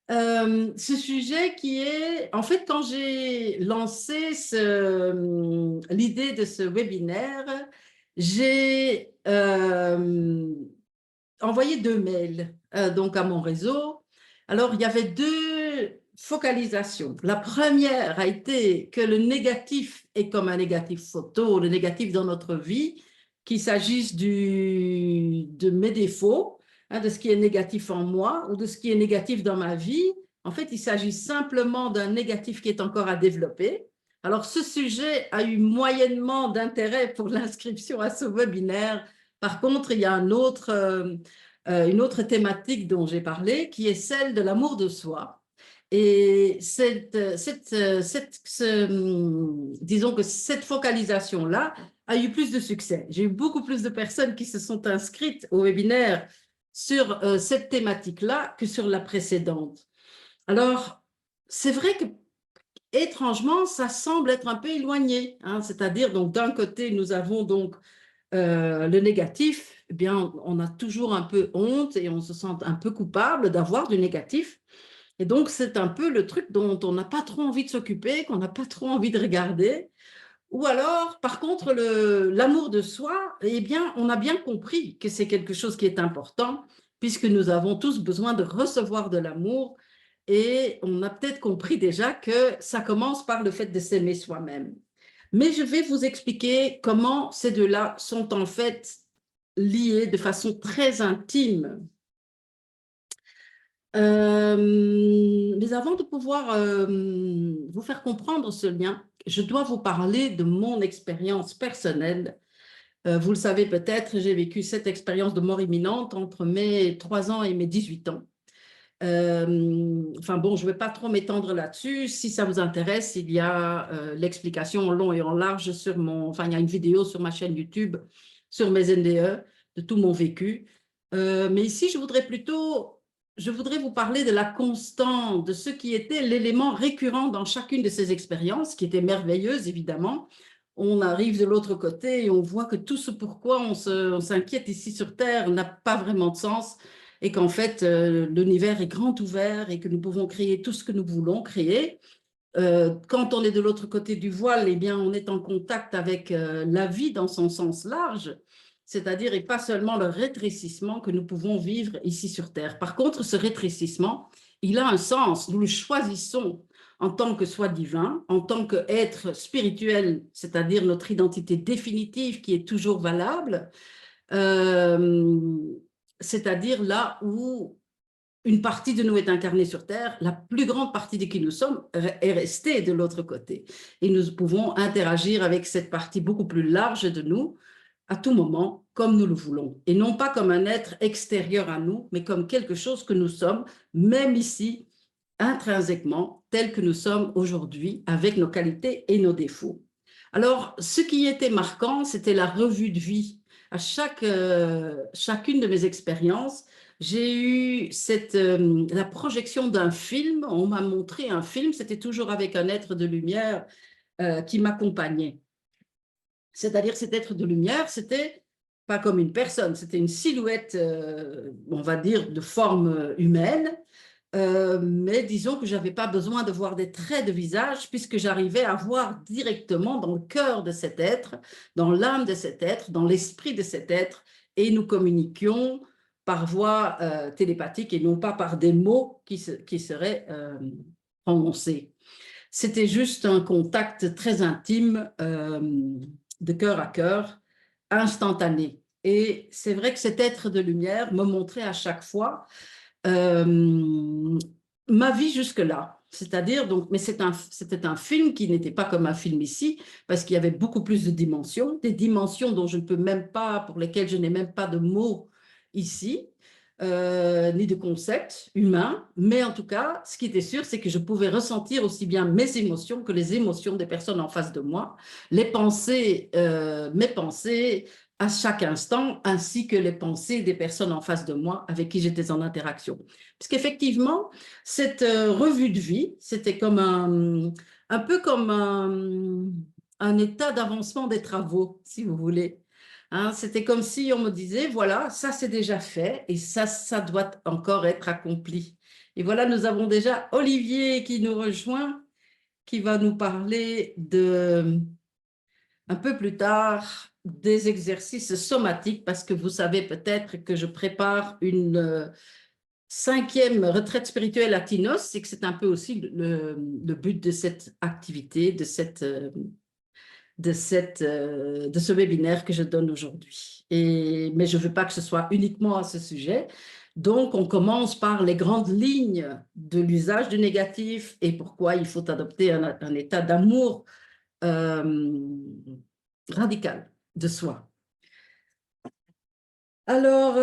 Ce sujet qui est, en fait, quand j'ai lancé l'idée de ce webinaire, j'ai envoyé 2 mails donc à mon réseau. Alors, il y avait 2 focalisations. La première a été que le négatif est comme un négatif photo, le négatif dans notre vie, qu'il s'agisse de mes défauts, de ce qui est négatif en moi ou de ce qui est négatif dans ma vie. En fait, il s'agit simplement d'un négatif qui est encore à développer. Alors, ce sujet a eu moyennement d'intérêt pour l'inscription à ce webinaire. Par contre, il y a une autre thématique dont j'ai parlé, qui est celle de l'amour de soi. Et disons que cette focalisation-là a eu plus de succès. J'ai eu beaucoup plus de personnes qui se sont inscrites au webinaire sur cette thématique-là que sur la précédente. Alors, c'est vrai que étrangement, ça semble être un peu éloigné, hein. C'est-à-dire, donc, d'un côté, nous avons donc le négatif, eh bien, on a toujours un peu honte et on se sent un peu coupable d'avoir du négatif. Et donc, c'est un peu le truc dont on n'a pas trop envie de s'occuper, qu'on n'a pas trop envie de regarder. Ou alors, par contre, l'amour de soi, eh bien, on a bien compris que c'est quelque chose qui est important, puisque nous avons tous besoin de recevoir de l'amour. Et on a peut-être compris déjà que ça commence par le fait de s'aimer soi-même. Mais je vais vous expliquer comment ces deux-là sont en fait liés de façon très intime. Mais avant de pouvoir vous faire comprendre ce lien, je dois vous parler de mon expérience personnelle. Vous le savez peut-être, j'ai vécu cette expérience de mort imminente entre mes 3 ans et mes 18 ans. Enfin bon, je ne vais pas trop m'étendre là-dessus. Si ça vous intéresse, il y a l'explication en long et en large il y a une vidéo sur ma chaîne YouTube sur mes NDE, de tout mon vécu. Mais ici, je voudrais vous parler de la constante, de ce qui était l'élément récurrent dans chacune de ces expériences, qui était merveilleuse, évidemment. On arrive de l'autre côté et on voit que tout ce pourquoi on s'inquiète ici sur Terre n'a pas vraiment de sens et qu'en fait, l'univers est grand ouvert et que nous pouvons créer tout ce que nous voulons créer. Quand on est de l'autre côté du voile, eh bien, on est en contact avec la vie dans son sens large, c'est-à-dire et pas seulement le rétrécissement que nous pouvons vivre ici sur Terre. Par contre, ce rétrécissement, il a un sens. Nous le choisissons en tant que soi divin, en tant qu'être spirituel, c'est-à-dire notre identité définitive qui est toujours valable. Euh, C'est-à-dire là où une partie de nous est incarnée sur Terre, la plus grande partie de qui nous sommes est restée de l'autre côté. Et nous pouvons interagir avec cette partie beaucoup plus large de nous à tout moment, comme nous le voulons. Et non pas comme un être extérieur à nous, mais comme quelque chose que nous sommes, même ici, intrinsèquement, tel que nous sommes aujourd'hui, avec nos qualités et nos défauts. Alors, ce qui était marquant, c'était la revue de vie. À chacune de mes expériences, j'ai eu la projection d'un film. On m'a montré un film, c'était toujours avec un être de lumière qui m'accompagnait. C'est-à-dire cet être de lumière, c'était pas comme une personne, c'était une silhouette, on va dire, de forme humaine, mais disons que je n'avais pas besoin de voir des traits de visage puisque j'arrivais à voir directement dans le cœur de cet être, dans l'âme de cet être, dans l'esprit de cet être, et nous communiquions par voie télépathique et non pas par des mots qui seraient prononcés. C'était juste un contact très intime, de cœur à cœur, instantané. Et c'est vrai que cet être de lumière me montrait à chaque fois ma vie jusque-là. C'est-à-dire, donc, mais c'était un film qui n'était pas comme un film ici, parce qu'il y avait beaucoup plus de dimensions, des dimensions dont je ne peux même pas, pour lesquelles je n'ai même pas de mots ici, ni de concepts humains. Mais en tout cas, ce qui était sûr, c'est que je pouvais ressentir aussi bien mes émotions que les émotions des personnes en face de moi, mes pensées, à chaque instant, ainsi que les pensées des personnes en face de moi avec qui j'étais en interaction. Parce qu'effectivement, cette revue de vie, c'était comme un peu comme un état d'avancement des travaux, si vous voulez. Hein, c'était comme si on me disait, voilà, ça c'est déjà fait et ça doit encore être accompli. Et voilà, nous avons déjà Olivier qui nous rejoint, qui va nous parler un peu plus tard des exercices somatiques, parce que vous savez peut-être que je prépare une 5e retraite spirituelle à Tinos, et que c'est un peu aussi le but de cette activité, de ce webinaire que je donne aujourd'hui. Mais je ne veux pas que ce soit uniquement à ce sujet. Donc, on commence par les grandes lignes de l'usage du négatif et pourquoi il faut adopter un état d'amour radical de soi. Alors,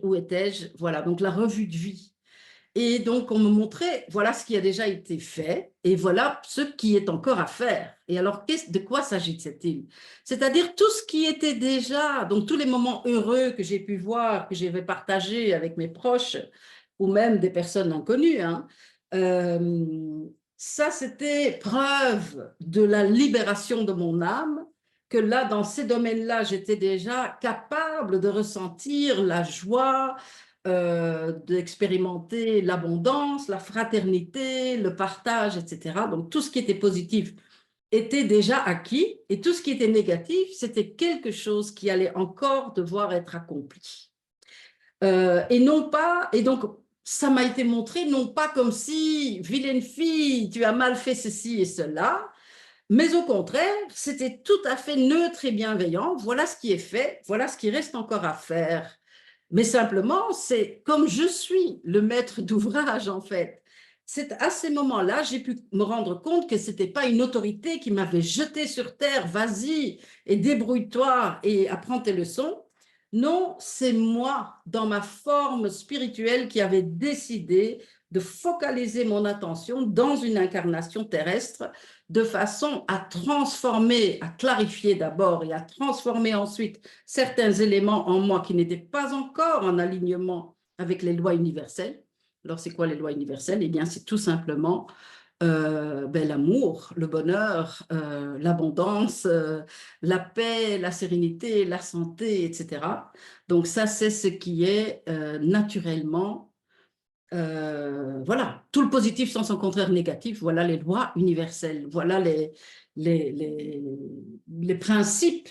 où étais-je? Voilà, donc la revue de vie. Et donc, on me montrait, voilà ce qui a déjà été fait et voilà ce qui est encore à faire. Et alors, de quoi s'agit-il? C'est-à-dire tout ce qui était déjà, donc tous les moments heureux que j'ai pu voir, que j'ai partagé avec mes proches ou même des personnes inconnues, hein, ça, c'était preuve de la libération de mon âme, que là, dans ces domaines-là, j'étais déjà capable de ressentir la joie, d'expérimenter l'abondance, la fraternité, le partage, etc. Donc, tout ce qui était positif était déjà acquis et tout ce qui était négatif, c'était quelque chose qui allait encore devoir être accompli. Et non pas, et donc, ça m'a été montré non pas comme si, vilaine fille, tu as mal fait ceci et cela, mais au contraire, c'était tout à fait neutre et bienveillant. Voilà ce qui est fait, voilà ce qui reste encore à faire. Mais simplement, c'est comme je suis le maître d'ouvrage, en fait. C'est à ces moments-là, j'ai pu me rendre compte que ce n'était pas une autorité qui m'avait jeté sur terre, vas-y, et débrouille-toi et apprends tes leçons. Non, c'est moi, dans ma forme spirituelle, qui avait décidé de focaliser mon attention dans une incarnation terrestre de façon à transformer, à clarifier d'abord et à transformer ensuite certains éléments en moi qui n'étaient pas encore en alignement avec les lois universelles. Alors, c'est quoi les lois universelles? Eh bien, c'est tout simplement l'amour, le bonheur, l'abondance, la paix, la sérénité, la santé, etc. Donc, ça, c'est ce qui est naturellement voilà, tout le positif sans son contraire négatif, voilà les lois universelles, voilà les principes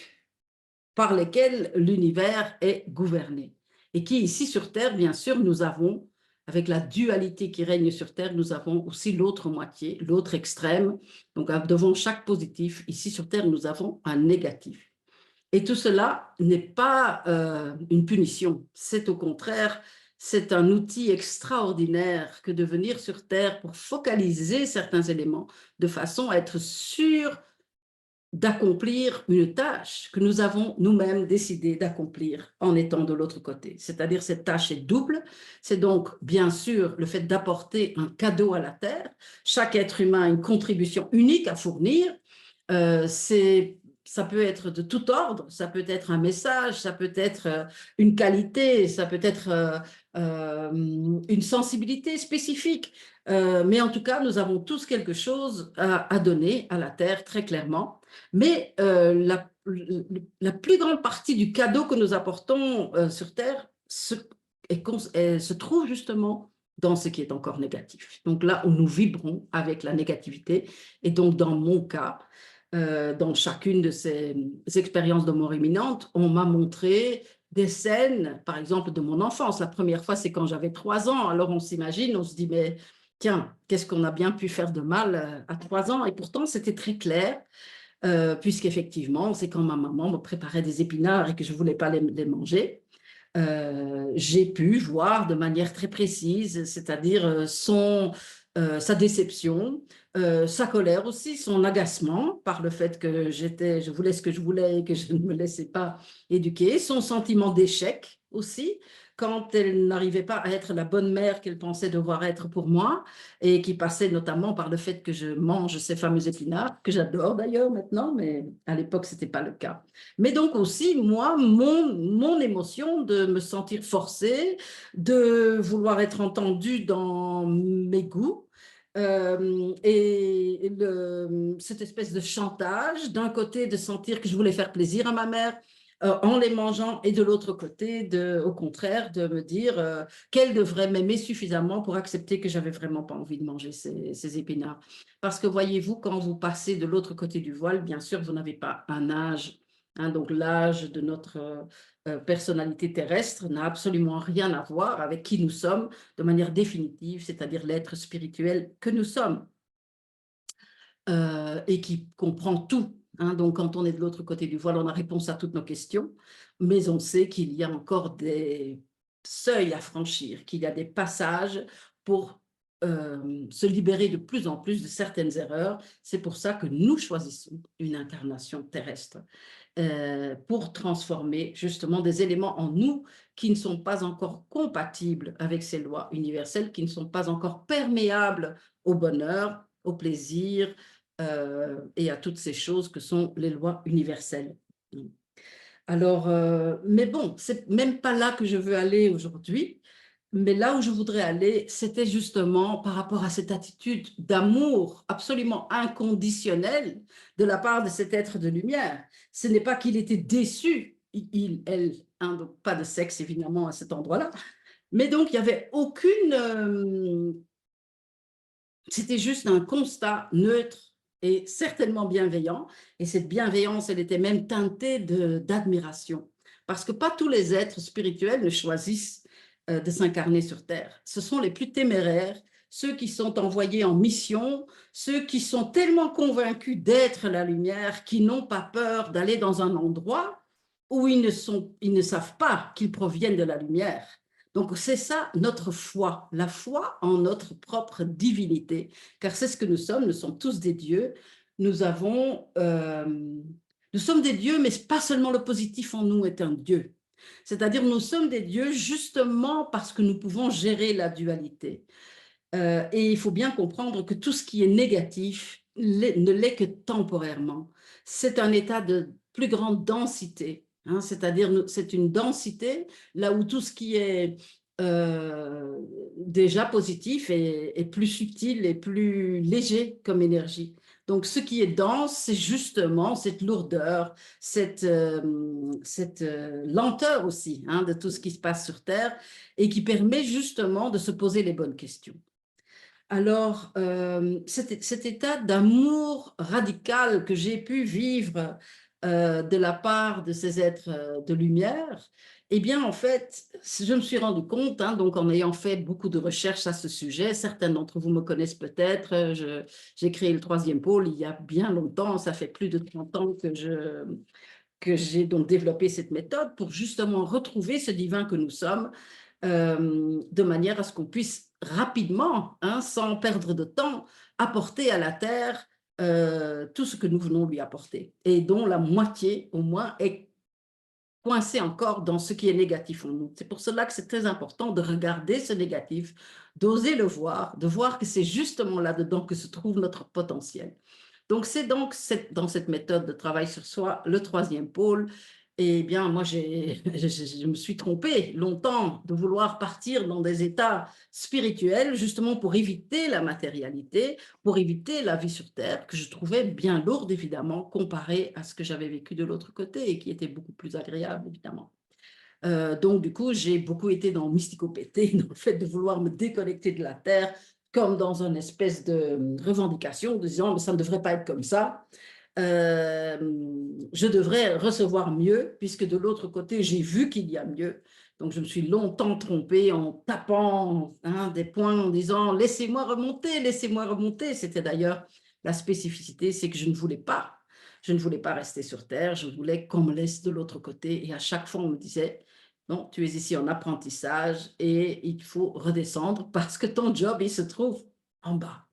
par lesquels l'univers est gouverné. Et qui, ici sur Terre, bien sûr, nous avons, avec la dualité qui règne sur Terre, nous avons aussi l'autre moitié, l'autre extrême. Donc, devant chaque positif, ici sur Terre, nous avons un négatif. Et tout cela n'est pas une punition, c'est au contraire, c'est un outil extraordinaire que de venir sur Terre pour focaliser certains éléments de façon à être sûr d'accomplir une tâche que nous avons nous-mêmes décidé d'accomplir en étant de l'autre côté. C'est-à-dire cette tâche est double. C'est donc bien sûr le fait d'apporter un cadeau à la Terre. Chaque être humain a une contribution unique à fournir. Ça peut être de tout ordre, ça peut être un message, ça peut être une qualité, ça peut être une sensibilité spécifique. Mais en tout cas, nous avons tous quelque chose à donner à la Terre, très clairement. Mais la plus grande partie du cadeau que nous apportons sur Terre se trouve justement dans ce qui est encore négatif. Donc là où nous vibrons avec la négativité. Et donc, dans mon cas, dans chacune de ces expériences de mort imminente, on m'a montré des scènes, par exemple, de mon enfance. La première fois, c'est quand j'avais 3 ans. Alors, on s'imagine, on se dit, mais tiens, qu'est-ce qu'on a bien pu faire de mal à 3 ans? Et pourtant, c'était très clair, puisqu'effectivement, c'est quand ma maman me préparait des épinards et que je ne voulais pas les manger. J'ai pu voir de manière très précise, c'est-à-dire sa déception, sa colère aussi, son agacement par le fait que je voulais ce que je voulais et que je ne me laissais pas éduquer, son sentiment d'échec aussi, quand elle n'arrivait pas à être la bonne mère qu'elle pensait devoir être pour moi, et qui passait notamment par le fait que je mange ces fameux épinards, que j'adore d'ailleurs maintenant, mais à l'époque, ce n'était pas le cas. Mais donc aussi, moi, mon émotion de me sentir forcée, de vouloir être entendue dans mes goûts, cette espèce de chantage, d'un côté de sentir que je voulais faire plaisir à ma mère, en les mangeant, et de l'autre côté, au contraire, de me dire qu'elle devrait m'aimer suffisamment pour accepter que j'avais vraiment pas envie de manger ces épinards. Parce que voyez-vous, quand vous passez de l'autre côté du voile, bien sûr, vous n'avez pas un âge. Hein, donc l'âge de notre personnalité terrestre n'a absolument rien à voir avec qui nous sommes de manière définitive, c'est-à-dire l'être spirituel que nous sommes. Et qui comprend tout. Hein. Donc, quand on est de l'autre côté du voile, on a réponse à toutes nos questions, mais on sait qu'il y a encore des seuils à franchir, qu'il y a des passages pour se libérer de plus en plus de certaines erreurs. C'est pour ça que nous choisissons une incarnation terrestre pour transformer justement des éléments en nous qui ne sont pas encore compatibles avec ces lois universelles, qui ne sont pas encore perméables au bonheur, au plaisir et à toutes ces choses que sont les lois universelles. Alors, mais bon, c'est même pas là que je veux aller aujourd'hui, mais là où je voudrais aller, c'était justement par rapport à cette attitude d'amour absolument inconditionnel de la part de cet être de lumière. Ce n'est pas qu'il était déçu, elle, hein, donc pas de sexe évidemment à cet endroit-là, mais donc il n'y avait aucune... c'était juste un constat neutre et certainement bienveillant. Et cette bienveillance, elle était même teintée d'admiration. Parce que pas tous les êtres spirituels ne choisissent de s'incarner sur Terre. Ce sont les plus téméraires, ceux qui sont envoyés en mission, ceux qui sont tellement convaincus d'être la lumière, qui n'ont pas peur d'aller dans un endroit où ils ne savent pas qu'ils proviennent de la lumière. Donc, c'est ça notre foi, la foi en notre propre divinité, car c'est ce que nous sommes tous des dieux. Nous sommes des dieux, mais pas seulement le positif en nous est un dieu. C'est-à-dire, nous sommes des dieux justement parce que nous pouvons gérer la dualité. Et il faut bien comprendre que tout ce qui est négatif ne l'est que temporairement. C'est un état de plus grande densité. Hein, c'est-à-dire, c'est une densité là où tout ce qui est déjà positif est plus subtil et plus léger comme énergie. Donc, ce qui est dense, c'est justement cette lourdeur, cette lenteur aussi hein, de tout ce qui se passe sur Terre et qui permet justement de se poser les bonnes questions. Alors, cet état d'amour radical que j'ai pu vivre de la part de ces êtres de lumière, eh bien, en fait, je me suis rendu compte, hein, donc en ayant fait beaucoup de recherches à ce sujet, certains d'entre vous me connaissent peut-être, j'ai créé le troisième pôle il y a bien longtemps, ça fait plus de 30 ans que j'ai donc développé cette méthode pour justement retrouver ce divin que nous sommes, de manière à ce qu'on puisse rapidement, hein, sans perdre de temps, apporter à la Terre tout ce que nous venons lui apporter, et dont la moitié au moins est coincée encore dans ce qui est négatif en nous. C'est pour cela que c'est très important de regarder ce négatif, d'oser le voir, de voir que c'est justement là-dedans que se trouve notre potentiel. Donc, c'est donc dans cette méthode de travail sur soi, le troisième pôle. Eh bien, moi, je me suis trompée longtemps de vouloir partir dans des états spirituels, justement pour éviter la matérialité, pour éviter la vie sur Terre, que je trouvais bien lourde, évidemment, comparée à ce que j'avais vécu de l'autre côté et qui était beaucoup plus agréable, évidemment. Donc, du coup, j'ai beaucoup été dans le mysticopété, dans le fait de vouloir me déconnecter de la Terre, comme dans une espèce de revendication, de disant, mais ça ne devrait pas être comme ça. Je devrais recevoir mieux, puisque de l'autre côté, j'ai vu qu'il y a mieux. Donc, je me suis longtemps trompée en tapant hein, des points, en disant, laissez-moi remonter, laissez-moi remonter. C'était d'ailleurs la spécificité, c'est que je ne voulais pas. Je ne voulais pas rester sur Terre, je voulais qu'on me laisse de l'autre côté. Et à chaque fois, on me disait, non, tu es ici en apprentissage et il faut redescendre parce que ton job, il se trouve en bas.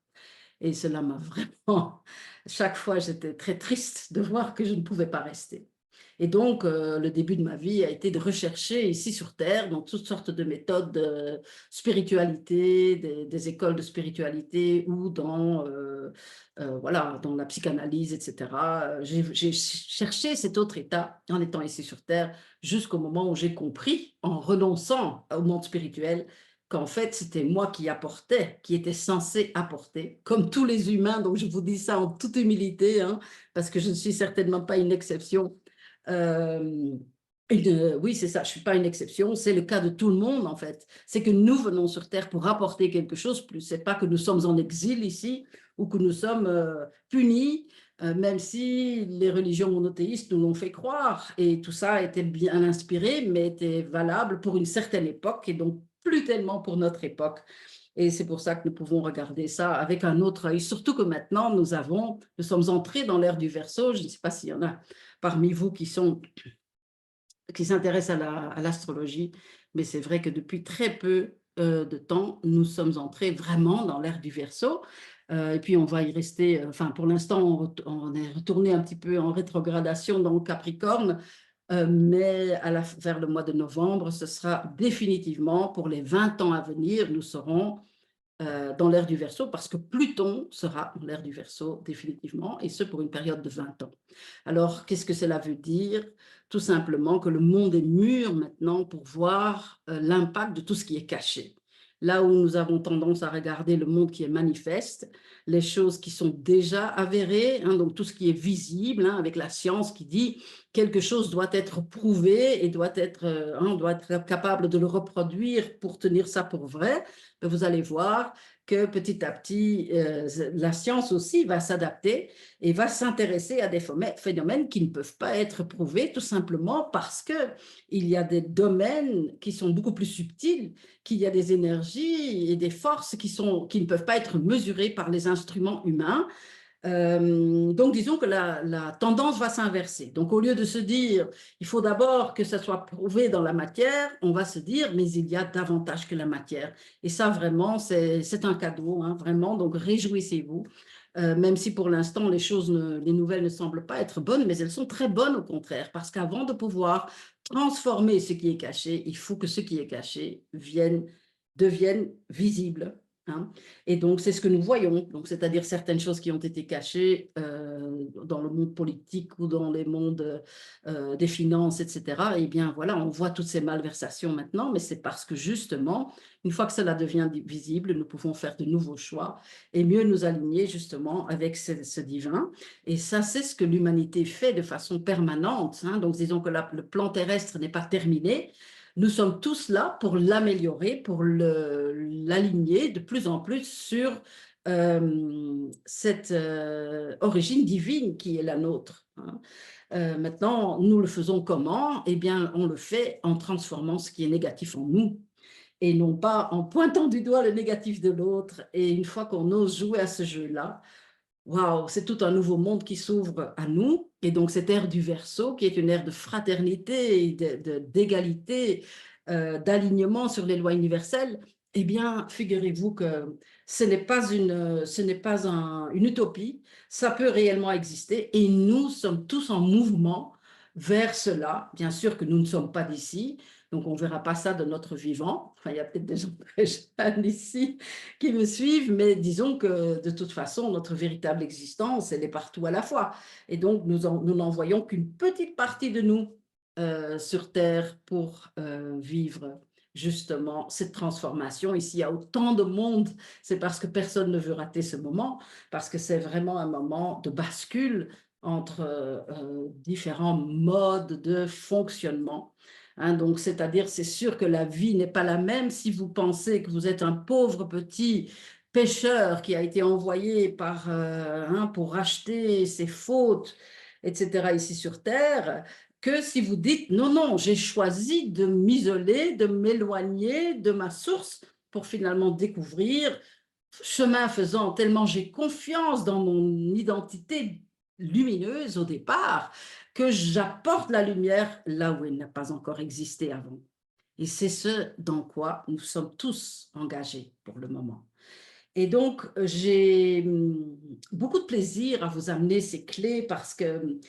Et cela m'a vraiment... Chaque fois, j'étais très triste de voir que je ne pouvais pas rester. Et donc, le début de ma vie a été de rechercher ici sur Terre, dans toutes sortes de méthodes de spiritualité, des écoles de spiritualité ou voilà, dans la psychanalyse, etc. J'ai cherché cet autre état en étant ici sur Terre jusqu'au moment où j'ai compris, en renonçant au monde spirituel, qu'en fait, c'était moi qui apportais, qui était censé apporter, comme tous les humains, donc je vous dis ça en toute humilité, hein, parce que je ne suis certainement pas une exception. Oui, c'est ça, je ne suis pas une exception, c'est le cas de tout le monde en fait. C'est que nous venons sur Terre pour apporter quelque chose, plus c'est pas que nous sommes en exil ici ou que nous sommes punis, même si les religions monothéistes nous l'ont fait croire. Et tout ça était bien inspiré, mais était valable pour une certaine époque et donc plus tellement pour notre époque. Et c'est pour ça que nous pouvons regarder ça avec un autre œil, surtout que maintenant nous sommes entrés dans l'ère du Verseau. Je ne sais pas s'il y en a parmi vous qui s'intéressent à l'astrologie, mais c'est vrai que depuis très peu de temps, nous sommes entrés vraiment dans l'ère du Verseau. Et puis on va y rester, enfin pour l'instant on est retourné un petit peu en rétrogradation dans le Capricorne, mais vers le mois de novembre, ce sera définitivement pour les 20 ans à venir, nous serons dans l'ère du Verseau, parce que Pluton sera dans l'ère du Verseau définitivement, et ce pour une période de 20 ans. Alors, qu'est-ce que cela veut dire? Tout simplement que le monde est mûr maintenant pour voir l'impact de tout ce qui est caché. Là où nous avons tendance à regarder le monde qui est manifeste, les choses qui sont déjà avérées, hein, donc tout ce qui est visible, hein, avec la science qui dit quelque chose doit être prouvé et doit être capable de le reproduire pour tenir ça pour vrai, vous allez voir que petit à petit, la science aussi va s'adapter et va s'intéresser à des phénomènes qui ne peuvent pas être prouvés tout simplement parce qu'il y a des domaines qui sont beaucoup plus subtils, qu'il y a des énergies et des forces qui ne peuvent pas être mesurées par les instruments humains. Donc, disons que la tendance va s'inverser. Donc, au lieu de se dire, il faut d'abord que ça soit prouvé dans la matière, on va se dire, mais il y a davantage que la matière. Et ça, vraiment, c'est un cadeau, hein, vraiment. Donc, réjouissez-vous. Même si pour l'instant, les nouvelles ne semblent pas être bonnes, mais elles sont très bonnes au contraire, parce qu'avant de pouvoir transformer ce qui est caché, il faut que ce qui est caché devienne visible. Hein. Et donc, c'est ce que nous voyons, donc, c'est-à-dire certaines choses qui ont été cachées dans le monde politique ou dans les mondes des finances, etc. Eh bien, voilà, on voit toutes ces malversations maintenant, mais c'est parce que justement, une fois que cela devient visible, nous pouvons faire de nouveaux choix et mieux nous aligner justement avec ce divin. Et ça, c'est ce que l'humanité fait de façon permanente. Hein. Donc, disons que le plan terrestre n'est pas terminé. Nous sommes tous là pour l'améliorer, pour l'aligner de plus en plus sur cette origine divine qui est la nôtre. Hein. Maintenant, nous le faisons comment? Eh bien, on le fait en transformant ce qui est négatif en nous et non pas en pointant du doigt le négatif de l'autre. Et une fois qu'on ose jouer à ce jeu-là, waouh, c'est tout un nouveau monde qui s'ouvre à nous. Et donc, cette ère du Verseau, qui est une ère de fraternité, d'égalité, d'alignement sur les lois universelles, eh bien, figurez-vous que ce n'est pas une utopie, ça peut réellement exister et nous sommes tous en mouvement vers cela. Bien sûr que nous ne sommes pas d'ici, donc on ne verra pas ça de notre vivant. Enfin, il y a peut-être des gens très jeunes ici qui me suivent, mais disons que de toute façon, notre véritable existence, elle est partout à la fois. Et donc, nous n'en voyons qu'une petite partie de nous sur Terre pour vivre justement cette transformation. Ici, il y a autant de monde, c'est parce que personne ne veut rater ce moment, parce que c'est vraiment un moment de bascule entre différents modes de fonctionnement. Hein, donc, c'est-à-dire, c'est sûr que la vie n'est pas la même si vous pensez que vous êtes un pauvre petit pêcheur qui a été envoyé pour racheter ses fautes, etc., ici sur Terre, que si vous dites non, non, j'ai choisi de m'isoler, de m'éloigner de ma source pour finalement découvrir, chemin faisant, tellement j'ai confiance dans mon identité lumineuse au départ, que j'apporte la lumière là où elle n'a pas encore existé avant. Et c'est ce dans quoi nous sommes tous engagés pour le moment. Et donc, j'ai beaucoup de plaisir à vous amener ces clés parce que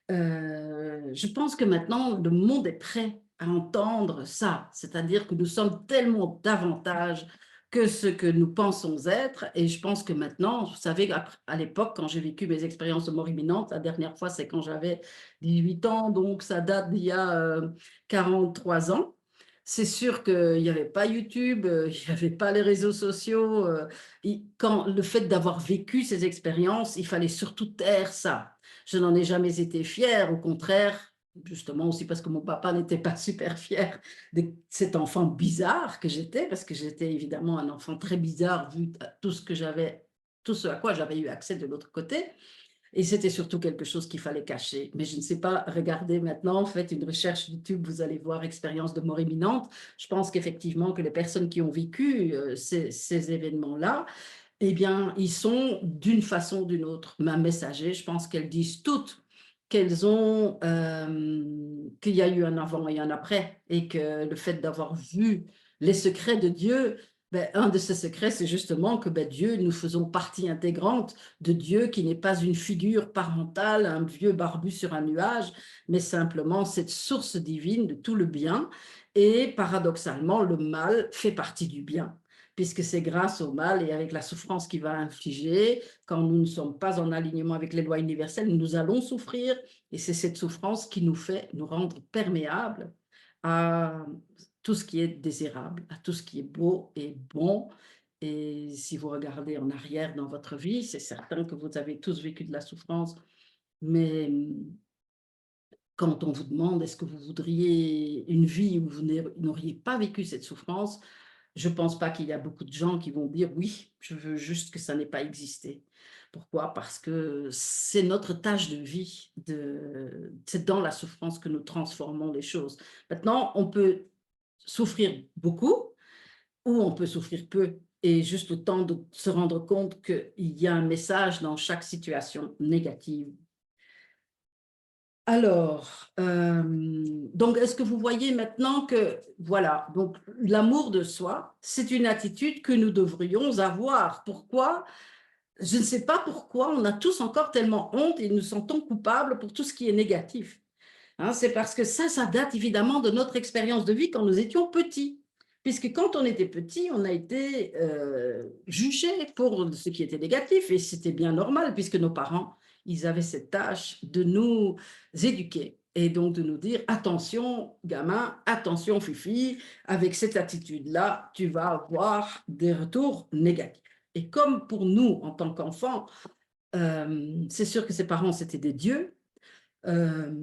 je pense que maintenant, le monde est prêt à entendre ça. C'est-à-dire que nous sommes tellement davantage que ce que nous pensons être. Et je pense que maintenant, vous savez, à l'époque, quand j'ai vécu mes expériences de mort imminente, la dernière fois, c'est quand j'avais 18 ans, donc ça date d'il y a 43 ans. C'est sûr qu'il n'y avait pas YouTube, il n'y avait pas les réseaux sociaux. Quand le fait d'avoir vécu ces expériences, il fallait surtout taire ça. Je n'en ai jamais été fière, au contraire, justement aussi parce que mon papa n'était pas super fier de cet enfant bizarre que j'étais, parce que j'étais évidemment un enfant très bizarre vu tout ce que j'avais, tout ce à quoi j'avais eu accès de l'autre côté. Et c'était surtout quelque chose qu'il fallait cacher. Mais je ne sais pas, regardez maintenant, faites une recherche YouTube, vous allez voir expérience de mort imminente. Je pense qu'effectivement, que les personnes qui ont vécu ces événements-là, eh bien, ils sont d'une façon ou d'une autre ma messager. Je pense qu'elles disent toutes qu'elles ont, qu'il y a eu un avant et un après, et que le fait d'avoir vu les secrets de Dieu, ben, un de ces secrets, c'est justement que ben, Dieu, nous faisons partie intégrante de Dieu, qui n'est pas une figure parentale, un vieux barbu sur un nuage, mais simplement cette source divine de tout le bien. Et paradoxalement, le mal fait partie du bien, puisque c'est grâce au mal et avec la souffrance qu'il va infliger, quand nous ne sommes pas en alignement avec les lois universelles, nous allons souffrir, et c'est cette souffrance qui nous fait nous rendre perméables à tout ce qui est désirable, à tout ce qui est beau et bon. Et si vous regardez en arrière dans votre vie, c'est certain que vous avez tous vécu de la souffrance, mais quand on vous demande est-ce que vous voudriez une vie où vous n'auriez pas vécu cette souffrance, je ne pense pas qu'il y a beaucoup de gens qui vont dire oui, je veux juste que ça n'ait pas existé. Pourquoi? Parce que c'est notre tâche de vie, c'est dans la souffrance que nous transformons les choses. Maintenant, on peut souffrir beaucoup ou on peut souffrir peu, et juste le temps de se rendre compte qu'il y a un message dans chaque situation négative. Alors, donc, est-ce que vous voyez maintenant que, voilà, donc l'amour de soi, c'est une attitude que nous devrions avoir. Pourquoi? Je ne sais pas pourquoi on a tous encore tellement honte et nous sentons coupables pour tout ce qui est négatif. Hein, c'est parce que ça date évidemment de notre expérience de vie quand nous étions petits. Puisque quand on était petit, on a été jugé pour ce qui était négatif, et c'était bien normal, puisque nos parents, ils avaient cette tâche de nous éduquer, et donc de nous dire, attention gamin, attention fifi, avec cette attitude-là, tu vas avoir des retours négatifs. Et comme pour nous, en tant qu'enfants, c'est sûr que ses parents, c'était des dieux, euh,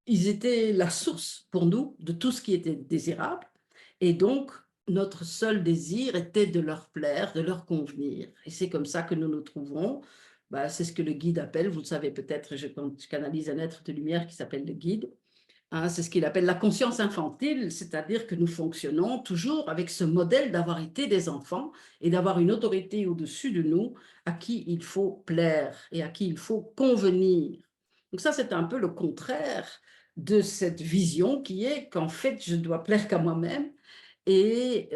ils étaient la source pour nous de tout ce qui était désirable, et donc notre seul désir était de leur plaire, de leur convenir. Et c'est comme ça que nous nous trouvons. Bah, c'est ce que le guide appelle, vous le savez peut-être, je canalise un être de lumière qui s'appelle le guide. Hein, c'est ce qu'il appelle la conscience infantile, c'est-à-dire que nous fonctionnons toujours avec ce modèle d'avoir été des enfants et d'avoir une autorité au-dessus de nous à qui il faut plaire et à qui il faut convenir. Donc ça, c'est un peu le contraire de cette vision qui est qu'en fait, je ne dois plaire qu'à moi-même, et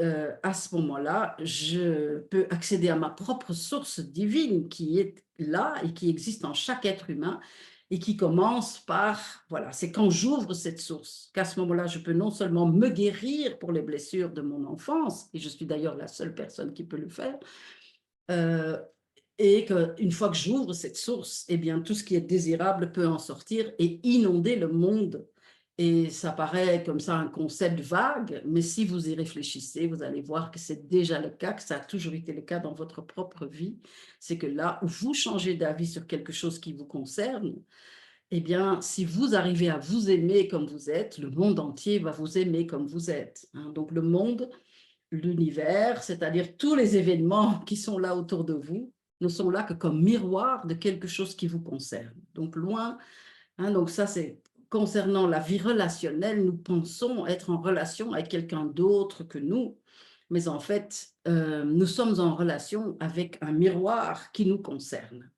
à ce moment-là, je peux accéder à ma propre source divine qui est là et qui existe en chaque être humain, et qui commence par, voilà, c'est quand j'ouvre cette source qu'à ce moment-là, je peux non seulement me guérir pour les blessures de mon enfance, et je suis d'ailleurs la seule personne qui peut le faire, euh, et qu'une fois que j'ouvre cette source, eh bien, tout ce qui est désirable peut en sortir et inonder le monde. Et ça paraît comme ça un concept vague, mais si vous y réfléchissez, vous allez voir que c'est déjà le cas, que ça a toujours été le cas dans votre propre vie. C'est que là où vous changez d'avis sur quelque chose qui vous concerne, eh bien, si vous arrivez à vous aimer comme vous êtes, le monde entier va vous aimer comme vous êtes. Hein. Donc le monde, l'univers, c'est-à-dire tous les événements qui sont là autour de vous, ne sont là que comme miroir de quelque chose qui vous concerne. Donc loin, hein, donc ça c'est concernant la vie relationnelle, nous pensons être en relation avec quelqu'un d'autre que nous, mais en fait, nous sommes en relation avec un miroir qui nous concerne.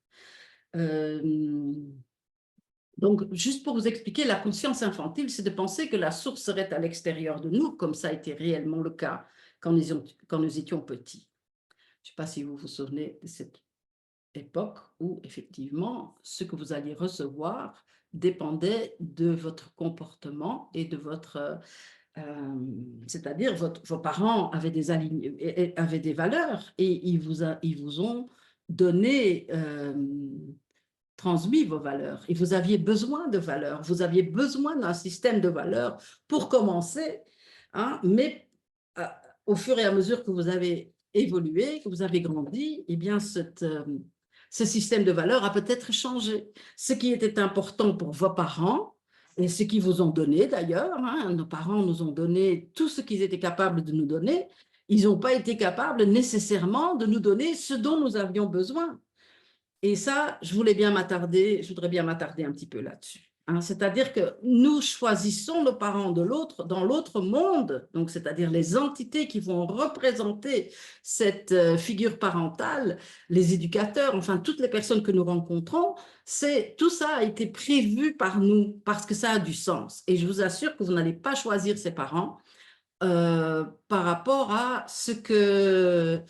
Donc, juste pour vous expliquer, la conscience infantile, c'est de penser que la source serait à l'extérieur de nous, comme ça a été réellement le cas quand nous étions petits. Je ne sais pas si vous vous souvenez de cette époque où, effectivement, ce que vous alliez recevoir dépendait de votre comportement et de votre... c'est-à-dire, vos parents avaient avaient des valeurs, et ils vous ont donné... transmis vos valeurs, et vous aviez besoin de valeurs, vous aviez besoin d'un système de valeurs pour commencer, hein, mais au fur et à mesure que vous avez évolué, que vous avez grandi, eh bien ce système de valeurs a peut-être changé. Ce qui était important pour vos parents et ce qu'ils vous ont donné d'ailleurs, hein, nos parents nous ont donné tout ce qu'ils étaient capables de nous donner, ils n'ont pas été capables nécessairement de nous donner ce dont nous avions besoin. Et ça, je voudrais bien m'attarder un petit peu là-dessus. Hein. C'est-à-dire que nous choisissons nos parents de l'autre, dans l'autre monde, donc c'est-à-dire les entités qui vont représenter cette figure parentale, les éducateurs, enfin toutes les personnes que nous rencontrons, tout ça a été prévu par nous parce que ça a du sens. Et je vous assure que vous n'allez pas choisir ses parents par rapport à ce que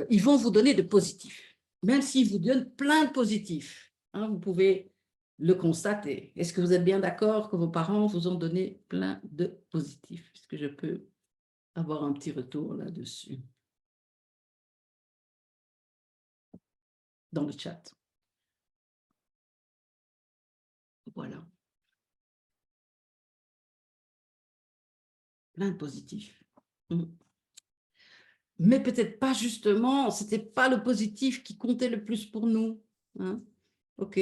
ils vont vous donner de positif, même s'ils vous donnent plein de positifs. Hein, vous pouvez le constater. Est-ce que vous êtes bien d'accord que vos parents vous ont donné plein de positifs? Est-ce que je peux avoir un petit retour là-dessus dans le chat? Voilà. Plein de positifs. Mais peut-être pas justement, c'était pas le positif qui comptait le plus pour nous. Hein? Ok,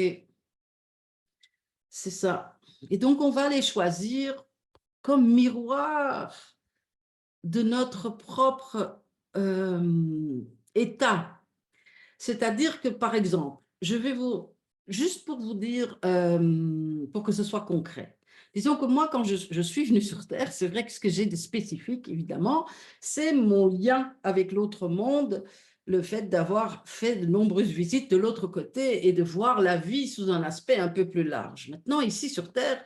c'est ça. Et donc, on va les choisir comme miroir de notre propre état. C'est-à-dire que, par exemple, je vais vous, juste pour vous dire, pour que ce soit concret, disons que moi, quand je suis venue sur Terre, c'est vrai que ce que j'ai de spécifique, évidemment, c'est mon lien avec l'autre monde, le fait d'avoir fait de nombreuses visites de l'autre côté et de voir la vie sous un aspect un peu plus large. Maintenant, ici sur Terre,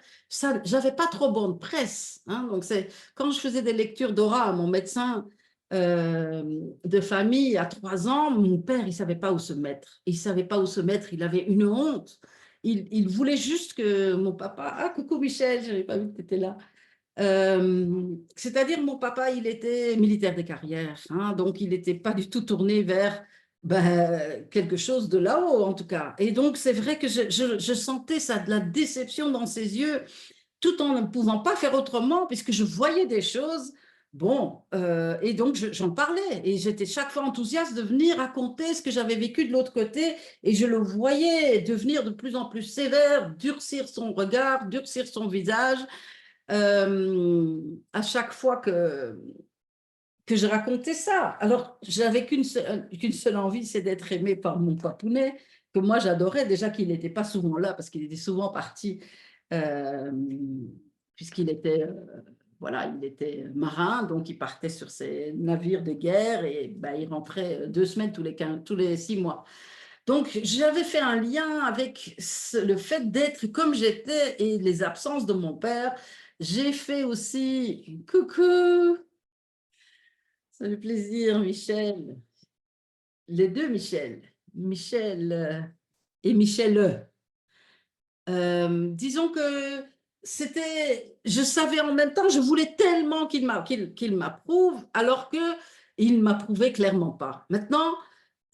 j'avais pas trop bonne presse. Hein, donc, quand je faisais des lectures d'aura à mon médecin de famille à 3 ans, mon père, il savait pas où se mettre. Il savait pas où se mettre, il avait une honte. Il voulait juste que mon papa... Ah, coucou Michel, je n'avais pas vu que tu étais là. C'est-à-dire, mon papa, il était militaire de carrière, hein, donc il n'était pas du tout tourné vers quelque chose de là-haut, en tout cas. Et donc, c'est vrai que je sentais ça, de la déception dans ses yeux, tout en ne pouvant pas faire autrement, puisque je voyais des choses. Bon, et donc j'en parlais, et j'étais chaque fois enthousiaste de venir raconter ce que j'avais vécu de l'autre côté, et je le voyais devenir de plus en plus sévère, durcir son regard, durcir son visage, à chaque fois que je racontais ça. Alors, j'avais qu'une seule envie, c'est d'être aimé par mon papounet, que moi j'adorais, déjà qu'il n'était pas souvent là, parce qu'il était souvent parti, euh, puisqu'il était, voilà, il était marin, donc il partait sur ses navires de guerre et ben, il rentrait 2 semaines tous les 6 mois. Donc, j'avais fait un lien avec le fait d'être comme j'étais et les absences de mon père. J'ai fait aussi, coucou, ça fait plaisir, Michel. Les deux Michel, Michel et Michel. Disons que je savais en même temps, je voulais tellement qu'il m'approuve, alors qu'il ne m'approuvait clairement pas. Maintenant,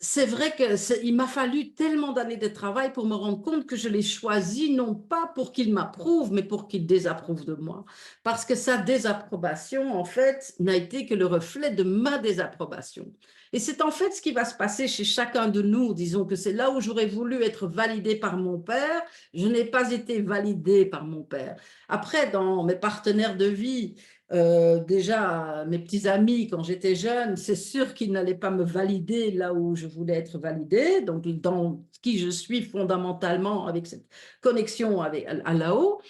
c'est vrai qu'il m'a fallu tellement d'années de travail pour me rendre compte que je l'ai choisi, non pas pour qu'il m'approuve, mais pour qu'il désapprouve de moi. Parce que sa désapprobation, en fait, n'a été que le reflet de ma désapprobation. Et c'est en fait ce qui va se passer chez chacun de nous. Disons que c'est là où j'aurais voulu être validée par mon père. Je n'ai pas été validée par mon père. Après, dans mes partenaires de vie, déjà, mes petits amis, quand j'étais jeune, c'est sûr qu'ils n'allaient pas me valider là où je voulais être validée, donc dans qui je suis fondamentalement avec cette connexion à là-haut.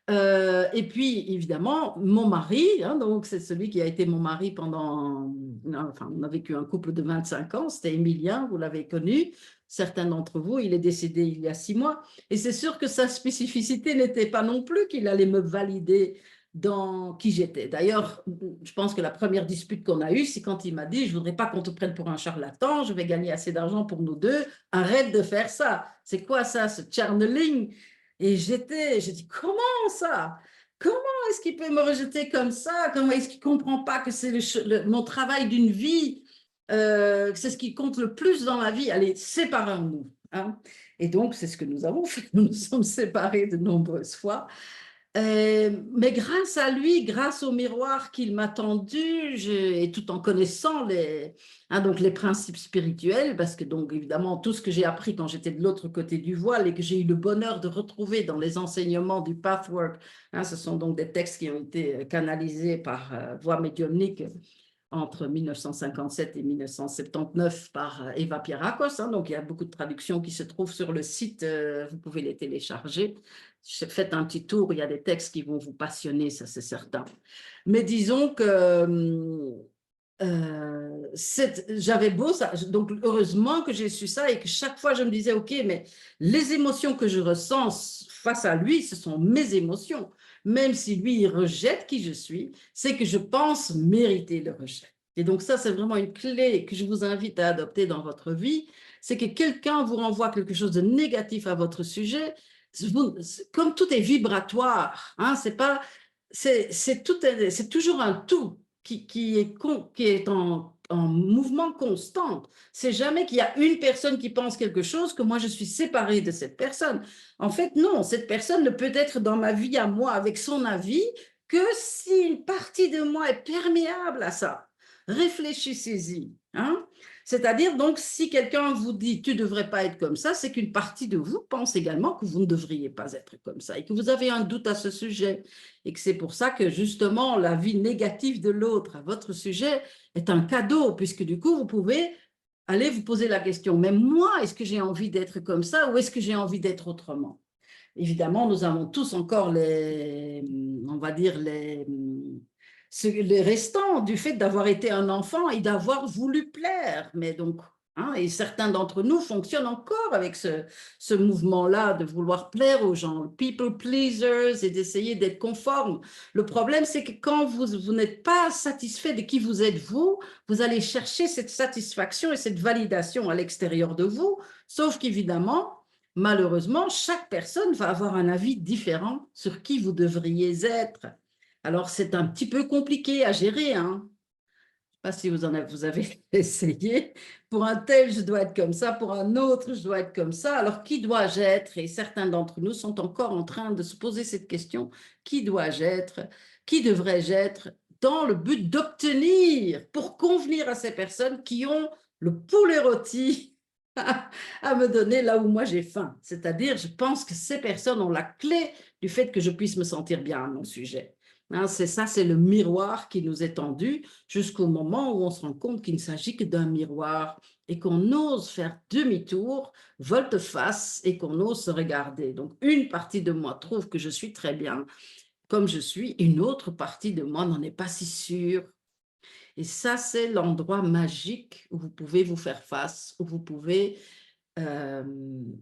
Et puis, évidemment, mon mari, hein, donc c'est celui qui a été mon mari pendant... Enfin, on a vécu un couple de 25 ans, c'était Emilien, vous l'avez connu. Certains d'entre vous, il est décédé il y a 6 mois. Et c'est sûr que sa spécificité n'était pas non plus qu'il allait me valider dans qui j'étais. D'ailleurs, je pense que la première dispute qu'on a eue, c'est quand il m'a dit, je ne voudrais pas qu'on te prenne pour un charlatan, je vais gagner assez d'argent pour nous deux, arrête de faire ça. C'est quoi ça, ce channeling? Et j'ai dit, comment ça? Comment est-ce qu'il peut me rejeter comme ça? Comment est-ce qu'il ne comprend pas que c'est mon travail d'une vie, que c'est ce qui compte le plus dans la vie? Allez, séparons-nous. Hein? Et donc, c'est ce que nous avons fait. Nous nous sommes séparés de nombreuses fois. Mais grâce à lui, grâce au miroir qu'il m'a tendu, et tout en connaissant donc les principes spirituels, parce que donc évidemment tout ce que j'ai appris quand j'étais de l'autre côté du voile et que j'ai eu le bonheur de retrouver dans les enseignements du Pathwork, ce sont donc des textes qui ont été canalisés par voie médiumnique entre 1957 et 1979 par Eva Pierrakos. Donc, il y a beaucoup de traductions qui se trouvent sur le site. Vous pouvez les télécharger. Faites un petit tour. Il y a des textes qui vont vous passionner, ça c'est certain. Mais disons que j'avais beau ça. Donc, heureusement que j'ai su ça et que chaque fois, je me disais, OK, mais les émotions que je ressens face à lui, ce sont mes émotions. Même si lui, il rejette qui je suis, c'est que je pense mériter le rejet. Et donc ça, c'est vraiment une clé que je vous invite à adopter dans votre vie, c'est que quelqu'un vous renvoie quelque chose de négatif à votre sujet, comme tout est vibratoire, c'est toujours un tout qui est en mouvement constant. C'est jamais qu'il y a une personne qui pense quelque chose, que moi je suis séparée de cette personne. En fait, non, cette personne ne peut être dans ma vie à moi avec son avis que si une partie de moi est perméable à ça. Réfléchissez-y. C'est-à-dire, donc, si quelqu'un vous dit « tu ne devrais pas être comme ça », c'est qu'une partie de vous pense également que vous ne devriez pas être comme ça et que vous avez un doute à ce sujet. Et que c'est pour ça que, justement, la vie négative de l'autre à votre sujet est un cadeau, puisque du coup, vous pouvez aller vous poser la question « mais moi, est-ce que j'ai envie d'être comme ça ou est-ce que j'ai envie d'être autrement ?» Évidemment, nous avons tous encore on va dire, les restants du fait d'avoir été un enfant et d'avoir voulu plaire. Mais donc, et certains d'entre nous fonctionnent encore avec ce mouvement-là de vouloir plaire aux gens, people pleasers, et d'essayer d'être conforme. Le problème, c'est que quand vous n'êtes pas satisfait de qui vous êtes vous allez chercher cette satisfaction et cette validation à l'extérieur de vous, sauf qu'évidemment, malheureusement, chaque personne va avoir un avis différent sur qui vous devriez être. Alors, c'est un petit peu compliqué à gérer. Je ne sais pas si vous avez essayé. Pour un tel, je dois être comme ça. Pour un autre, je dois être comme ça. Alors, qui dois-je être? Et certains d'entre nous sont encore en train de se poser cette question. Qui dois-je être? Qui devrais-je être? Dans le but d'obtenir, pour convenir à ces personnes qui ont le poulet rôti à me donner là où moi j'ai faim. C'est-à-dire, je pense que ces personnes ont la clé du fait que je puisse me sentir bien à mon sujet. C'est ça, c'est le miroir qui nous est tendu jusqu'au moment où on se rend compte qu'il ne s'agit que d'un miroir et qu'on ose faire demi-tour, volte-face et qu'on ose se regarder. Donc, une partie de moi trouve que je suis très bien comme je suis, une autre partie de moi n'en est pas si sûre. Et ça, c'est l'endroit magique où vous pouvez vous faire face, où vous pouvez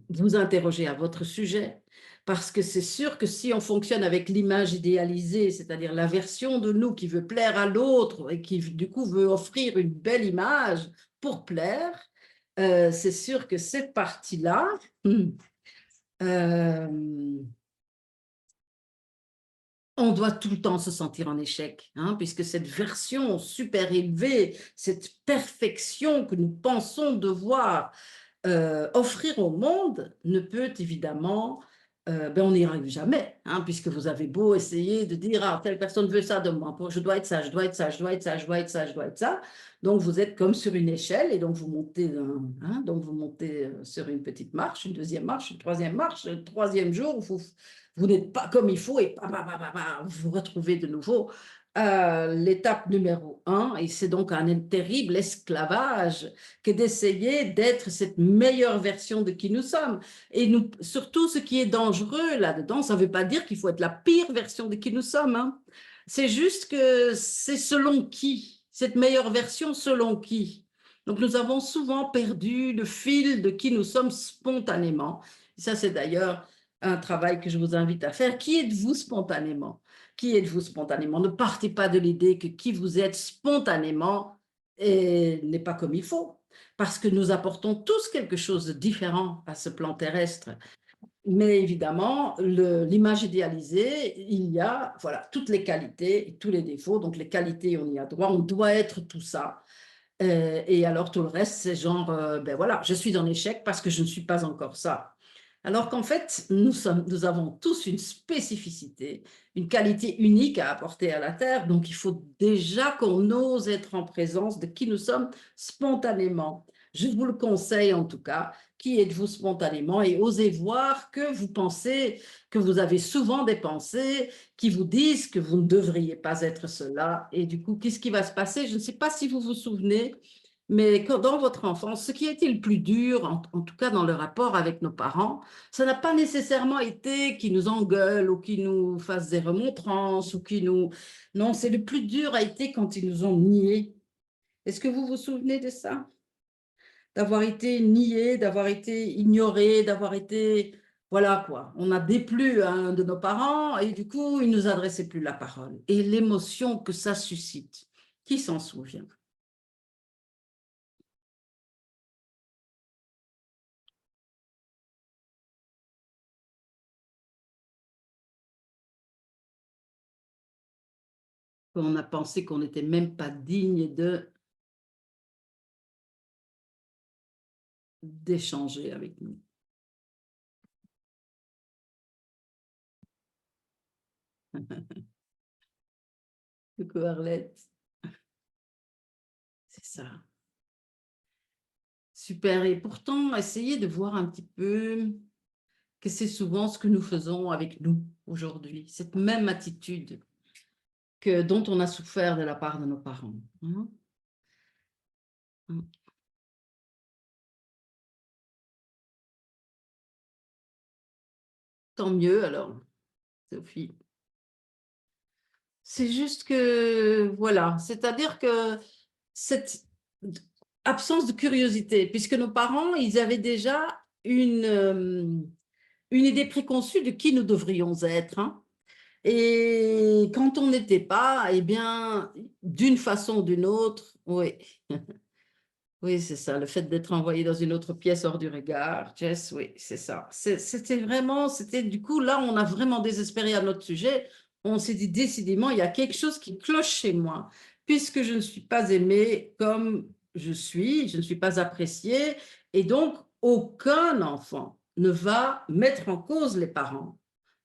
vous interroger à votre sujet. Parce que c'est sûr que si on fonctionne avec l'image idéalisée, c'est-à-dire la version de nous qui veut plaire à l'autre et qui, du coup, veut offrir une belle image pour plaire, c'est sûr que cette partie-là, on doit tout le temps se sentir en échec, puisque cette version super élevée, cette perfection que nous pensons devoir offrir au monde ne peut évidemment, on n'y arrive jamais, puisque vous avez beau essayer de dire, ah, telle personne veut ça de moi, je dois être ça, je dois être ça, je dois être ça, je dois être ça, je dois être ça. Donc vous êtes comme sur une échelle et donc vous montez, donc vous montez sur une petite marche, une deuxième marche, une troisième marche, le troisième jour, vous n'êtes pas comme il faut et vous vous retrouvez de nouveau l'étape numéro 1, et c'est donc un terrible esclavage que d'essayer d'être cette meilleure version de qui nous sommes. Et nous, surtout, ce qui est dangereux là-dedans, ça ne veut pas dire qu'il faut être la pire version de qui nous sommes. C'est juste que c'est selon qui, cette meilleure version selon qui. Donc, nous avons souvent perdu le fil de qui nous sommes spontanément. Ça, c'est d'ailleurs un travail que je vous invite à faire. Qui êtes-vous spontanément? Qui êtes-vous spontanément? Ne partez pas de l'idée que qui vous êtes spontanément n'est pas comme il faut, parce que nous apportons tous quelque chose de différent à ce plan terrestre. Mais évidemment, l'image idéalisée, il y a voilà, toutes les qualités et tous les défauts. Donc les qualités, on y a droit, on doit être tout ça. Et alors tout le reste, c'est genre, ben voilà, je suis en échec parce que je ne suis pas encore ça. Alors qu'en fait, nous avons tous une spécificité, une qualité unique à apporter à la Terre. Donc, il faut déjà qu'on ose être en présence de qui nous sommes spontanément. Je vous le conseille en tout cas. Qui êtes-vous spontanément? Et osez voir que vous pensez, que vous avez souvent des pensées qui vous disent que vous ne devriez pas être cela. Et du coup, qu'est-ce qui va se passer? Je ne sais pas si vous vous souvenez, mais dans votre enfance, ce qui a été le plus dur, en tout cas dans le rapport avec nos parents, ça n'a pas nécessairement été qu'ils nous engueulent ou qu'ils nous fassent des remontrances ou qu'ils nous... Non, c'est le plus dur a été quand ils nous ont niés. Est-ce que vous vous souvenez de ça? D'avoir été nié, d'avoir été ignoré, d'avoir été... Voilà quoi, on a déplu un de nos parents et du coup, ils ne nous adressaient plus la parole. Et l'émotion que ça suscite, qui s'en souvient? On a pensé qu'on n'était même pas digne de d'échanger avec nous. Coucou Arlette, c'est ça. Super. Et pourtant, essayez de voir un petit peu que c'est souvent ce que nous faisons avec nous aujourd'hui, cette même attitude dont on a souffert de la part de nos parents. Hein. Tant mieux alors, Sophie. C'est juste que, voilà, c'est-à-dire que cette absence de curiosité, puisque nos parents, ils avaient déjà une idée préconçue de qui nous devrions être. Hein. Et quand on n'était pas, eh bien, d'une façon ou d'une autre, oui, oui, c'est ça, le fait d'être envoyé dans une autre pièce hors du regard, Jess, oui, c'est ça. C'était vraiment, c'était du coup, là, on a vraiment désespéré à notre sujet. On s'est dit décidément, il y a quelque chose qui cloche chez moi, puisque je ne suis pas aimée comme je ne suis pas appréciée, et donc aucun enfant ne va mettre en cause les parents.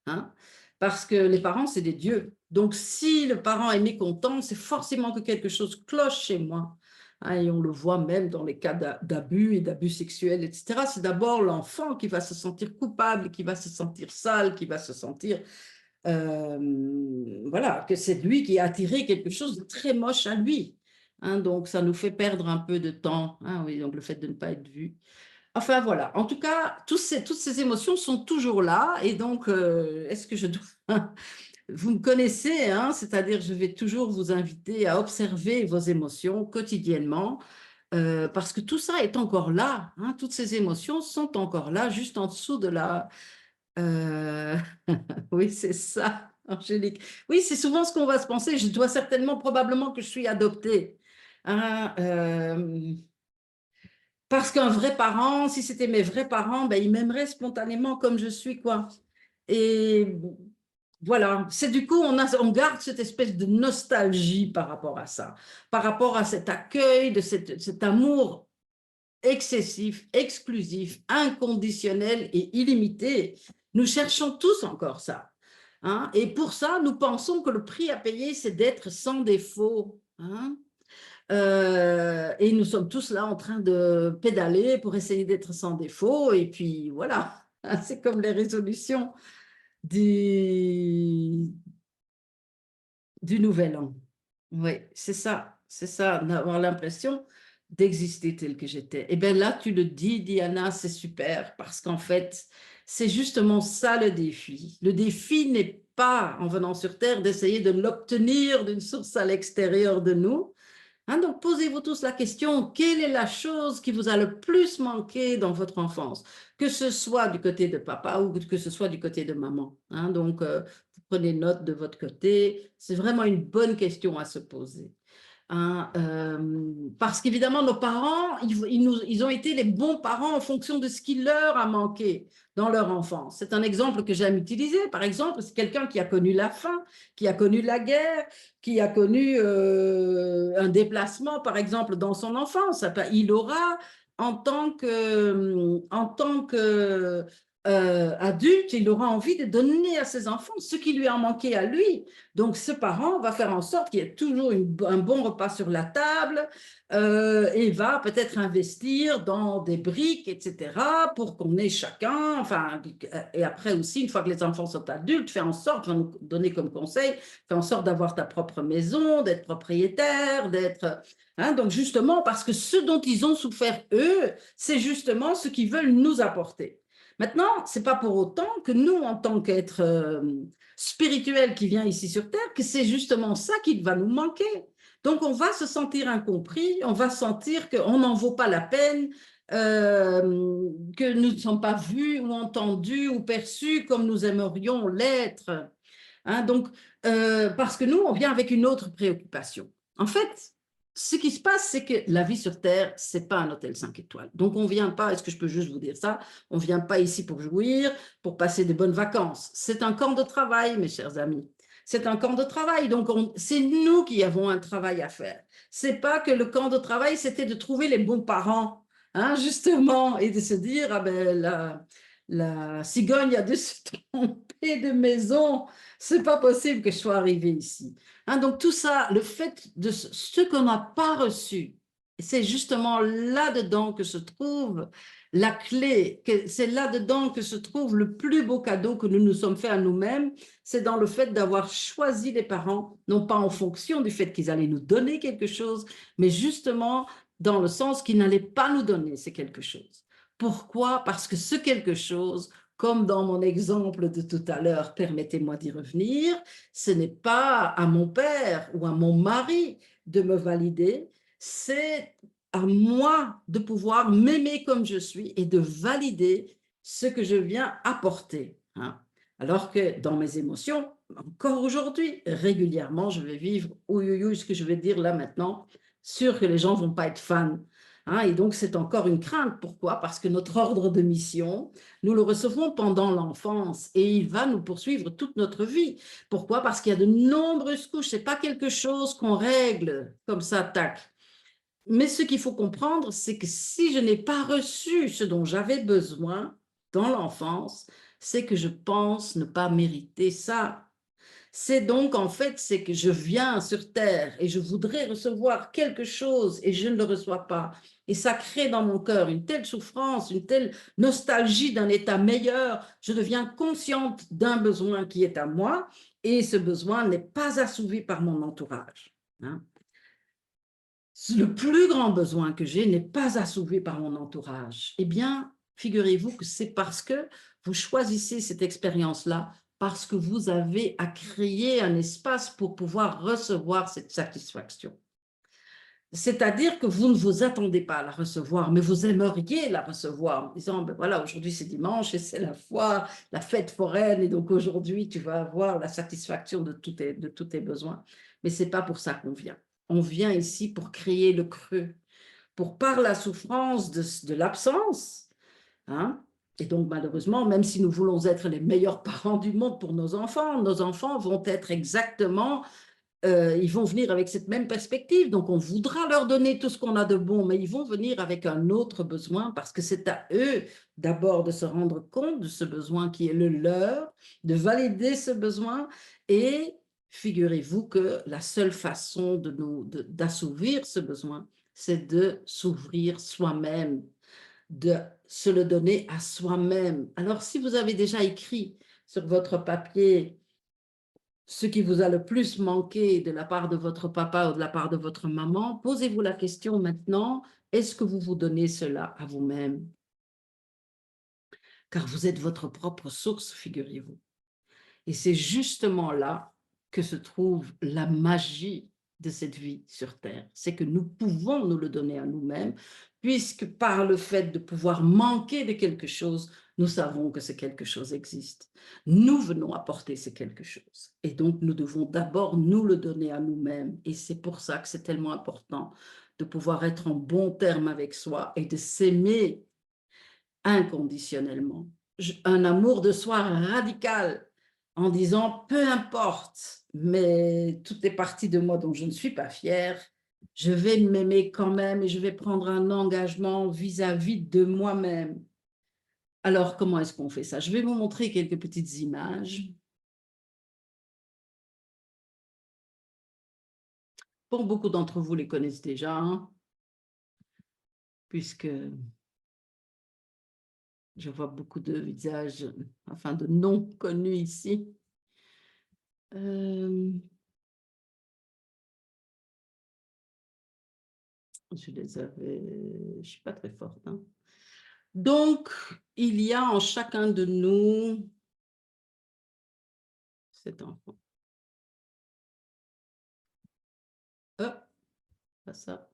Hein, parce que les parents, c'est des dieux. Donc, si le parent est mécontent, c'est forcément que quelque chose cloche chez moi. Hein, et on le voit même dans les cas d'abus et d'abus sexuels, etc. C'est d'abord l'enfant qui va se sentir coupable, qui va se sentir sale, qui va se sentir, voilà, que c'est lui qui a attiré quelque chose de très moche à lui. Hein, donc, ça nous fait perdre un peu de temps. Hein, oui, donc le fait de ne pas être vu. Enfin voilà, en tout cas, toutes ces émotions sont toujours là et donc, est-ce que je dois... Vous me connaissez, hein, c'est-à-dire je vais toujours vous inviter à observer vos émotions quotidiennement parce que tout ça est encore là, hein, toutes ces émotions sont encore là, juste en dessous de la... euh, Oui, c'est ça, Angélique. Oui, c'est souvent ce qu'on va se penser, je dois certainement, probablement que je suis adoptée. Hein, parce qu'un vrai parent, si c'était mes vrais parents, ben, ils m'aimeraient spontanément comme je suis, quoi. Et voilà, c'est du coup, on garde cette espèce de nostalgie par rapport à ça, par rapport à cet accueil, cet amour excessif, exclusif, inconditionnel et illimité. Nous cherchons tous encore ça. Hein, et pour ça, nous pensons que le prix à payer, c'est d'être sans défaut. Hein. Et nous sommes tous là en train de pédaler pour essayer d'être sans défaut. Et puis voilà, c'est comme les résolutions du, du nouvel an. Oui, c'est ça, d'avoir l'impression d'exister tel que j'étais. Et bien là, tu le dis, Diana, c'est super, parce qu'en fait, c'est justement ça le défi. Le défi n'est pas, en venant sur Terre, d'essayer de l'obtenir d'une source à l'extérieur de nous. Hein, donc, posez-vous tous la question, quelle est la chose qui vous a le plus manqué dans votre enfance, que ce soit du côté de papa ou que ce soit du côté de maman. Hein, donc, vous prenez note de votre côté. C'est vraiment une bonne question à se poser. Hein, parce qu'évidemment, nos parents, ils ont été les bons parents en fonction de ce qui leur a manqué dans leur enfance. C'est un exemple que j'aime utiliser. Par exemple, c'est quelqu'un qui a connu la faim, qui a connu la guerre, qui a connu un déplacement, par exemple, dans son enfance. Il aura, en tant que adulte, il aura envie de donner à ses enfants ce qui lui a manqué à lui. Donc, ce parent va faire en sorte qu'il y ait toujours un bon repas sur la table et va peut-être investir dans des briques, etc., pour qu'on ait chacun, enfin, et après aussi, une fois que les enfants sont adultes, fais en sorte, va nous donner comme conseil, fais en sorte d'avoir ta propre maison, d'être propriétaire, d'être... Hein, donc, justement, parce que ce dont ils ont souffert, eux, c'est justement ce qu'ils veulent nous apporter. Maintenant, ce n'est pas pour autant que nous, en tant qu'être spirituel qui vient ici sur Terre, que c'est justement ça qui va nous manquer. Donc, on va se sentir incompris, on va sentir qu'on n'en vaut pas la peine, que nous ne sommes pas vus ou entendus ou perçus comme nous aimerions l'être. Hein, donc, parce que nous, on vient avec une autre préoccupation. En fait, ce qui se passe, c'est que la vie sur Terre, ce n'est pas un hôtel 5 étoiles. Donc, on ne vient pas, est-ce que je peux juste vous dire ça? On ne vient pas ici pour jouir, pour passer de bonnes vacances. C'est un camp de travail, mes chers amis. C'est un camp de travail. Donc, c'est nous qui avons un travail à faire. Ce n'est pas que le camp de travail, c'était de trouver les bons parents, hein, justement, et de se dire, ah ben, la cigogne a dû se tromper de maison. C'est pas possible que je sois arrivée ici. Hein, donc tout ça, le fait de ce qu'on n'a pas reçu, c'est justement là-dedans que se trouve la clé, c'est là-dedans que se trouve le plus beau cadeau que nous nous sommes fait à nous-mêmes, c'est dans le fait d'avoir choisi les parents, non pas en fonction du fait qu'ils allaient nous donner quelque chose, mais justement dans le sens qu'ils n'allaient pas nous donner ces quelque chose. Pourquoi? Parce que ce quelque chose, comme dans mon exemple de tout à l'heure, permettez-moi d'y revenir, ce n'est pas à mon père ou à mon mari de me valider, c'est à moi de pouvoir m'aimer comme je suis et de valider ce que je viens apporter. Hein. Alors que dans mes émotions, encore aujourd'hui, régulièrement, je vais vivre, ce que je vais dire là maintenant, sûr que les gens ne vont pas être fans. Hein, et donc, c'est encore une crainte. Pourquoi? Parce que notre ordre de mission, nous le recevons pendant l'enfance et il va nous poursuivre toute notre vie. Pourquoi? Parce qu'il y a de nombreuses couches. Ce n'est pas quelque chose qu'on règle comme ça, tac. Mais ce qu'il faut comprendre, c'est que si je n'ai pas reçu ce dont j'avais besoin dans l'enfance, c'est que je pense ne pas mériter ça. C'est donc, en fait, c'est que je viens sur Terre et je voudrais recevoir quelque chose et je ne le reçois pas. Et ça crée dans mon cœur une telle souffrance, une telle nostalgie d'un état meilleur. Je deviens consciente d'un besoin qui est à moi et ce besoin n'est pas assouvi par mon entourage. Hein. Le plus grand besoin que j'ai n'est pas assouvi par mon entourage. Eh bien, figurez-vous que c'est parce que vous choisissez cette expérience-là, parce que vous avez à créer un espace pour pouvoir recevoir cette satisfaction. C'est-à-dire que vous ne vous attendez pas à la recevoir, mais vous aimeriez la recevoir en disant, ben voilà, aujourd'hui c'est dimanche et c'est la foire, la fête foraine, et donc aujourd'hui tu vas avoir la satisfaction de tous tes besoins. Mais ce n'est pas pour ça qu'on vient. On vient ici pour créer le creux, pour par la souffrance de l'absence, hein, et donc malheureusement, même si nous voulons être les meilleurs parents du monde pour nos enfants vont être exactement ils vont venir avec cette même perspective. Donc, on voudra leur donner tout ce qu'on a de bon, mais ils vont venir avec un autre besoin parce que c'est à eux d'abord de se rendre compte de ce besoin qui est le leur, de valider ce besoin. Et figurez-vous que la seule façon d'assouvir ce besoin, c'est de s'ouvrir soi-même, de se le donner à soi-même. Alors, si vous avez déjà écrit sur votre papier ce qui vous a le plus manqué de la part de votre papa ou de la part de votre maman, posez-vous la question maintenant, est-ce que vous vous donnez cela à vous-même? Car vous êtes votre propre source, figurez-vous. Et c'est justement là que se trouve la magie de cette vie sur Terre. C'est que nous pouvons nous le donner à nous-mêmes, puisque par le fait de pouvoir manquer de quelque chose, nous savons que ce quelque chose existe. Nous venons apporter ce quelque chose. Et donc, nous devons d'abord nous le donner à nous-mêmes. Et c'est pour ça que c'est tellement important de pouvoir être en bon terme avec soi et de s'aimer inconditionnellement. Un amour de soi radical en disant, peu importe, mais tout est parti de moi dont je ne suis pas fière, je vais m'aimer quand même et je vais prendre un engagement vis-à-vis de moi-même. Alors, comment est-ce qu'on fait ça? Je vais vous montrer quelques petites images. Pour beaucoup d'entre vous les connaissent déjà, hein, puisque je vois beaucoup de visages, enfin de noms connus ici. Je les avais, je ne suis pas très forte, hein. Donc, il y a en chacun de nous cet enfant. Hop, pas ça.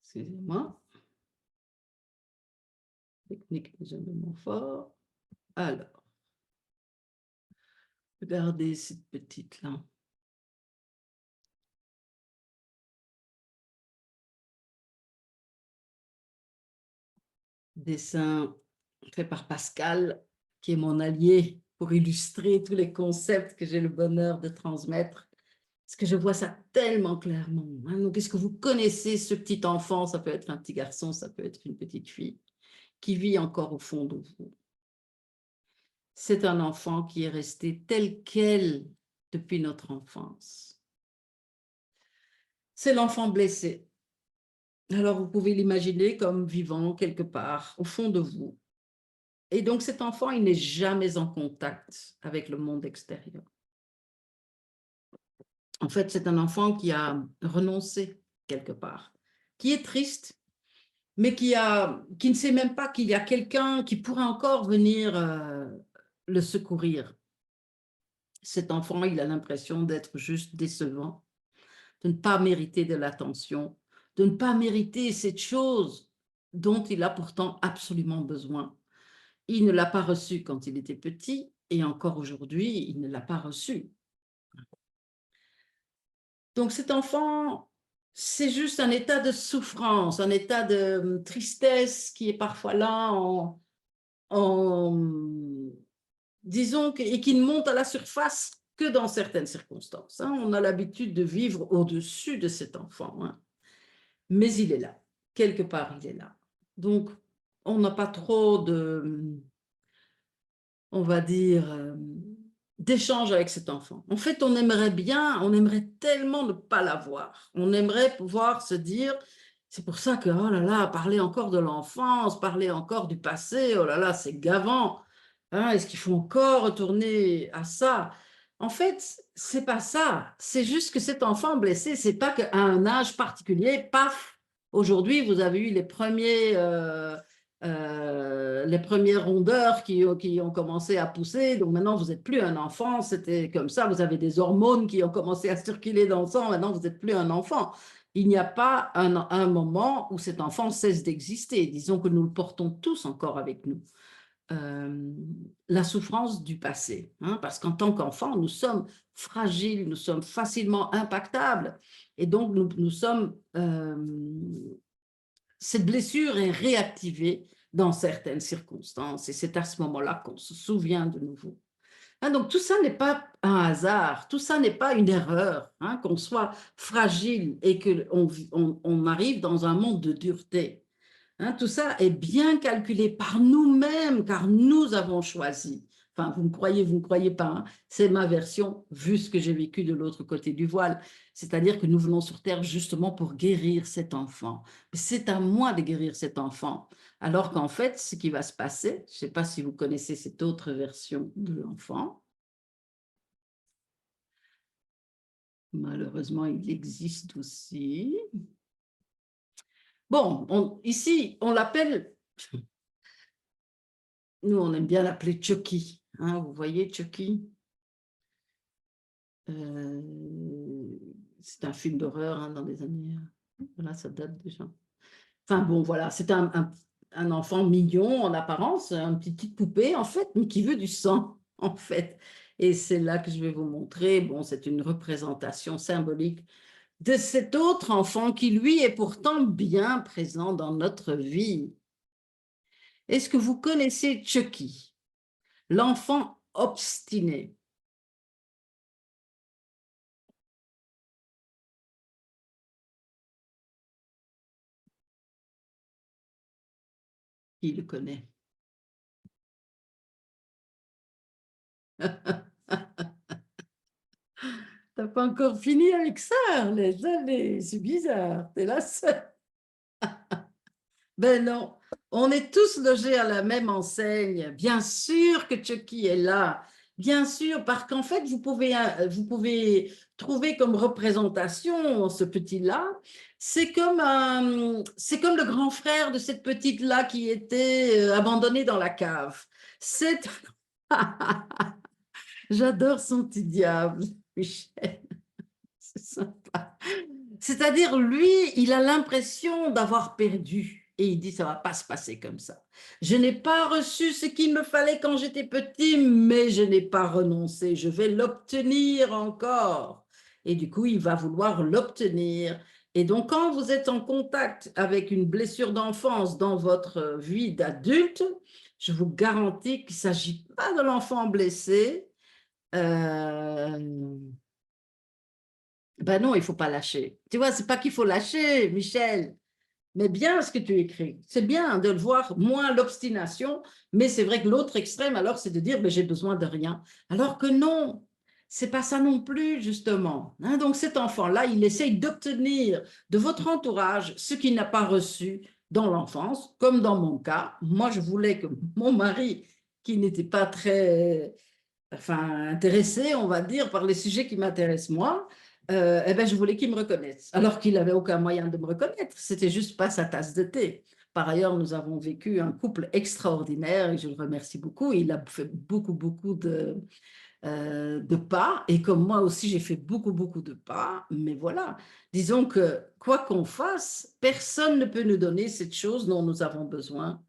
Excusez-moi. Technique n'est jamais mon fort. Alors, regardez cette petite-là. Dessin fait par Pascal, qui est mon allié pour illustrer tous les concepts que j'ai le bonheur de transmettre. Parce que je vois ça tellement clairement, hein. Donc, est-ce que vous connaissez ce petit enfant? Ça peut être un petit garçon, ça peut être une petite fille, qui vit encore au fond de vous. C'est un enfant qui est resté tel quel depuis notre enfance. C'est l'enfant blessé. Alors, vous pouvez l'imaginer comme vivant quelque part au fond de vous. Et donc, cet enfant, il n'est jamais en contact avec le monde extérieur. En fait, c'est un enfant qui a renoncé quelque part, qui est triste, mais qui ne sait même pas qu'il y a quelqu'un qui pourrait encore venir le secourir. Cet enfant, il a l'impression d'être juste décevant, de ne pas mériter de l'attention, de ne pas mériter cette chose dont il a pourtant absolument besoin. Il ne l'a pas reçue quand il était petit et encore aujourd'hui, il ne l'a pas reçue. Donc cet enfant, c'est juste un état de souffrance, un état de tristesse qui est parfois là disons, et qui ne monte à la surface que dans certaines circonstances, hein. On a l'habitude de vivre au-dessus de cet enfant, hein. Mais il est là, quelque part il est là. Donc, on n'a pas trop de, on va dire, d'échange avec cet enfant. En fait, on aimerait bien, on aimerait tellement ne pas l'avoir. On aimerait pouvoir se dire, c'est pour ça que, oh là là, parler encore de l'enfance, parler encore du passé, oh là là, c'est gavant. Hein, est-ce qu'il faut encore retourner à ça? En fait, c'est pas ça. C'est juste que cet enfant blessé, c'est pas qu'à un âge particulier, paf, aujourd'hui, vous avez eu les premières rondeurs qui ont commencé à pousser. Donc maintenant, vous n'êtes plus un enfant. C'était comme ça. Vous avez des hormones qui ont commencé à circuler dans le sang. Maintenant, vous n'êtes plus un enfant. Il n'y a pas un moment où cet enfant cesse d'exister. Disons que nous le portons tous encore avec nous. La souffrance du passé, hein, parce qu'en tant qu'enfant, nous sommes fragiles, nous sommes facilement impactables. Et donc, nous sommes... cette blessure est réactivée dans certaines circonstances et c'est à ce moment-là qu'on se souvient de nouveau. Hein, donc tout ça n'est pas un hasard, tout ça n'est pas une erreur, hein, qu'on soit fragile et qu'on arrive dans un monde de dureté. Hein, tout ça est bien calculé par nous-mêmes car nous avons choisi. Enfin, vous ne croyez pas, hein, c'est ma version vu ce que j'ai vécu de l'autre côté du voile. C'est-à-dire que nous venons sur Terre justement pour guérir cet enfant. C'est à moi de guérir cet enfant. Alors qu'en fait, ce qui va se passer, je ne sais pas si vous connaissez cette autre version de l'enfant. Malheureusement, il existe aussi. Bon, ici, on l'appelle, nous on aime bien l'appeler Chucky. Hein, vous voyez Chucky? C'est un film d'horreur, hein, dans les années... Voilà, ça date déjà. Enfin bon, voilà, c'est un enfant mignon en apparence, une petite poupée en fait, mais qui veut du sang en fait. Et c'est là que je vais vous montrer, bon, c'est une représentation symbolique de cet autre enfant qui lui est pourtant bien présent dans notre vie. Est-ce que vous connaissez Chucky, l'enfant obstiné? Qui le connaît? T'as pas encore fini avec ça, allez, c'est bizarre, t'es la seule. Ben non, on est tous logés à la même enseigne. Bien sûr que Chucky est là, bien sûr, parce qu'en fait, vous pouvez trouver comme représentation ce petit-là. C'est comme le grand frère de cette petite-là qui était abandonnée dans la cave. C'est, j'adore son petit diable, Michel. C'est sympa. C'est-à-dire, lui, il a l'impression d'avoir perdu. Et il dit, ça ne va pas se passer comme ça. Je n'ai pas reçu ce qu'il me fallait quand j'étais petit, mais je n'ai pas renoncé. Je vais l'obtenir encore. Et du coup, il va vouloir l'obtenir. Et donc, quand vous êtes en contact avec une blessure d'enfance dans votre vie d'adulte, je vous garantis qu'il ne s'agit pas de l'enfant blessé. Euh, ben non, il faut pas lâcher. Tu vois, c'est pas qu'il faut lâcher, Michel, mais bien ce que tu écris. C'est bien de le voir, moins l'obstination, mais c'est vrai que l'autre extrême, alors, c'est de dire, ben, j'ai besoin de rien. Alors que non, c'est pas ça non plus, justement. Hein, donc cet enfant-là, il essaye d'obtenir de votre entourage ce qu'il n'a pas reçu dans l'enfance, comme dans mon cas. Moi, je voulais que mon mari, qui n'était pas très intéressé, on va dire, par les sujets qui m'intéressent moi, eh ben, je voulais qu'il me reconnaisse, alors qu'il n'avait aucun moyen de me reconnaître. C'était juste pas sa tasse de thé. Par ailleurs, nous avons vécu un couple extraordinaire et je le remercie beaucoup. Il a fait beaucoup de pas et comme moi aussi, j'ai fait beaucoup de pas. Mais voilà, disons que quoi qu'on fasse, personne ne peut nous donner cette chose dont nous avons besoin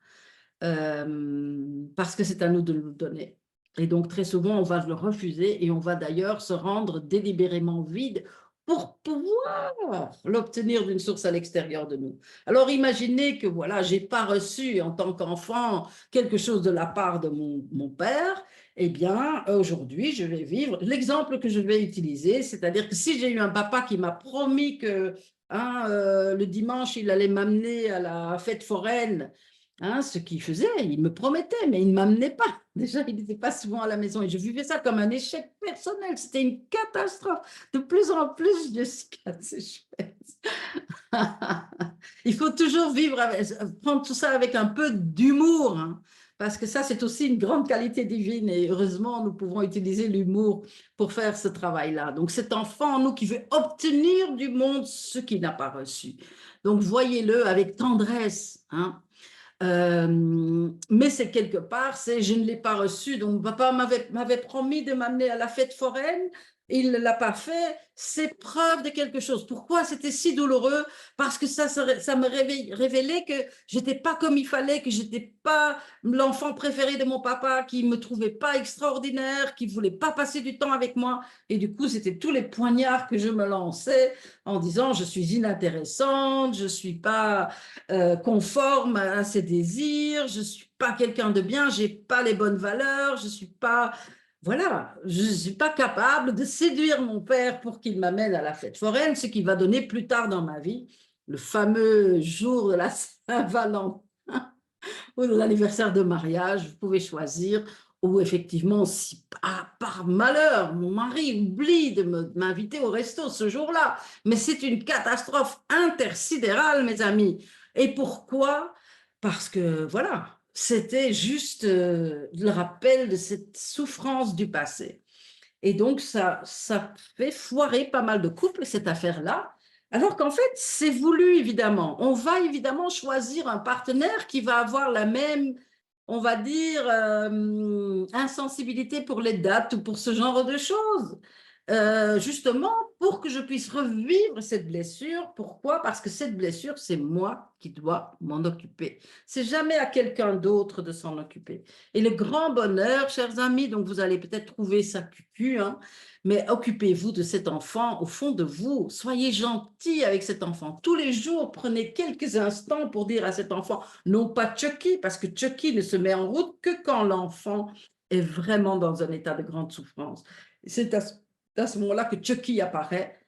parce que c'est à nous de le donner. Et donc, très souvent, on va le refuser et on va d'ailleurs se rendre délibérément vide pour pouvoir l'obtenir d'une source à l'extérieur de nous. Alors, imaginez que, voilà, je n'ai pas reçu en tant qu'enfant quelque chose de la part de mon père. Eh bien, aujourd'hui, je vais vivre l'exemple que je vais utiliser, c'est-à-dire que si j'ai eu un papa qui m'a promis que le dimanche, il allait m'amener à la fête foraine. Hein, ce qu'il faisait, il me promettait, mais il ne m'amenait pas. Déjà, il n'était pas souvent à la maison et je vivais ça comme un échec personnel. C'était une catastrophe. De plus en plus, je suis c'est chouette. Il faut toujours prendre tout ça avec un peu d'humour, hein, parce que ça, c'est aussi une grande qualité divine et heureusement, nous pouvons utiliser l'humour pour faire ce travail-là. Donc, cet enfant en nous qui veut obtenir du monde ce qu'il n'a pas reçu. Donc, voyez-le avec tendresse, hein. Mais c'est quelque part, je ne l'ai pas reçu. Donc, papa m'avait promis de m'amener à la fête foraine. Il ne l'a pas fait. C'est preuve de quelque chose. Pourquoi c'était si douloureux? Parce que ça me révélait que j'étais pas comme il fallait, que j'étais pas l'enfant préféré de mon papa, qui me trouvait pas extraordinaire, qui voulait pas passer du temps avec moi. Et du coup, c'était tous les poignards que je me lançais en disant je suis inintéressante, je suis pas conforme à ses désirs, je ne suis pas quelqu'un de bien, je n'ai pas les bonnes valeurs, je ne suis pas, voilà, je suis pas capable de séduire mon père pour qu'il m'amène à la fête foraine, ce qui va donner plus tard dans ma vie, le fameux jour de la Saint-Valentin ou de l'anniversaire de mariage, vous pouvez choisir, où effectivement, si par malheur, mon mari oublie de m'inviter au resto ce jour-là, mais c'est une catastrophe intersidérale, mes amis. Et pourquoi? Parce que, voilà, c'était juste le rappel de cette souffrance du passé. Et donc, ça fait foirer pas mal de couples, cette affaire-là. Alors qu'en fait, c'est voulu, évidemment. On va évidemment choisir un partenaire qui va avoir la même, on va dire, insensibilité pour les dates ou pour ce genre de choses. Justement, pour que je puisse revivre cette blessure. Pourquoi? Parce que cette blessure, c'est moi qui dois m'en occuper. C'est jamais à quelqu'un d'autre de s'en occuper. Et le grand bonheur, chers amis, donc vous allez peut-être trouver ça cucu, hein, mais occupez-vous de cet enfant au fond de vous. Soyez gentil avec cet enfant. Tous les jours, prenez quelques instants pour dire à cet enfant, non pas Chucky, parce que Chucky ne se met en route que quand l'enfant est vraiment dans un état de grande souffrance. C'est à ce moment-là que Chucky apparaît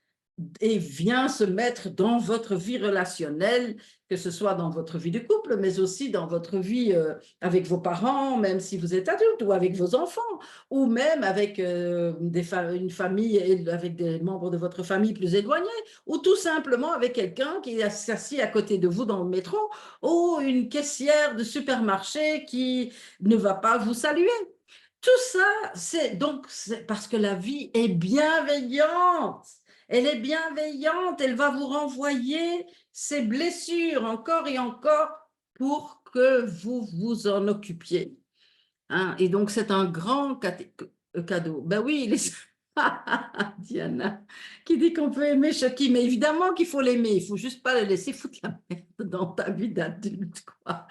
et vient se mettre dans votre vie relationnelle, que ce soit dans votre vie de couple, mais aussi dans votre vie avec vos parents, même si vous êtes adulte, ou avec vos enfants, ou même avec une famille, avec des membres de votre famille plus éloignés, ou tout simplement avec quelqu'un qui est assis à côté de vous dans le métro, ou une caissière de supermarché qui ne va pas vous saluer. Tout ça, c'est donc parce que la vie est bienveillante. Elle est bienveillante, elle va vous renvoyer ses blessures encore et encore pour que vous vous en occupiez. Hein? Et donc, c'est un grand cadeau. Ben oui, Diana, qui dit qu'on peut aimer Chucky, mais évidemment qu'il faut l'aimer, il faut juste pas le laisser foutre la merde dans ta vie d'adulte, quoi.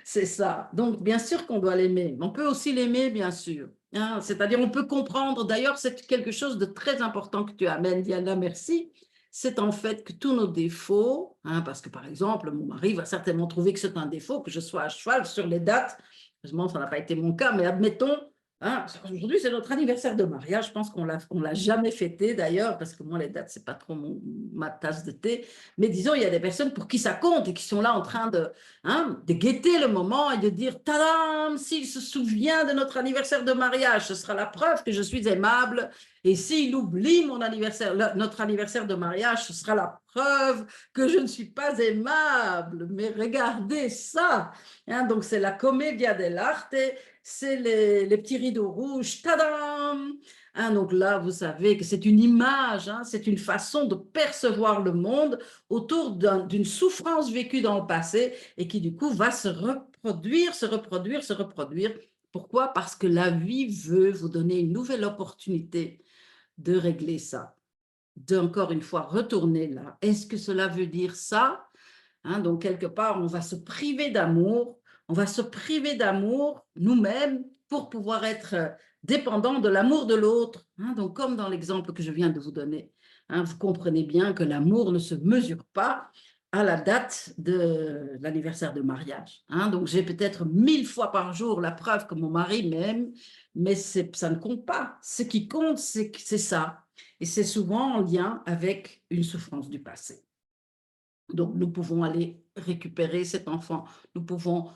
C'est ça. Donc, bien sûr qu'on doit l'aimer. On peut aussi l'aimer, bien sûr. Hein? C'est-à-dire, on peut comprendre. D'ailleurs, c'est quelque chose de très important que tu amènes, Diana, merci. C'est en fait que tous nos défauts, hein, parce que par exemple, mon mari va certainement trouver que c'est un défaut, que je sois à cheval sur les dates. Heureusement, ça n'a pas été mon cas, mais admettons, hein, aujourd'hui, c'est notre anniversaire de mariage. Je pense qu'on l'a jamais fêté d'ailleurs, parce que moi, les dates, c'est pas trop ma tasse de thé. Mais disons, il y a des personnes pour qui ça compte et qui sont là en train de guetter le moment et de dire, tadam, s'il se souvient de notre anniversaire de mariage, ce sera la preuve que je suis aimable. Et s'il oublie notre anniversaire de mariage, ce sera la preuve que je ne suis pas aimable. Mais regardez ça. Hein, donc, c'est la commedia dell'arte, c'est les petits rideaux rouges. Tadam! Hein, donc là, vous savez que c'est une image, hein, c'est une façon de percevoir le monde autour d'une souffrance vécue dans le passé et qui du coup va se reproduire, se reproduire, se reproduire. Pourquoi? Parce que la vie veut vous donner une nouvelle opportunité de régler ça, d'encore une fois retourner là. Est-ce que cela veut dire ça? Hein, donc quelque part, on va se priver d'amour, on va se priver d'amour nous-mêmes pour pouvoir être dépendant de l'amour de l'autre. Hein, donc comme dans l'exemple que je viens de vous donner, hein, vous comprenez bien que l'amour ne se mesure pas à la date de l'anniversaire de mariage. Hein, donc j'ai peut-être 1000 fois par jour la preuve que mon mari m'aime, mais ça ne compte pas. Ce qui compte, c'est ça. Et c'est souvent en lien avec une souffrance du passé. Donc, nous pouvons aller récupérer cet enfant, nous pouvons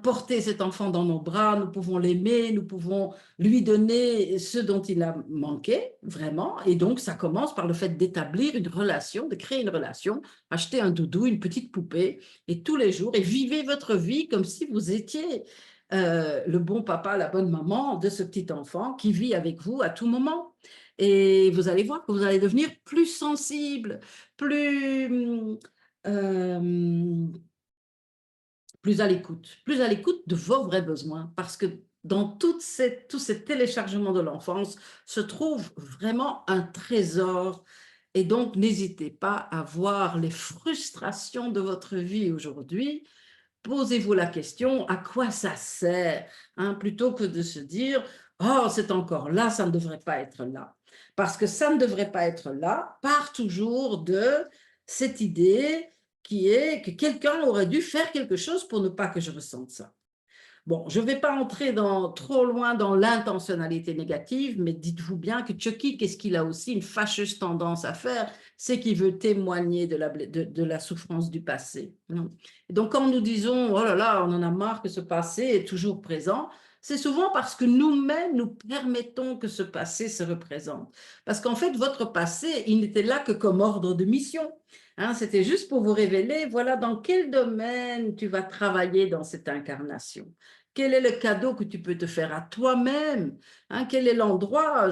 porter cet enfant dans nos bras, nous pouvons l'aimer, nous pouvons lui donner ce dont il a manqué, vraiment. Et donc, ça commence par le fait d'établir une relation, de créer une relation, acheter un doudou, une petite poupée, et tous les jours, et vivez votre vie comme si vous étiez le bon papa, la bonne maman de ce petit enfant qui vit avec vous à tout moment. Et vous allez voir que vous allez devenir plus sensible, plus à l'écoute de vos vrais besoins, parce que dans tous ces téléchargements de l'enfance se trouve vraiment un trésor. Et donc, n'hésitez pas à voir les frustrations de votre vie aujourd'hui. Posez-vous la question, à quoi ça sert, hein, plutôt que de se dire, oh, c'est encore là, ça ne devrait pas être là. Parce que ça ne devrait pas être là, part toujours de cette idée qui est que quelqu'un aurait dû faire quelque chose pour ne pas que je ressente ça. Bon, je ne vais pas entrer trop loin dans l'intentionnalité négative, mais dites-vous bien que Chucky, qu'est-ce qu'il a aussi une fâcheuse tendance à faire? C'est qu'il veut témoigner de la souffrance du passé. Et donc, quand nous disons, oh là là, on en a marre que ce passé est toujours présent, c'est souvent parce que nous-mêmes, nous permettons que ce passé se représente. Parce qu'en fait, votre passé, il n'était là que comme ordre de mission. Hein, c'était juste pour vous révéler, voilà dans quel domaine tu vas travailler dans cette incarnation. Quel est le cadeau que tu peux te faire à toi-même? Hein, quel est l'endroit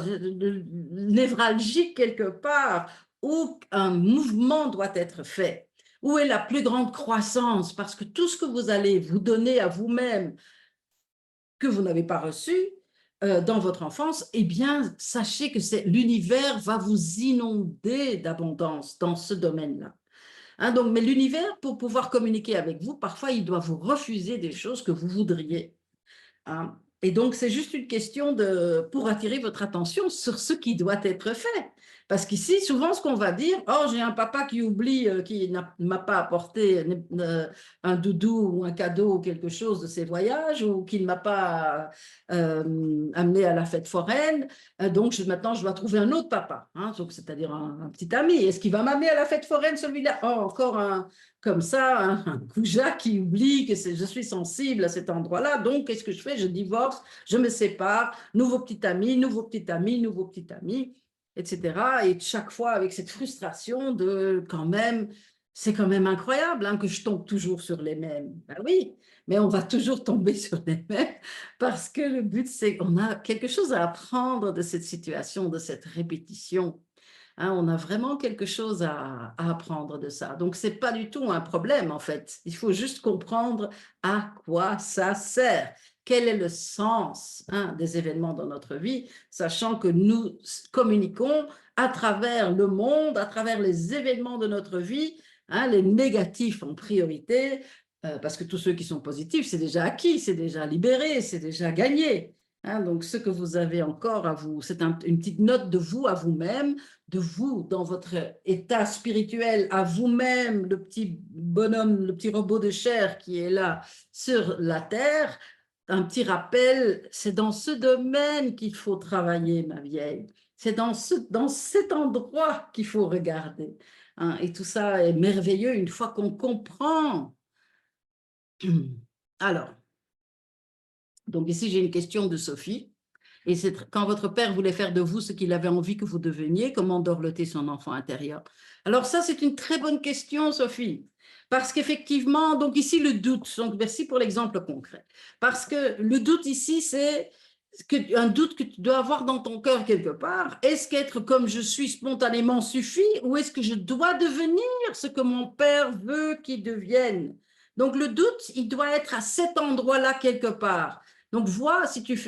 névralgique quelque part où un mouvement doit être fait? Où est la plus grande croissance? Parce que tout ce que vous allez vous donner à vous-même que vous n'avez pas reçu dans votre enfance, eh bien, sachez que l'univers va vous inonder d'abondance dans ce domaine-là. Hein, donc, mais l'univers, pour pouvoir communiquer avec vous, parfois, il doit vous refuser des choses que vous voudriez. Hein. Et donc, c'est juste une question pour attirer votre attention sur ce qui doit être fait. Parce qu'ici, souvent, ce qu'on va dire, oh, j'ai un papa qui oublie, qui ne m'a pas apporté un doudou ou un cadeau ou quelque chose de ses voyages, ou qui ne m'a pas amené à la fête foraine, donc maintenant, je dois trouver un autre papa, hein, c'est-à-dire un petit ami. Est-ce qu'il va m'amener à la fête foraine, celui-là? Oh, encore un, comme ça, un goujat qui oublie que je suis sensible à cet endroit-là, donc qu'est-ce que je fais? Je divorce, je me sépare, nouveau petit ami, nouveau petit ami, nouveau petit ami, etc. Et chaque fois avec cette frustration de quand même, c'est quand même incroyable hein, que je tombe toujours sur les mêmes. Ben oui, mais on va toujours tomber sur les mêmes parce que le but, c'est qu'on a quelque chose à apprendre de cette situation, de cette répétition. Hein, on a vraiment quelque chose à apprendre de ça. Donc, ce n'est pas du tout un problème, en fait. Il faut juste comprendre à quoi ça sert. Quel est le sens hein, des événements dans notre vie, sachant que nous communiquons à travers le monde, à travers les événements de notre vie, hein, les négatifs en priorité, parce que tous ceux qui sont positifs, c'est déjà acquis, c'est déjà libéré, c'est déjà gagné. Hein, donc, ce que vous avez encore à vous, c'est une petite note de vous à vous-même, de vous dans votre état spirituel à vous-même, le petit bonhomme, le petit robot de chair qui est là sur la terre, un petit rappel, c'est dans ce domaine qu'il faut travailler, ma vieille. C'est dans cet endroit qu'il faut regarder. Hein, et tout ça est merveilleux une fois qu'on comprend. Alors, donc ici j'ai une question de Sophie. Et c'est quand votre père voulait faire de vous ce qu'il avait envie que vous deveniez, comment dorloter son enfant intérieur? Alors ça, c'est une très bonne question, Sophie. Parce qu'effectivement, donc ici, le doute, donc merci pour l'exemple concret. Parce que le doute ici, c'est un doute que tu dois avoir dans ton cœur quelque part. Est-ce qu'être comme je suis spontanément suffit ou est-ce que je dois devenir ce que mon père veut qu'il devienne? Donc le doute, il doit être à cet endroit-là quelque part. Donc, vois si tu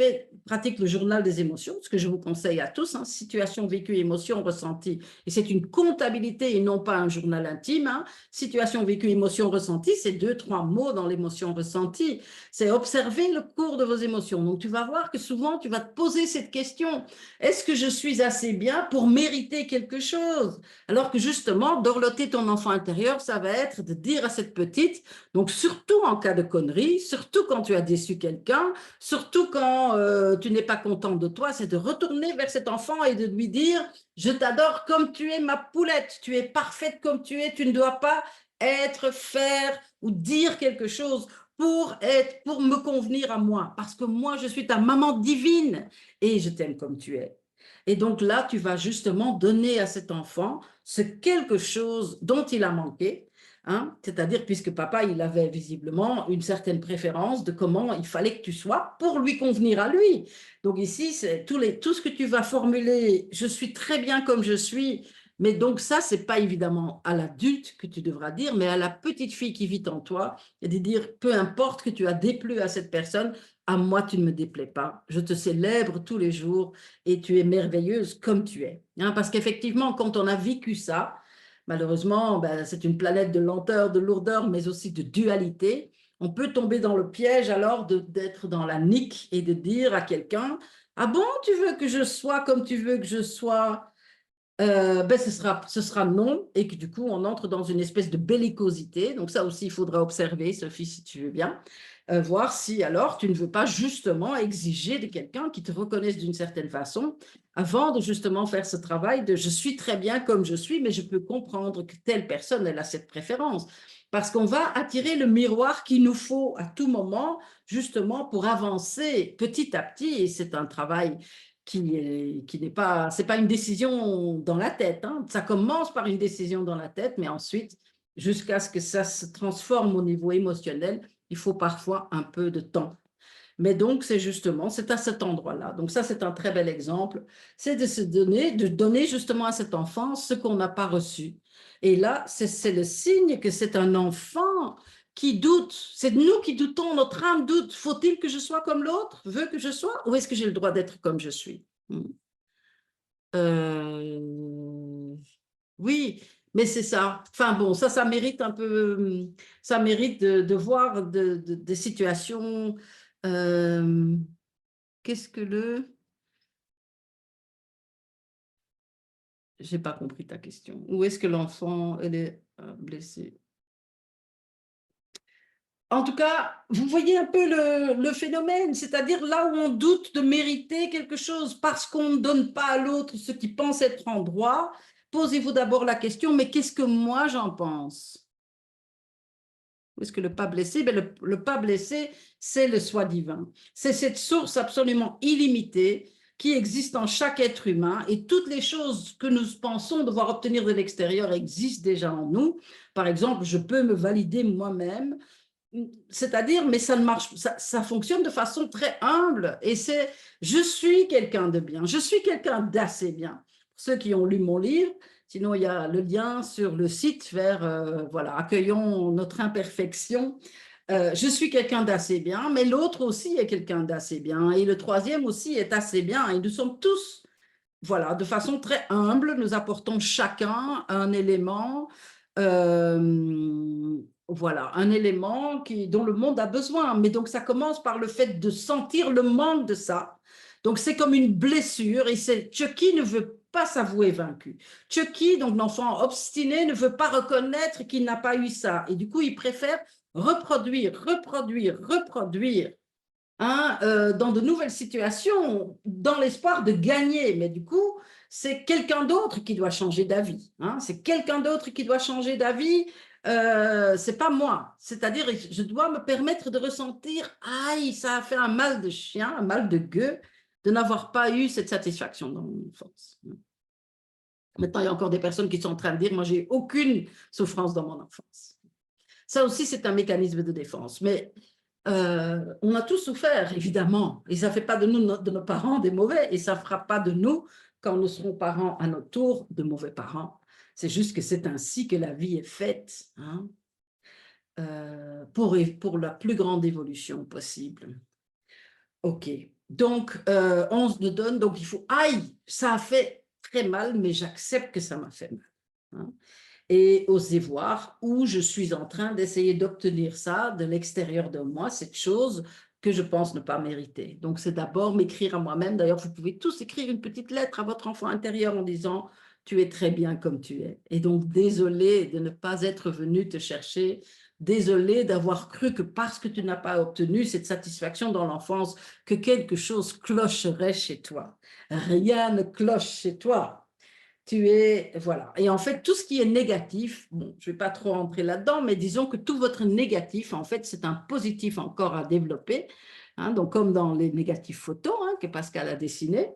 pratiques le journal des émotions, ce que je vous conseille à tous, hein, situation vécue, émotion ressentie. Et c'est une comptabilité et non pas un journal intime. Hein. Situation vécue, émotion ressentie, c'est 2, 3 mots dans l'émotion ressentie. C'est observer le cours de vos émotions. Donc, tu vas voir que souvent, tu vas te poser cette question. Est-ce que je suis assez bien pour mériter quelque chose? Alors que justement, dorloter ton enfant intérieur, ça va être de dire à cette petite, donc surtout en cas de connerie, surtout quand tu as déçu quelqu'un, surtout quand tu n'es pas contente de toi, c'est de retourner vers cet enfant et de lui dire « Je t'adore comme tu es ma poulette, tu es parfaite comme tu es, tu ne dois pas être, faire ou dire quelque chose pour me convenir à moi, parce que moi, je suis ta maman divine et je t'aime comme tu es. » Et donc là, tu vas justement donner à cet enfant ce quelque chose dont il a manqué, hein, c'est-à-dire puisque papa, il avait visiblement une certaine préférence de comment il fallait que tu sois pour lui convenir à lui. Donc ici, c'est tout ce que tu vas formuler, je suis très bien comme je suis, mais donc ça, c'est pas évidemment à l'adulte que tu devras dire, mais à la petite fille qui vit en toi, et de dire, peu importe que tu as déplu à cette personne, à moi, tu ne me déplais pas. Je te célèbre tous les jours et tu es merveilleuse comme tu es. Hein, parce qu'effectivement, quand on a vécu ça, malheureusement, ben, c'est une planète de lenteur, de lourdeur, mais aussi de dualité. On peut tomber dans le piège alors d'être dans la nique et de dire à quelqu'un, « Ah bon, tu veux que je sois comme tu veux que je sois ?» Ben, ce sera non, et que du coup, on entre dans une espèce de bellicosité. Donc ça aussi, il faudra observer, Sophie, si tu veux bien, voir si alors tu ne veux pas justement exiger de quelqu'un qui te reconnaisse d'une certaine façon, avant de justement faire ce travail de « je suis très bien comme je suis, mais je peux comprendre que telle personne, elle a cette préférence ». Parce qu'on va attirer le miroir qu'il nous faut à tout moment, justement pour avancer petit à petit, et c'est un travail qui n'est pas, c'est pas une décision dans la tête. Hein. Ça commence par une décision dans la tête, mais ensuite, jusqu'à ce que ça se transforme au niveau émotionnel, il faut parfois un peu de temps. Mais donc, c'est justement, c'est à cet endroit-là. Donc ça, c'est un très bel exemple. C'est de donner justement à cet enfant ce qu'on n'a pas reçu. Et là, c'est le signe que c'est un enfant qui doute. C'est nous qui doutons, notre âme doute. Faut-il que je sois comme l'autre? Veut que je sois? Ou est-ce que j'ai le droit d'être comme je suis? Euh, Oui, mais c'est ça. Enfin bon, ça mérite un peu, ça mérite de voir des situations. euh, Qu'est-ce que le... j'ai pas compris ta question. Où est-ce que l'enfant elle est blessé? En tout cas, vous voyez un peu le phénomène, c'est-à-dire là où on doute de mériter quelque chose parce qu'on ne donne pas à l'autre ce qui pense être en droit, posez-vous d'abord la question, mais qu'est-ce que moi j'en pense? Où est-ce que le pas blessé? Ben, le pas blessé, c'est le soi divin. C'est cette source absolument illimitée qui existe en chaque être humain et toutes les choses que nous pensons devoir obtenir de l'extérieur existent déjà en nous. Par exemple, je peux me valider moi-même, c'est-à-dire, mais ça ne marche, ça fonctionne de façon très humble et c'est, je suis quelqu'un de bien, je suis quelqu'un d'assez bien. Pour ceux qui ont lu mon livre, sinon il y a le lien sur le site vers, voilà, accueillons notre imperfection. Je suis quelqu'un d'assez bien, mais l'autre aussi est quelqu'un d'assez bien et le troisième aussi est assez bien et nous sommes tous, voilà, de façon très humble, nous apportons chacun un élément, voilà, un élément dont le monde a besoin. Mais donc, ça commence par le fait de sentir le manque de ça. Donc, c'est comme une blessure et c'est Chucky ne veut pas s'avouer vaincu. Chucky, donc l'enfant obstiné, ne veut pas reconnaître qu'il n'a pas eu ça. Et du coup, il préfère reproduire, reproduire, reproduire, hein, dans de nouvelles situations, dans l'espoir de gagner. Mais du coup, c'est quelqu'un d'autre qui doit changer d'avis. Hein, c'est quelqu'un d'autre qui doit changer d'avis. C'est pas moi. C'est-à-dire, je dois me permettre de ressentir, aïe, ça a fait un mal de chien, un mal de gueux, de n'avoir pas eu cette satisfaction dans mon enfance. Maintenant, il y a encore des personnes qui sont en train de dire, moi, j'ai aucune souffrance dans mon enfance. Ça aussi, c'est un mécanisme de défense. Mais on a tous souffert, évidemment, et ça ne fait pas de nous, de nos parents, des mauvais, et ça ne fera pas de nous, quand nous serons parents à notre tour, de mauvais parents. C'est juste que c'est ainsi que la vie est faite, hein, pour la plus grande évolution possible. OK. Donc, on se donne, donc il faut, aïe, ça a fait très mal, mais j'accepte que ça m'a fait mal. Hein, et oser voir où je suis en train d'essayer d'obtenir ça de l'extérieur de moi, cette chose que je pense ne pas mériter. Donc, c'est d'abord m'écrire à moi-même. D'ailleurs, vous pouvez tous écrire une petite lettre à votre enfant intérieur en disant « Tu es très bien comme tu es ». Et donc, désolé de ne pas être venu te chercher, désolé d'avoir cru que parce que tu n'as pas obtenu cette satisfaction dans l'enfance, que quelque chose clocherait chez toi. Rien ne cloche chez toi. Tu es, voilà. Et en fait, tout ce qui est négatif, bon, je ne vais pas trop entrer là-dedans, mais disons que tout votre négatif, en fait, c'est un positif encore à développer. Hein, donc, comme dans les négatifs photos, hein, que Pascal a dessiné,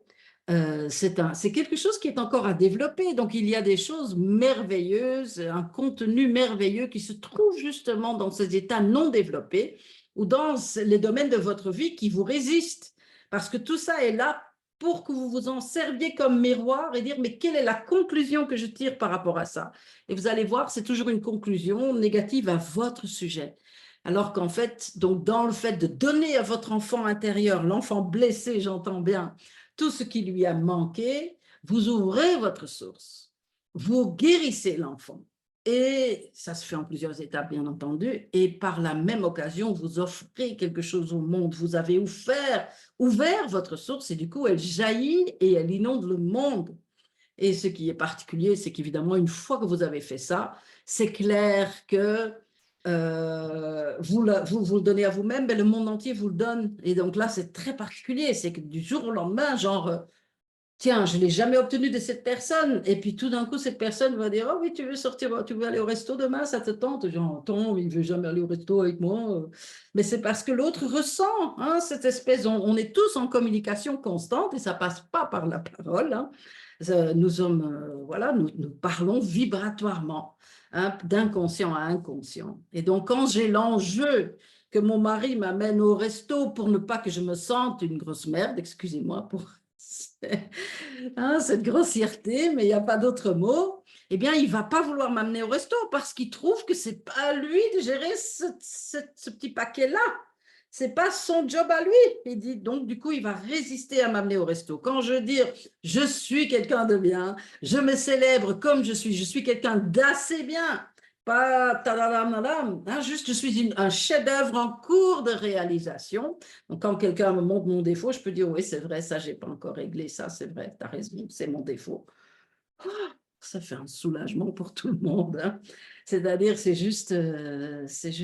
c'est quelque chose qui est encore à développer. Donc, il y a des choses merveilleuses, un contenu merveilleux qui se trouve justement dans ces états non développés ou dans les domaines de votre vie qui vous résistent. Parce que tout ça est là pour que vous vous en serviez comme miroir et dire, mais quelle est la conclusion que je tire par rapport à ça? Et vous allez voir, c'est toujours une conclusion négative à votre sujet. Alors qu'en fait, donc dans le fait de donner à votre enfant intérieur, l'enfant blessé, j'entends bien, tout ce qui lui a manqué, vous ouvrez votre source, vous guérissez l'enfant. Et ça se fait en plusieurs étapes, bien entendu, et par la même occasion, vous offrez quelque chose au monde. Vous avez ouvert votre source et du coup, elle jaillit et elle inonde le monde. Et ce qui est particulier, c'est qu'évidemment, une fois que vous avez fait ça, c'est clair que vous le donnez à vous-même, mais le monde entier vous le donne. Et donc là, c'est très particulier. C'est que du jour au lendemain, genre, tiens, je ne l'ai jamais obtenu de cette personne. Et puis tout d'un coup, cette personne va dire, oh oui, tu veux sortir, tu veux aller au resto demain, ça te tente. J'entends, il ne veut jamais aller au resto avec moi. Mais c'est parce que l'autre ressent, hein, cette espèce, on est tous en communication constante et ça ne passe pas par la parole. Hein. Nous sommes, voilà, nous parlons vibratoirement, hein, d'inconscient à inconscient. Et donc, quand j'ai l'enjeu que mon mari m'amène au resto pour ne pas que je me sente une grosse merde, excusez-moi pour hein, cette grossièreté, mais il n'y a pas d'autre mot, eh bien, il ne va pas vouloir m'amener au resto parce qu'il trouve que ce n'est pas à lui de gérer ce petit paquet-là. Ce n'est pas son job à lui. Il dit, donc, du coup, il va résister à m'amener au resto. Quand je dis, je suis quelqu'un de bien, je me célèbre comme je suis quelqu'un d'assez bien, pas tadadam, hein, juste je suis un chef-d'œuvre en cours de réalisation. Donc, quand quelqu'un me montre mon défaut, je peux dire, oui, c'est vrai, ça, je n'ai pas encore réglé, ça, c'est vrai, tu as raison, c'est mon défaut. Ça fait un soulagement pour tout le monde, hein. C'est-à-dire, c'est juste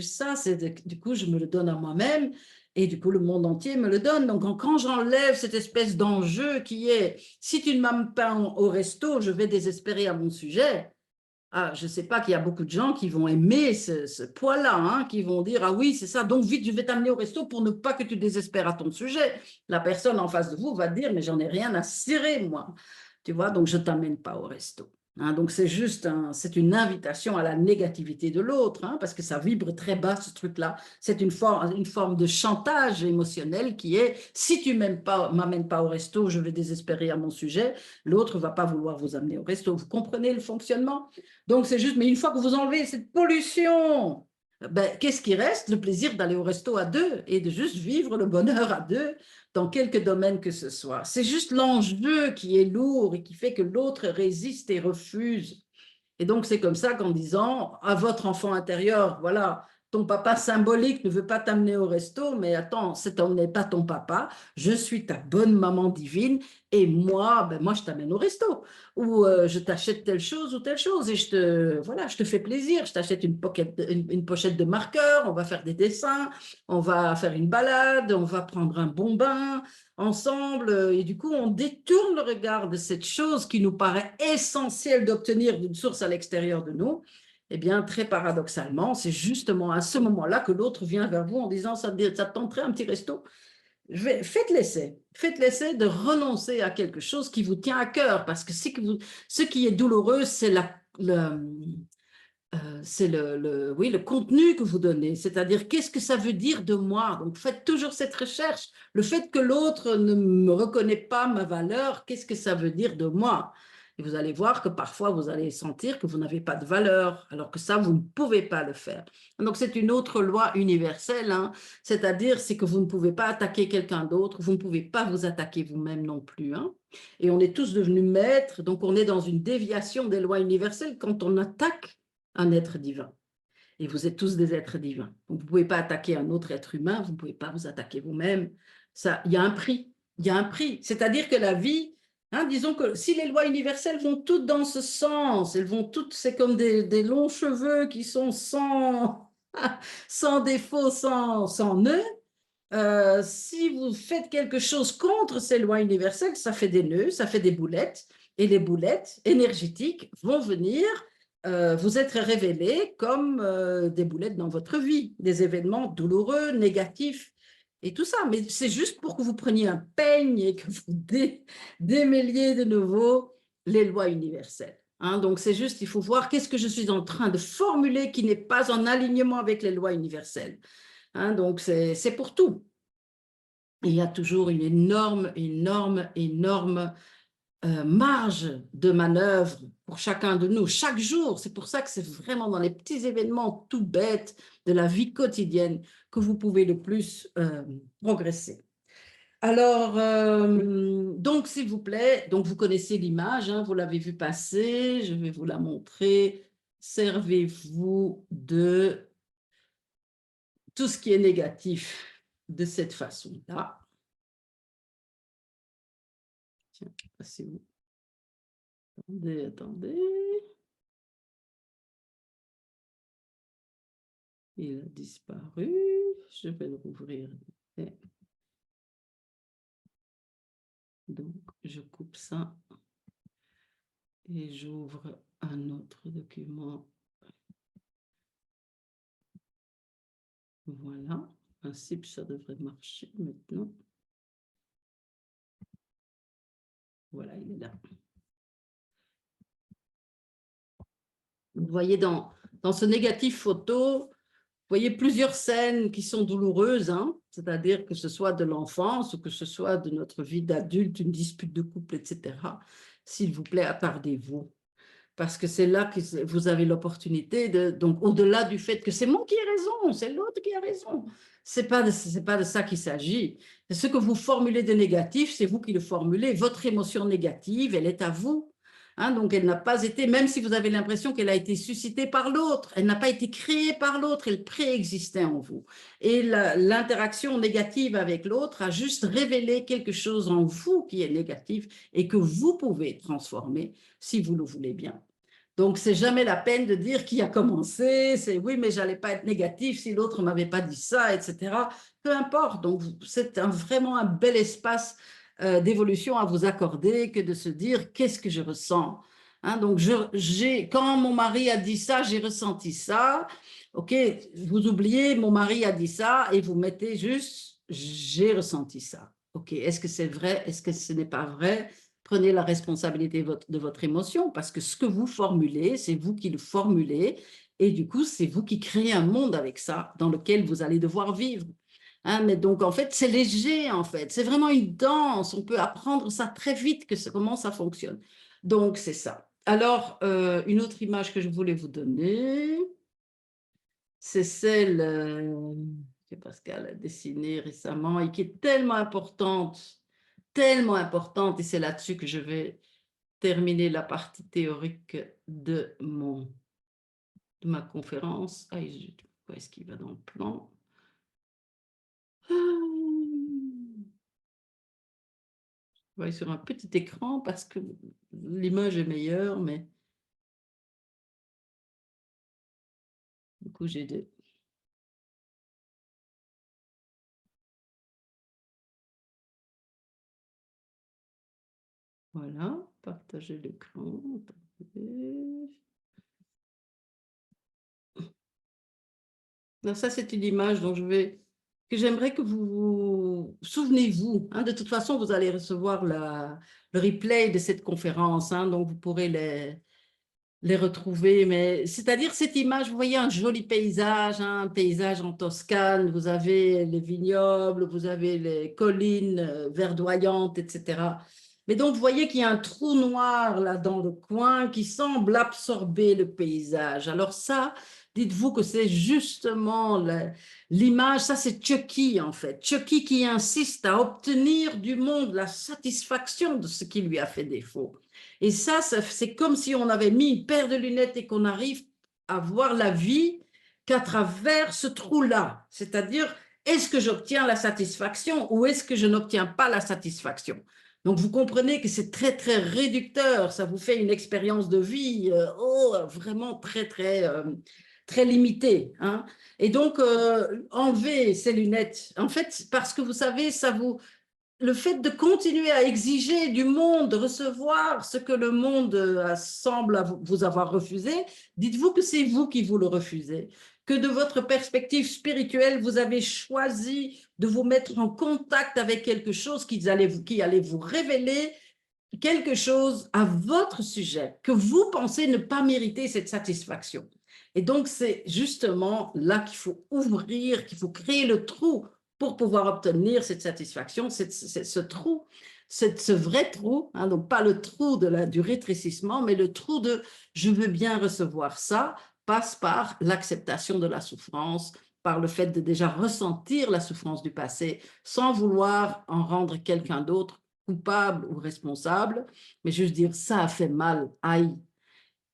ça. Du coup, je me le donne à moi-même et du coup, le monde entier me le donne. Donc, quand j'enlève cette espèce d'enjeu qui est, si tu ne m'aimes pas au resto, je vais désespérer à mon sujet. Ah, je ne sais pas qu'il y a beaucoup de gens qui vont aimer ce poids-là, hein, qui vont dire, ah oui, c'est ça, donc vite, je vais t'amener au resto pour ne pas que tu désespères à ton sujet. La personne en face de vous va dire, mais j'en ai rien à cirer, moi. Tu vois, donc je ne t'amène pas au resto. Hein, donc c'est juste c'est une invitation à la négativité de l'autre, hein, parce que ça vibre très bas, ce truc-là. C'est une forme de chantage émotionnel qui est, si tu m'amènes pas au resto, je vais désespérer à mon sujet, l'autre ne va pas vouloir vous amener au resto. Vous comprenez le fonctionnement? Donc, c'est juste, mais une fois que vous enlevez cette pollution, ben, qu'est-ce qui reste? Le plaisir d'aller au resto à deux et de juste vivre le bonheur à deux dans quelque domaine que ce soit. C'est juste l'enjeu qui est lourd et qui fait que l'autre résiste et refuse. Et donc, c'est comme ça qu'en disant à votre enfant intérieur, voilà, ton papa symbolique ne veut pas t'amener au resto, mais attends, cet homme n'est pas ton papa, je suis ta bonne maman divine et moi, ben moi je t'amène au resto ou je t'achète telle chose ou telle chose et voilà, je te fais plaisir, je t'achète une pochette de marqueurs, on va faire des dessins, on va faire une balade, on va prendre un bon bain, ensemble et du coup on détourne le regard de cette chose qui nous paraît essentielle d'obtenir d'une source à l'extérieur de nous. Eh bien, très paradoxalement, c'est justement à ce moment-là que l'autre vient vers vous en disant ça te tenterait un petit resto. Faites l'essai de renoncer à quelque chose qui vous tient à cœur parce que ce qui est douloureux, c'est oui, le contenu que vous donnez, c'est-à-dire qu'est-ce que ça veut dire de moi. Donc, faites toujours cette recherche. Le fait que l'autre ne me reconnaît pas ma valeur, qu'est-ce que ça veut dire de moi? Et vous allez voir que parfois, vous allez sentir que vous n'avez pas de valeur, alors que ça, vous ne pouvez pas le faire. Donc, c'est une autre loi universelle, hein, c'est-à-dire c'est que vous ne pouvez pas attaquer quelqu'un d'autre, vous ne pouvez pas vous attaquer vous-même non plus, hein. Et on est tous devenus maîtres, donc on est dans une déviation des lois universelles quand on attaque un être divin. Et vous êtes tous des êtres divins. Donc, vous ne pouvez pas attaquer un autre être humain, vous ne pouvez pas vous attaquer vous-même. Ça, il y a un prix. Il y a un prix. C'est-à-dire que la vie, hein, disons que si les lois universelles vont toutes dans ce sens, elles vont toutes, c'est comme des longs cheveux qui sont sans défaut, sans nœud. Si vous faites quelque chose contre ces lois universelles, ça fait des nœuds, ça fait des boulettes, et les boulettes énergétiques vont venir vous être révélées comme des boulettes dans votre vie, des événements douloureux, négatifs, et tout ça. Mais c'est juste pour que vous preniez un peigne et que vous démêliez de nouveau les lois universelles. Hein, donc, c'est juste, il faut voir qu'est-ce que je suis en train de formuler qui n'est pas en alignement avec les lois universelles. Hein, donc, c'est pour tout. Il y a toujours une énorme marge de manœuvre pour chacun de nous, chaque jour. C'est pour ça que c'est vraiment dans les petits événements tout bêtes de la vie quotidienne que vous pouvez le plus progresser. Alors, donc, s'il vous plaît, donc vous connaissez l'image, hein, vous l'avez vu passer, je vais vous la montrer. Servez-vous de tout ce qui est négatif de cette façon-là. Tiens, passez-vous. Attendez. Il a disparu. Je vais le rouvrir. Donc, je coupe ça et j'ouvre un autre document. Voilà. En principe, ça devrait marcher maintenant. Voilà, il est là. Vous voyez dans ce négatif photo, vous voyez plusieurs scènes qui sont douloureuses, hein, c'est-à-dire que ce soit de l'enfance ou que ce soit de notre vie d'adulte, une dispute de couple, etc. S'il vous plaît, attardez-vous. Parce que c'est là que vous avez l'opportunité de, donc au-delà du fait que c'est moi qui ai raison, c'est l'autre qui a raison. C'est pas de ça qu'il s'agit. Ce que vous formulez de négatif, c'est vous qui le formulez. Votre émotion négative, elle est à vous. Hein, donc, elle n'a pas été, même si vous avez l'impression qu'elle a été suscitée par l'autre, elle n'a pas été créée par l'autre, elle préexistait en vous. Et l'interaction négative avec l'autre a juste révélé quelque chose en vous qui est négatif et que vous pouvez transformer si vous le voulez bien. Donc, c'est jamais la peine de dire qui a commencé, c'est oui, mais j'allais pas être négatif si l'autre m'avait pas dit ça, etc. Peu importe. Donc, c'est vraiment un bel espace d'évolution à vous accorder que de se dire qu'est-ce que je ressens. Hein, donc, quand mon mari a dit ça, j'ai ressenti ça. OK, vous oubliez, mon mari a dit ça et vous mettez juste j'ai ressenti ça. OK, est-ce que c'est vrai? Est-ce que ce n'est pas vrai? Prenez la responsabilité de votre émotion parce que ce que vous formulez, c'est vous qui le formulez et du coup, c'est vous qui créez un monde avec ça dans lequel vous allez devoir vivre. Hein, mais donc, en fait, c'est léger, en fait. C'est vraiment une danse. On peut apprendre ça très vite, comment ça fonctionne. Donc, c'est ça. Alors, une autre image que je voulais vous donner, c'est celle que Pascal a dessinée récemment et qui est tellement importante, et c'est là-dessus que je vais terminer la partie théorique de ma conférence. Ah, où est-ce qu'il va dans le plan? Je vais aller sur un petit écran parce que l'image est meilleure, mais du coup, j'ai des... Voilà, partager l'écran. Alors ça, c'est une image dont que j'aimerais que vous souvenez-vous. Hein, de toute façon, vous allez recevoir le replay de cette conférence, hein, donc vous pourrez les retrouver. Mais c'est-à-dire cette image, vous voyez un joli paysage, hein, un paysage en Toscane, vous avez les vignobles, vous avez les collines verdoyantes, etc. Mais donc, vous voyez qu'il y a un trou noir là dans le coin qui semble absorber le paysage. Alors ça, dites-vous que c'est justement l'image, ça c'est Chucky en fait. Chucky qui insiste à obtenir du monde la satisfaction de ce qui lui a fait défaut. Et ça c'est comme si on avait mis une paire de lunettes et qu'on arrive à voir la vie qu'à travers ce trou-là. C'est-à-dire, est-ce que j'obtiens la satisfaction ou est-ce que je n'obtiens pas la satisfaction? Donc, vous comprenez que c'est très, très réducteur. Ça vous fait une expérience de vie vraiment très, très, très limitée. Hein. Et donc, enlevez ces lunettes. En fait, parce que vous savez, le fait de continuer à exiger du monde, de recevoir ce que le monde semble vous avoir refusé, dites-vous que c'est vous qui vous le refusez, que de votre perspective spirituelle, vous avez choisi de vous mettre en contact avec quelque chose qui allait vous révéler quelque chose à votre sujet, que vous pensez ne pas mériter cette satisfaction. Et donc, c'est justement là qu'il faut ouvrir, qu'il faut créer le trou pour pouvoir obtenir cette satisfaction, ce trou, ce vrai trou, hein, donc pas le trou du rétrécissement, mais le trou de je veux bien recevoir ça, passe par l'acceptation de la souffrance, par le fait de déjà ressentir la souffrance du passé, sans vouloir en rendre quelqu'un d'autre coupable ou responsable, mais juste dire ça a fait mal, aïe,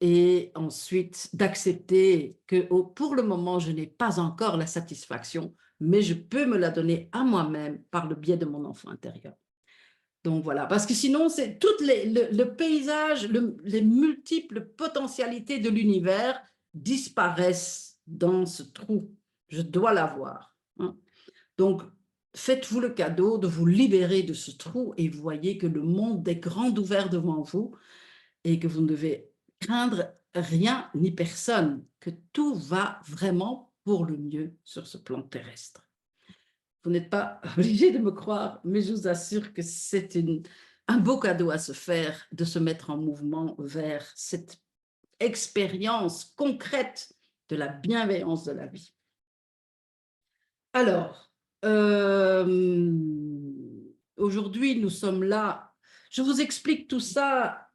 et ensuite d'accepter que pour le moment, je n'ai pas encore la satisfaction, mais je peux me la donner à moi-même par le biais de mon enfant intérieur. Donc voilà, parce que sinon, c'est tout le paysage, les multiples potentialités de l'univers disparaissent dans ce trou. Je dois l'avoir. Hein. Donc, faites-vous le cadeau de vous libérer de ce trou et vous voyez que le monde est grand ouvert devant vous et que vous ne devez craindre rien ni personne, que tout va vraiment pour le mieux sur ce plan terrestre. Vous n'êtes pas obligé de me croire, mais je vous assure que c'est un beau cadeau à se faire de se mettre en mouvement vers cette expérience concrète de la bienveillance de la vie. Alors, aujourd'hui, nous sommes là. Je vous explique tout ça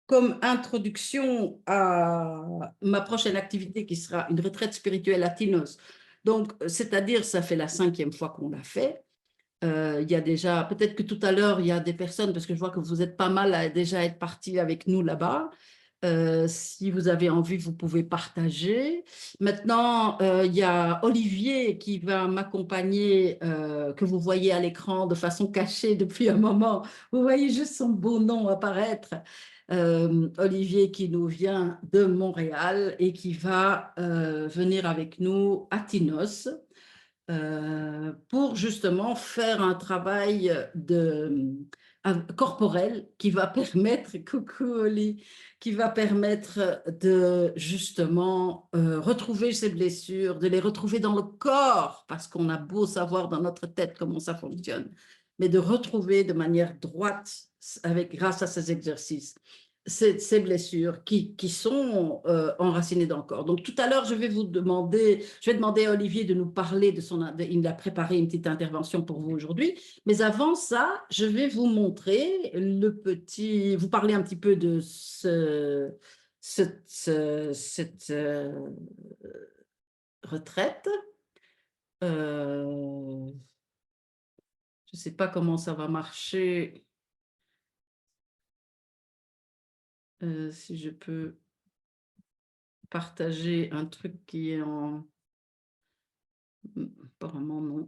comme introduction à ma prochaine activité qui sera une retraite spirituelle à Tinos. Donc, c'est-à-dire, ça fait la 5e fois qu'on l'a fait. Il y a déjà, peut-être que tout à l'heure, il y a des personnes, parce que je vois que vous êtes pas mal à déjà être partis avec nous là-bas. Si vous avez envie, vous pouvez partager. Maintenant, il y a Olivier qui va m'accompagner, que vous voyez à l'écran de façon cachée depuis un moment. Vous voyez juste son beau nom apparaître. Olivier qui nous vient de Montréal et qui va venir avec nous à Tinos pour justement faire un travail corporel qui va permettre, coucou Oli, qui va permettre de justement retrouver ces blessures, de les retrouver dans le corps, parce qu'on a beau savoir dans notre tête comment ça fonctionne, mais de retrouver de manière droite, grâce à ces exercices, ces blessures qui sont enracinées dans le corps. Donc tout à l'heure, je vais demander à Olivier de nous parler il a préparé une petite intervention pour vous aujourd'hui. Mais avant ça, je vais vous montrer vous parler un petit peu de cette retraite. Je ne sais pas comment ça va marcher. Si je peux partager un truc qui est en... Apparemment, non.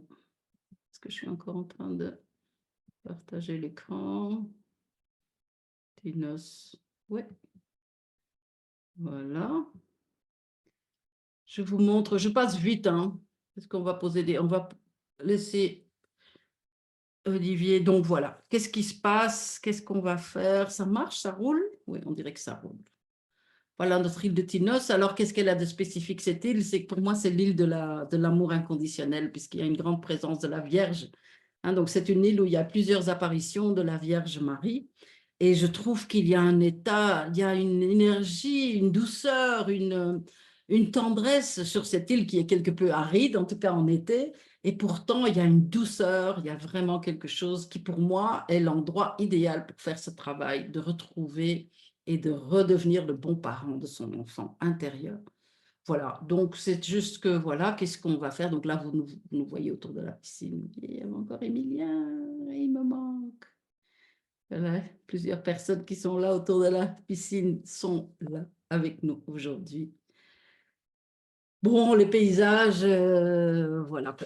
Est-ce que je suis encore en train de partager l'écran? Tinos. Ouais. Voilà. Je vous montre. Je passe vite, hein, parce qu'on va poser des... On va laisser Olivier. Donc, voilà. Qu'est-ce qui se passe? Qu'est-ce qu'on va faire? Ça marche? Ça roule? Oui, on dirait que ça roule. Voilà notre île de Tinos. Alors, qu'est-ce qu'elle a de spécifique, cette île? C'est que pour moi, c'est l'île de l'amour inconditionnel, puisqu'il y a une grande présence de la Vierge. Hein, donc, c'est une île où il y a plusieurs apparitions de la Vierge Marie. Et je trouve qu'il y a un état, il y a une énergie, une douceur, une tendresse sur cette île qui est quelque peu aride, en tout cas en été. Et pourtant, il y a une douceur, il y a vraiment quelque chose qui, pour moi, est l'endroit idéal pour faire ce travail, de retrouver et de redevenir le bon parent de son enfant intérieur. Voilà, donc c'est juste que, voilà, qu'est-ce qu'on va faire? Donc là, vous nous voyez autour de la piscine. Il y a encore Emilien, il me manque. Voilà, plusieurs personnes qui sont là autour de la piscine sont là avec nous aujourd'hui. Bon, les paysages, voilà,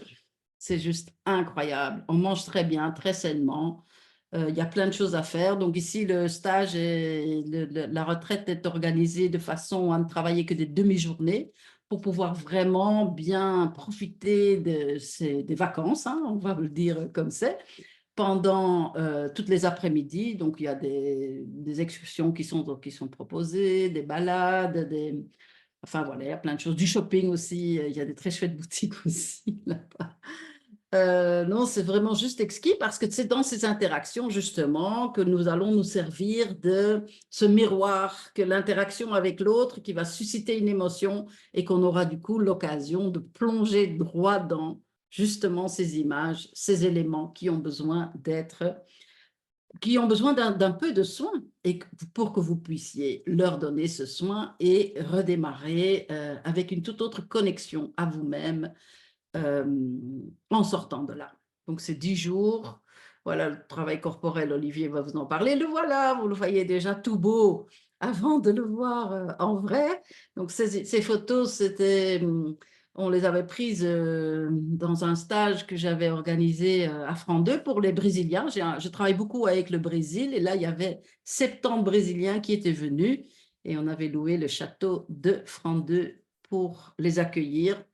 c'est juste incroyable. On mange très bien, très sainement. Il y a plein de choses à faire. Donc ici, le stage et la retraite est organisée de façon à ne travailler que des demi-journées pour pouvoir vraiment bien profiter des vacances, hein, on va le dire comme c'est, pendant toutes les après-midi. Donc il y a des excursions qui sont proposées, des balades, enfin voilà, il y a plein de choses. Du shopping aussi, il y a des très chouettes boutiques aussi là-bas. Non, c'est vraiment juste exquis parce que c'est dans ces interactions justement que nous allons nous servir de ce miroir, que l'interaction avec l'autre qui va susciter une émotion et qu'on aura du coup l'occasion de plonger droit dans justement ces images, ces éléments qui ont besoin d'un peu de soin et pour que vous puissiez leur donner ce soin et redémarrer avec une toute autre connexion à vous-même en sortant de là. Donc, c'est 10 jours. Voilà, le travail corporel, Olivier va vous en parler. Le voilà, vous le voyez déjà tout beau avant de le voir en vrai. Donc, ces photos, on les avait prises dans un stage que j'avais organisé à Franc 2 pour les Brésiliens. Je travaille beaucoup avec le Brésil et là, il y avait 70 Brésiliens qui étaient venus et on avait loué le château de Franc 2 pour les accueillir.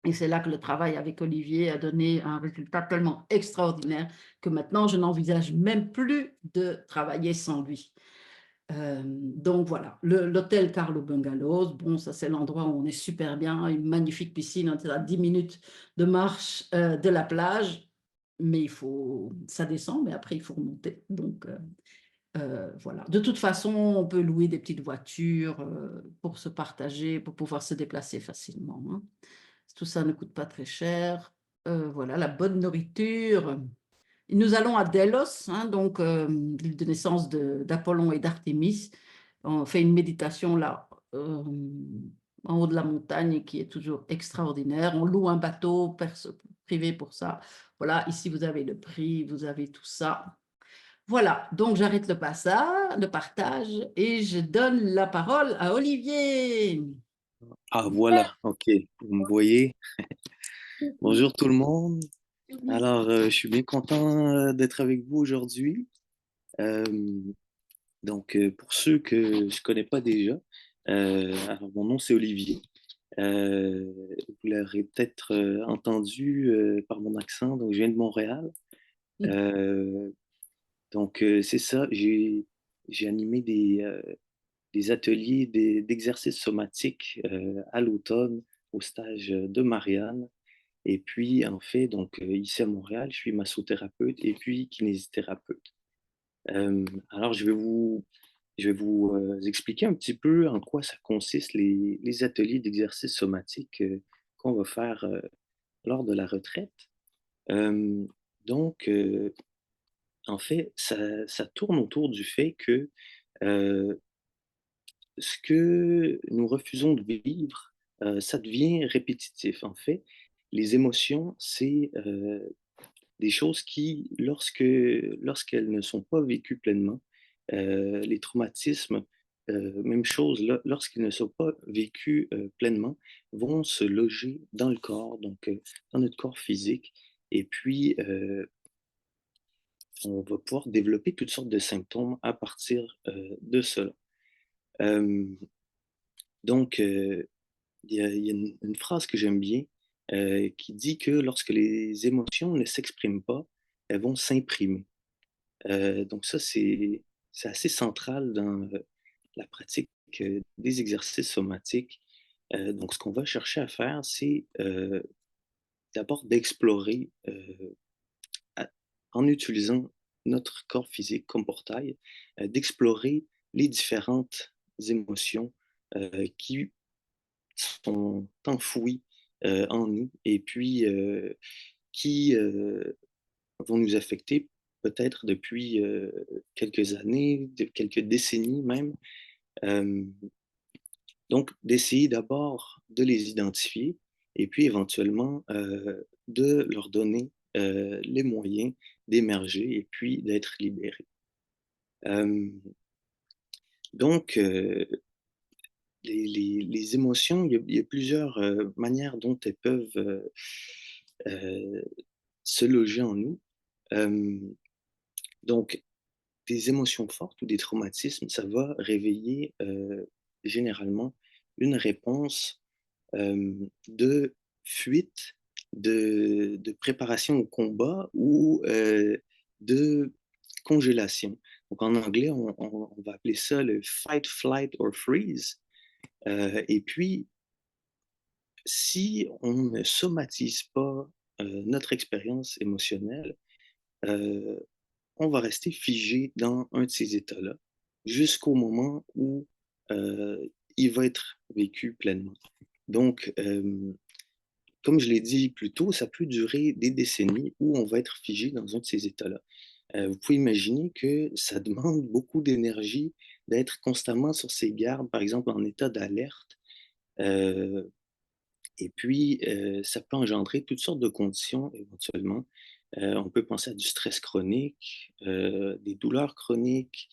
Et c'est là que le travail avec Olivier a donné un résultat tellement extraordinaire que maintenant, je n'envisage même plus de travailler sans lui. Donc voilà, l'hôtel Carlo Bungalows, bon, ça c'est l'endroit où on est super bien, une magnifique piscine, on est à 10 minutes de marche de la plage, mais ça descend, mais après il faut remonter. Donc voilà. De toute façon, on peut louer des petites voitures pour se partager, pour pouvoir se déplacer facilement, hein. Tout ça ne coûte pas très cher. Voilà, la bonne nourriture. Nous allons à Delos, hein, donc l'île de naissance d'Apollon et d'Artémis. On fait une méditation là, en haut de la montagne, qui est toujours extraordinaire. On loue un bateau privé pour ça. Voilà, ici, vous avez le prix, vous avez tout ça. Voilà, donc j'arrête le partage et je donne la parole à Olivier. Ah, voilà, ok, vous me voyez. Bonjour tout le monde. Alors, je suis bien content d'être avec vous aujourd'hui. Euh, pour ceux que je connais pas déjà, alors mon nom c'est Olivier. Vous l'aurez peut-être entendu par mon accent. Donc, je viens de Montréal. Euh, c'est ça. J'ai animé des ateliers d'exercices somatiques à l'automne au stage de Marianne. Et puis, en fait, ici à Montréal, je suis massothérapeute et puis kinésithérapeute. Alors, je vais vous expliquer un petit peu en quoi ça consiste les ateliers d'exercice somatique qu'on va faire lors de la retraite. Euh, donc, euh, En fait, ça tourne autour du fait que euh, ce que nous refusons de vivre, ça devient répétitif. En fait, les émotions, c'est des choses qui, lorsqu'elles ne sont pas vécues pleinement, les traumatismes, même chose, lorsqu'ils ne sont pas vécus pleinement, vont se loger dans le corps, dans notre corps physique, et puis on va pouvoir développer toutes sortes de symptômes à partir de cela. Euh, donc, il y a une phrase que j'aime bien qui dit que lorsque les émotions ne s'expriment pas, elles vont s'imprimer. Donc ça, c'est assez central dans la pratique des exercices somatiques. Ce qu'on va chercher à faire, c'est d'abord d'explorer, à- en utilisant notre corps physique comme portail, d'explorer les différentes émotions qui sont enfouies en nous et puis qui vont nous affecter peut-être depuis quelques années, quelques décennies même. Euh, D'essayer d'abord de les identifier et puis éventuellement de leur donner les moyens d'émerger et puis d'être libérés. Euh, donc, les émotions, il y a plusieurs manières dont elles peuvent euh, se loger en nous. Euh, donc, des émotions fortes ou des traumatismes, ça va réveiller généralement une réponse de fuite, de préparation au combat ou de congélation. Donc en anglais, on va appeler ça le fight, flight or freeze. Et puis, si on ne somatise pas notre expérience émotionnelle, euh, on va rester figé dans un de ces états-là jusqu'au moment où il va être vécu pleinement. Donc, comme je l'ai dit plus tôt, ça peut durer des décennies où on va être figé dans un de ces états-là. Vous pouvez imaginer que ça demande beaucoup d'énergie d'être constamment sur ses gardes, par exemple en état d'alerte. Euh, Ça peut engendrer toutes sortes de conditions éventuellement. On peut penser à du stress chronique, des douleurs chroniques,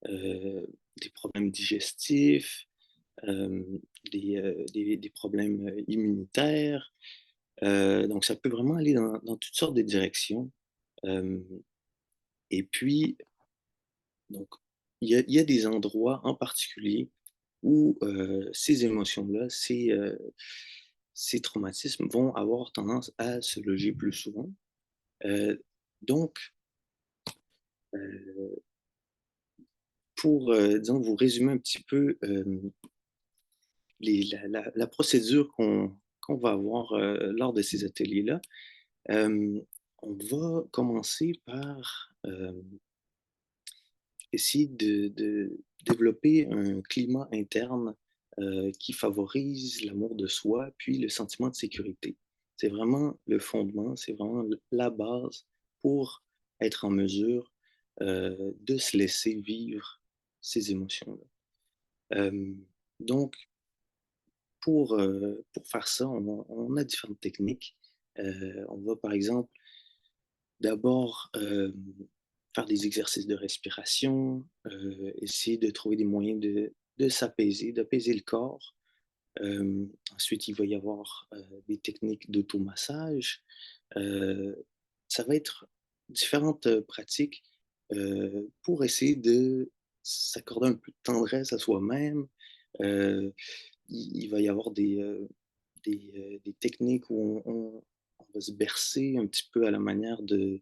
euh, des problèmes digestifs, euh, des problèmes immunitaires. Ça peut vraiment aller dans toutes sortes de directions. Euh, et puis, donc, il y a des endroits en particulier où ces émotions-là, ces traumatismes vont avoir tendance à se loger plus souvent. Euh, donc, euh, pour, disons, vous résumer un petit peu la procédure qu'on va avoir lors de ces ateliers-là, euh, on va commencer par essayer de développer un climat interne qui favorise l'amour de soi, puis le sentiment de sécurité. C'est vraiment le fondement, c'est vraiment la base pour être en mesure de se laisser vivre ces émotions-là. Euh, donc, pour faire ça, on a différentes techniques. On va, par exemple, d'abord faire des exercices de respiration, essayer de trouver des moyens de s'apaiser, d'apaiser le corps. Ensuite, il va y avoir des techniques d'automassage. Euh, Ça va être différentes pratiques pour essayer de s'accorder un peu de tendresse à soi-même. Euh, il va y avoir des techniques où on va se bercer un petit peu à la manière de,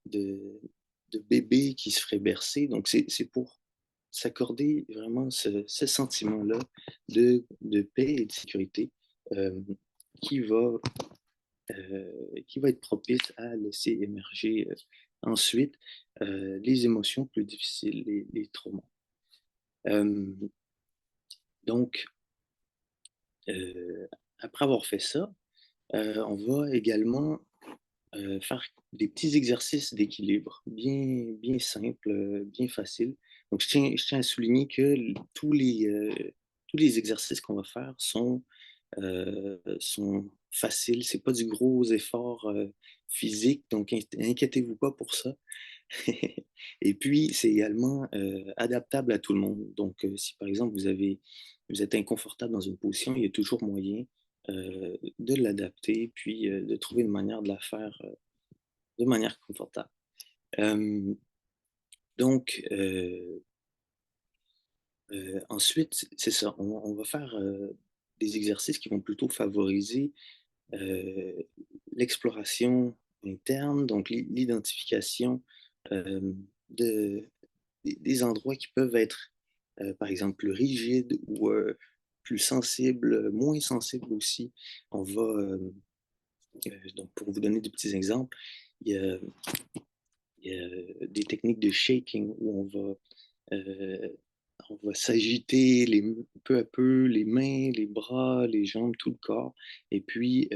de bébé qui se ferait bercer. Donc, c'est pour s'accorder vraiment ce sentiment-là de paix et de sécurité euh, qui va, qui va être propice à laisser émerger ensuite les émotions plus difficiles, les traumas. Euh, donc, euh, après avoir fait ça, on va également faire des petits exercices d'équilibre bien simples, bien faciles. Donc, je tiens à souligner que tous les exercices qu'on va faire sont faciles. C'est pas du gros effort physique, donc inquiétez-vous pas pour ça. Et puis, c'est également adaptable à tout le monde. Donc, si par exemple vous êtes inconfortable dans une position, il y a toujours moyen de l'adapter, puis de trouver une manière de la faire de manière confortable. Euh, donc, ensuite, c'est ça, on va faire des exercices qui vont plutôt favoriser euh, l'exploration interne, donc l'identification euh, de, des endroits qui peuvent être, par exemple, plus rigides ou plus sensibles, moins sensibles aussi. On va, donc pour vous donner des petits exemples, il y a, il y a des techniques de shaking où on va s'agiter peu à peu les mains, les bras, les jambes, tout le corps, et puis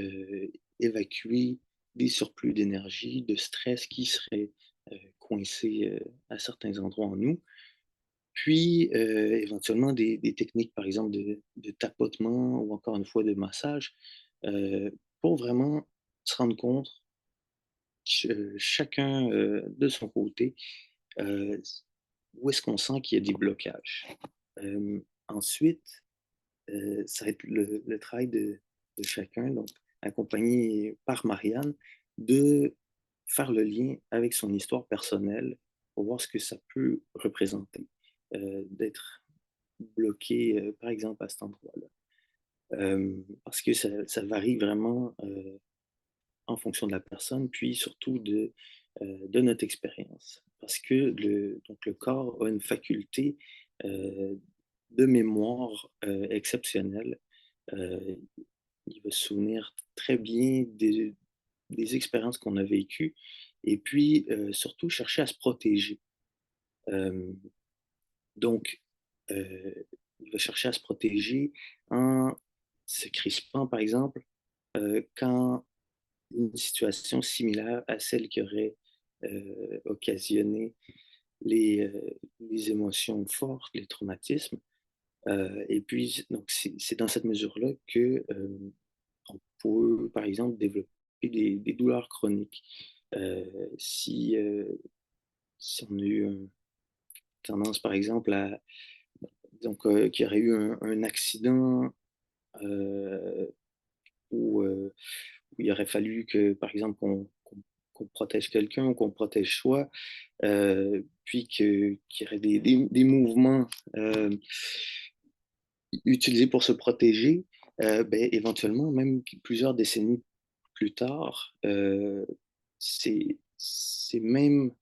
évacuer des surplus d'énergie, de stress qui seraient coincés à certains endroits en nous. Puis éventuellement des techniques, par exemple, de tapotement ou encore une fois de massage, pour vraiment se rendre compte, chacun de son côté, euh, où est-ce qu'on sent qu'il y a des blocages. Ensuite, ça va être le travail de chacun, donc accompagné par Marianne, de faire le lien avec son histoire personnelle pour voir ce que ça peut représenter, d'être bloqué, par exemple, à cet endroit-là. Parce que ça varie vraiment en fonction de la personne, puis surtout de notre expérience. Parce que donc le corps a une faculté euh, de mémoire exceptionnelle. Euh, il va se souvenir très bien des expériences qu'on a vécues et puis surtout chercher à se protéger. Euh, donc, euh, il va chercher à se protéger en se crispant, par exemple, quand une situation similaire à celle qui aurait occasionné les émotions fortes, les traumatismes. Et puis, donc, c'est dans cette mesure-là que on peut, par exemple, développer des douleurs chroniques. Si, si on a eu tendance, par exemple, donc, qu'il y aurait eu un accident euh, où, où il aurait fallu que, par exemple, qu'on protège quelqu'un ou qu'on protège soi, puis qu'il y aurait des mouvements utilisés pour se protéger, ben, éventuellement, même plusieurs décennies plus tard, ces mêmes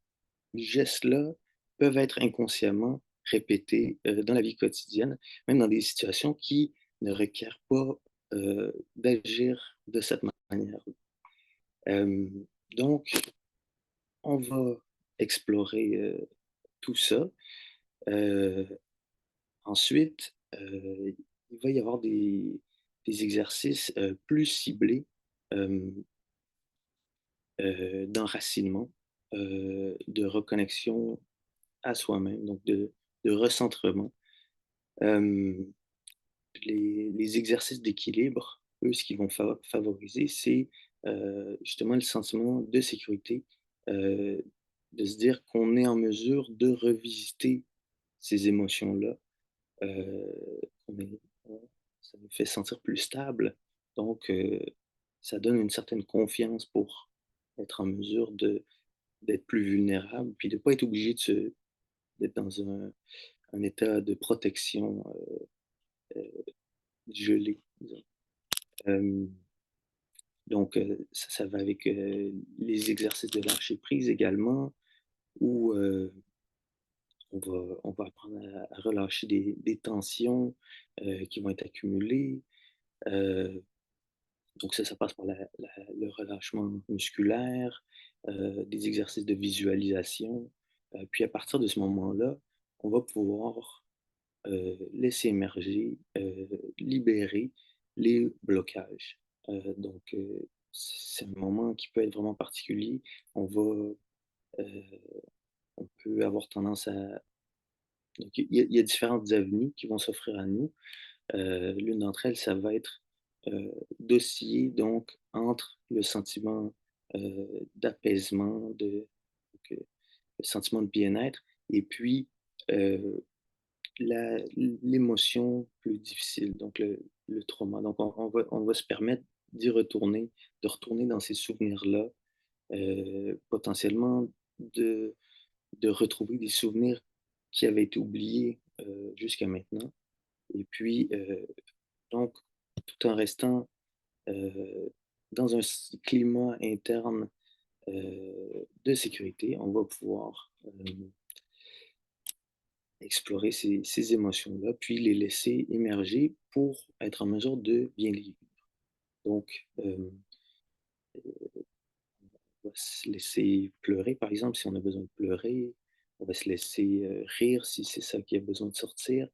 gestes-là peuvent être inconsciemment répétés dans la vie quotidienne, même dans des situations qui ne requièrent pas d'agir de cette manière. Euh, donc, on va explorer tout ça. Euh, Ensuite, il va y avoir des exercices plus ciblés euh, d'enracinement, de reconnexion à soi-même, donc de recentrement. Euh, les exercices d'équilibre, eux, ce qu'ils vont favoriser, c'est justement le sentiment de sécurité, de se dire qu'on est en mesure de revisiter ces émotions-là. On est Ça nous fait sentir plus stable, donc ça donne une certaine confiance pour être en mesure d'être plus vulnérable, puis de pas être obligé d'être dans un état de protection, gelé, disons. Hem, donc ça va avec, les exercices de lâcher prise également où, on va apprendre à relâcher des tensions, qui vont être accumulées. Heu, donc ça passe par le relâchement musculaire, des exercices de visualisation. Puis à partir de ce moment-là, on va pouvoir, laisser émerger, libérer les blocages. C'est un moment qui peut être vraiment particulier. On va, on peut avoir tendance à donc il y a différentes avenues qui vont s'offrir à nous. L'une d'entre elles, ça va être, d'osciller donc entre le sentiment, d'apaisement, donc, le sentiment de bien-être et puis, heu, l'émotion plus difficile, donc le trauma. Donc on va se permettre d'y retourner, de retourner dans ces souvenirs-là, potentiellement de de retrouver des souvenirs qui avaient été oubliés, jusqu'à maintenant et puis, donc tout en restant, heu, dans un climat interne, de sécurité, on va pouvoir, explorer ces émotions-là, puis les laisser émerger pour être en mesure de bien les vivre. Donc, on va se laisser pleurer, par exemple, si on a besoin de pleurer. On va se laisser, rire si c'est ça qui a besoin de sortir.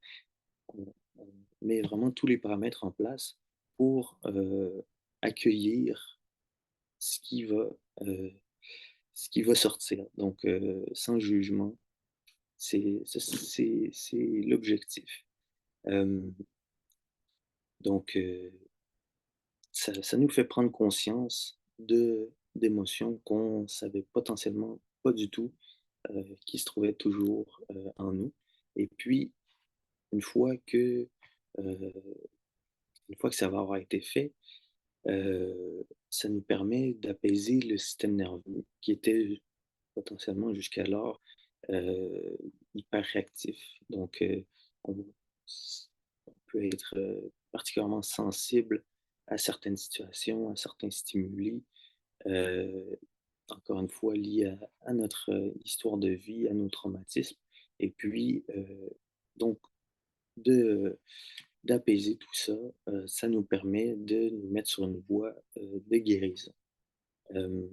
On met vraiment tous les paramètres en place pour, accueillir ce qui va, heu, ce qui va sortir. Donc, sans jugement, c'est l'objectif. Hem, donc, ça nous fait prendre conscience d'émotions qu'on savait potentiellement pas du tout, qui se trouvaient toujours, en nous et puis une fois que, heu, une fois que ça va avoir été fait, ça nous permet d'apaiser le système nerveux qui était potentiellement jusqu'alors, heu, hyper réactif. Donc, on on peut être, particulièrement sensible à certaines situations, à certains stimuli, heu, encore une fois liés à notre, histoire de vie, à nos traumatismes et puis, donc de d'apaiser tout ça, ça nous permet de nous mettre sur une voie, de guérison. Hem,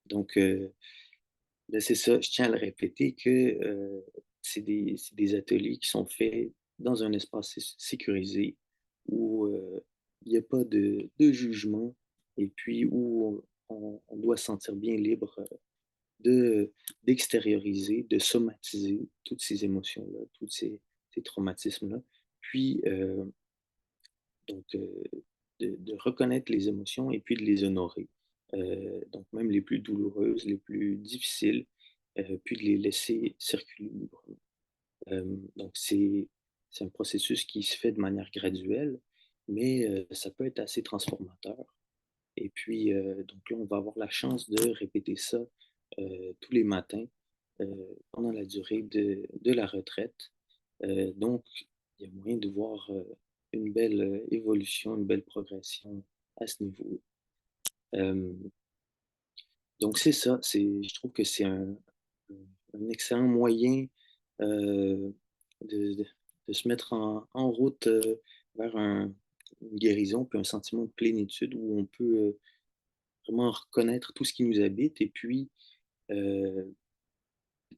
donc, ben, c'est ça, je tiens à le répéter que, c'est des ateliers qui sont faits dans un espace sécurisé où, il y a pas de jugement et puis où on doit se sentir bien libre, d'extérioriser, de somatiser toutes ces émotions-là, tous ces traumatismes-là. Puis, donc, de reconnaître les émotions et puis de les honorer. Donc même les plus douloureuses, les plus difficiles, puis de les laisser circuler librement. Donc c'est un processus qui se fait de manière graduelle, mais ça peut être assez transformateur et puis, donc là, on va avoir la chance de répéter ça, tous les matins, pendant la durée de la retraite. Donc il y a moyen de voir, une belle, évolution, une belle progression à ce niveau. Hem, donc c'est ça, je trouve que c'est un excellent moyen, heu, de de se mettre en route, vers une guérison, puis un sentiment de plénitude où on peut, vraiment reconnaître tout ce qui nous habite et puis, heu,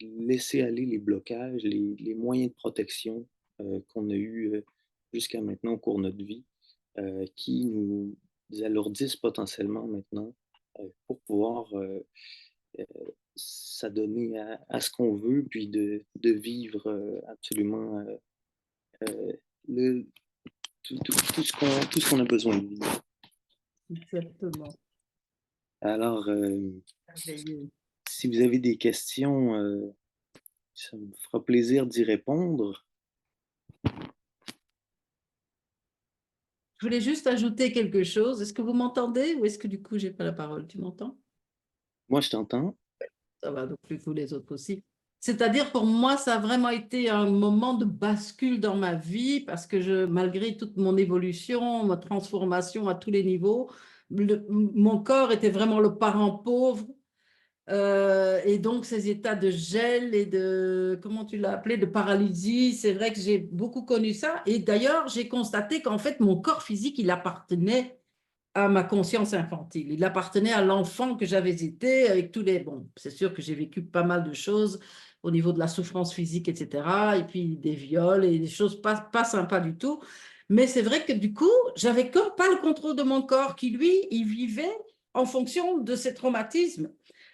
laisser aller les blocages, les moyens de protection, qu'on a eus, jusqu'à maintenant au cours de notre vie, qui nous alourdissent potentiellement maintenant, pour pouvoir, heu, s'adonner à ce qu'on veut, puis de vivre, absolument, le tout ce qu'on a besoin de vivre. Exactement. Alors, Merveilleux. si vous avez des questions, ça me fera plaisir d'y répondre. Je voulais juste ajouter quelque chose. Est-ce que vous m'entendez ou est-ce que du coup, j'ai pas la parole? Tu m'entends? Moi, je t'entends. Ça va, donc plus que vous les autres aussi. C'est-à-dire, pour moi, ça a vraiment été un moment de bascule dans ma vie parce que malgré toute mon évolution, ma transformation à tous les niveaux, mon corps était vraiment le parent pauvre. Et donc, ces états de gel et de, comment tu l'as appelé, de paralysie, c'est vrai que j'ai beaucoup connu ça. Et d'ailleurs, j'ai constaté qu'en fait, mon corps physique, il appartenait à ma conscience infantile. Il appartenait à l'enfant que j'avais été avec tous les... Bon, c'est sûr que j'ai vécu pas mal de choses au niveau de la souffrance physique, etc. Et puis des viols et des choses pas sympas du tout. Mais c'est vrai que du coup, j'avais comme pas le contrôle de mon corps qui, lui, il vivait en fonction de ses traumatismes.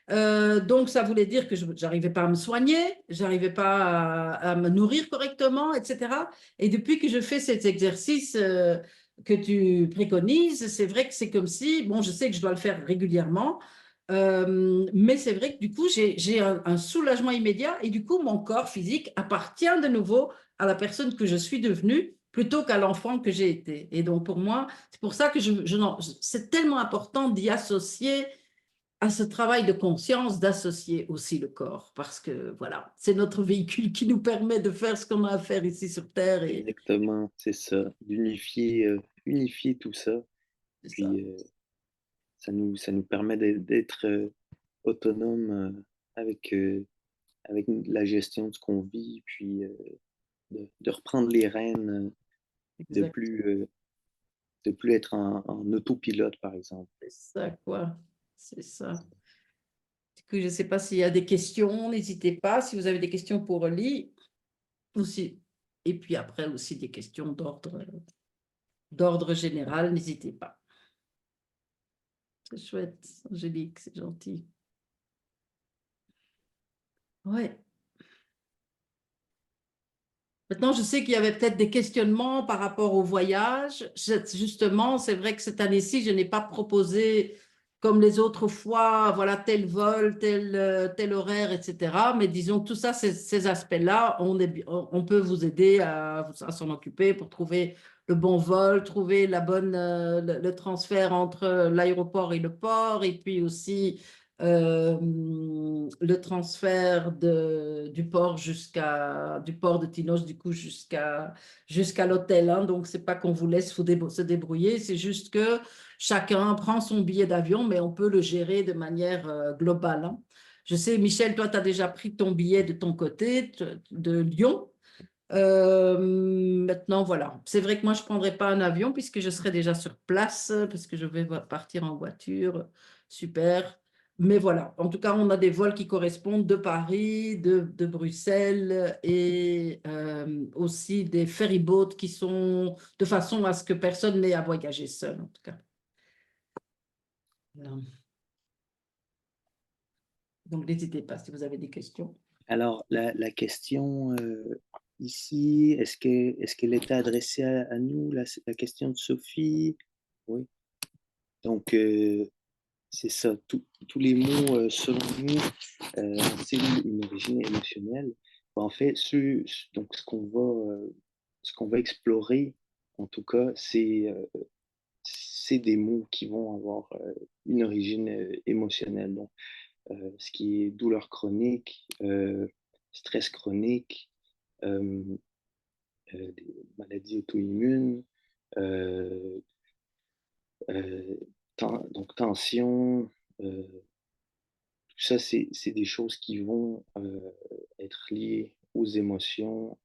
Donc, ça voulait dire que je n'arrivais pas à me soigner, j'arrivais pas à me nourrir correctement, etc. Et depuis que je fais cet exercice que tu préconises, c'est vrai que c'est comme si, bon, je sais que je dois le faire régulièrement, mais c'est vrai que du coup, j'ai un soulagement immédiat et du coup, mon corps physique appartient de nouveau à la personne que je suis devenue plutôt qu'à l'enfant que j'ai été. Et donc, pour moi, c'est pour ça que c'est tellement important d'y associer à ce travail de conscience d'associer aussi le corps, parce que voilà, c'est notre véhicule qui nous permet de faire ce qu'on a à faire ici sur Terre et Exactement, c'est ça. D'unifier, unifier tout ça. c'est ça. Puis, ça nous permet d'être autonome avec la gestion de ce qu'on vit, puis de reprendre les rênes, de Exact. plus, euh, de plus être en autopilote, par exemple. C'est ça, quoi. C'est ça. Du coup, je ne sais pas s'il y a des questions, n'hésitez pas. Si vous avez des questions pour Oli, aussi. Et puis après aussi des questions d'ordre général, n'hésitez pas. C'est chouette, Angélique, c'est gentil. Ouais. Maintenant, je sais qu'il y avait peut-être des questionnements par rapport au voyage. Justement, c'est vrai que cette année-ci, je n'ai pas proposé, comme les autres fois, voilà, tel vol, tel horaire, etc. Mais disons, tout ça, ces aspects-là, on peut vous aider à s'en occuper pour trouver le bon vol, trouver le transfert entre l'aéroport et le port, et puis aussi le transfert du port de Tinos du coup jusqu'à l'hôtel, hein. Donc c'est pas qu'on vous laisse se débrouiller, c'est juste que chacun prend son billet d'avion, mais on peut le gérer de manière globale, hein. Je sais, Michel, toi, tu as déjà pris ton billet de ton côté, de Lyon. Maintenant, voilà. C'est vrai que moi, je ne prendrai pas un avion puisque je serai déjà sur place, parce que je vais partir en voiture. Super. Mais voilà. En tout cas, on a des vols qui correspondent de Paris, de Bruxelles et aussi des ferryboats qui sont de façon à ce que personne n'ait à voyager seul, en tout cas. Voilà. Donc, n'hésitez pas si vous avez des questions. Alors, la question ici, est-ce qu'elle était adressée à nous, la question de Sophie? Oui. Donc, c'est ça. Tous les mots, selon nous, c'est une origine émotionnelle. En fait, donc, ce qu'on va explorer, en tout cas, c'est des mots qui vont avoir une origine émotionnelle. Donc, ce qui est douleur chronique, stress chronique, euh, des maladies auto-immunes, euh, euh, donc tension, tout ça, c'est des choses qui vont être liées aux émotions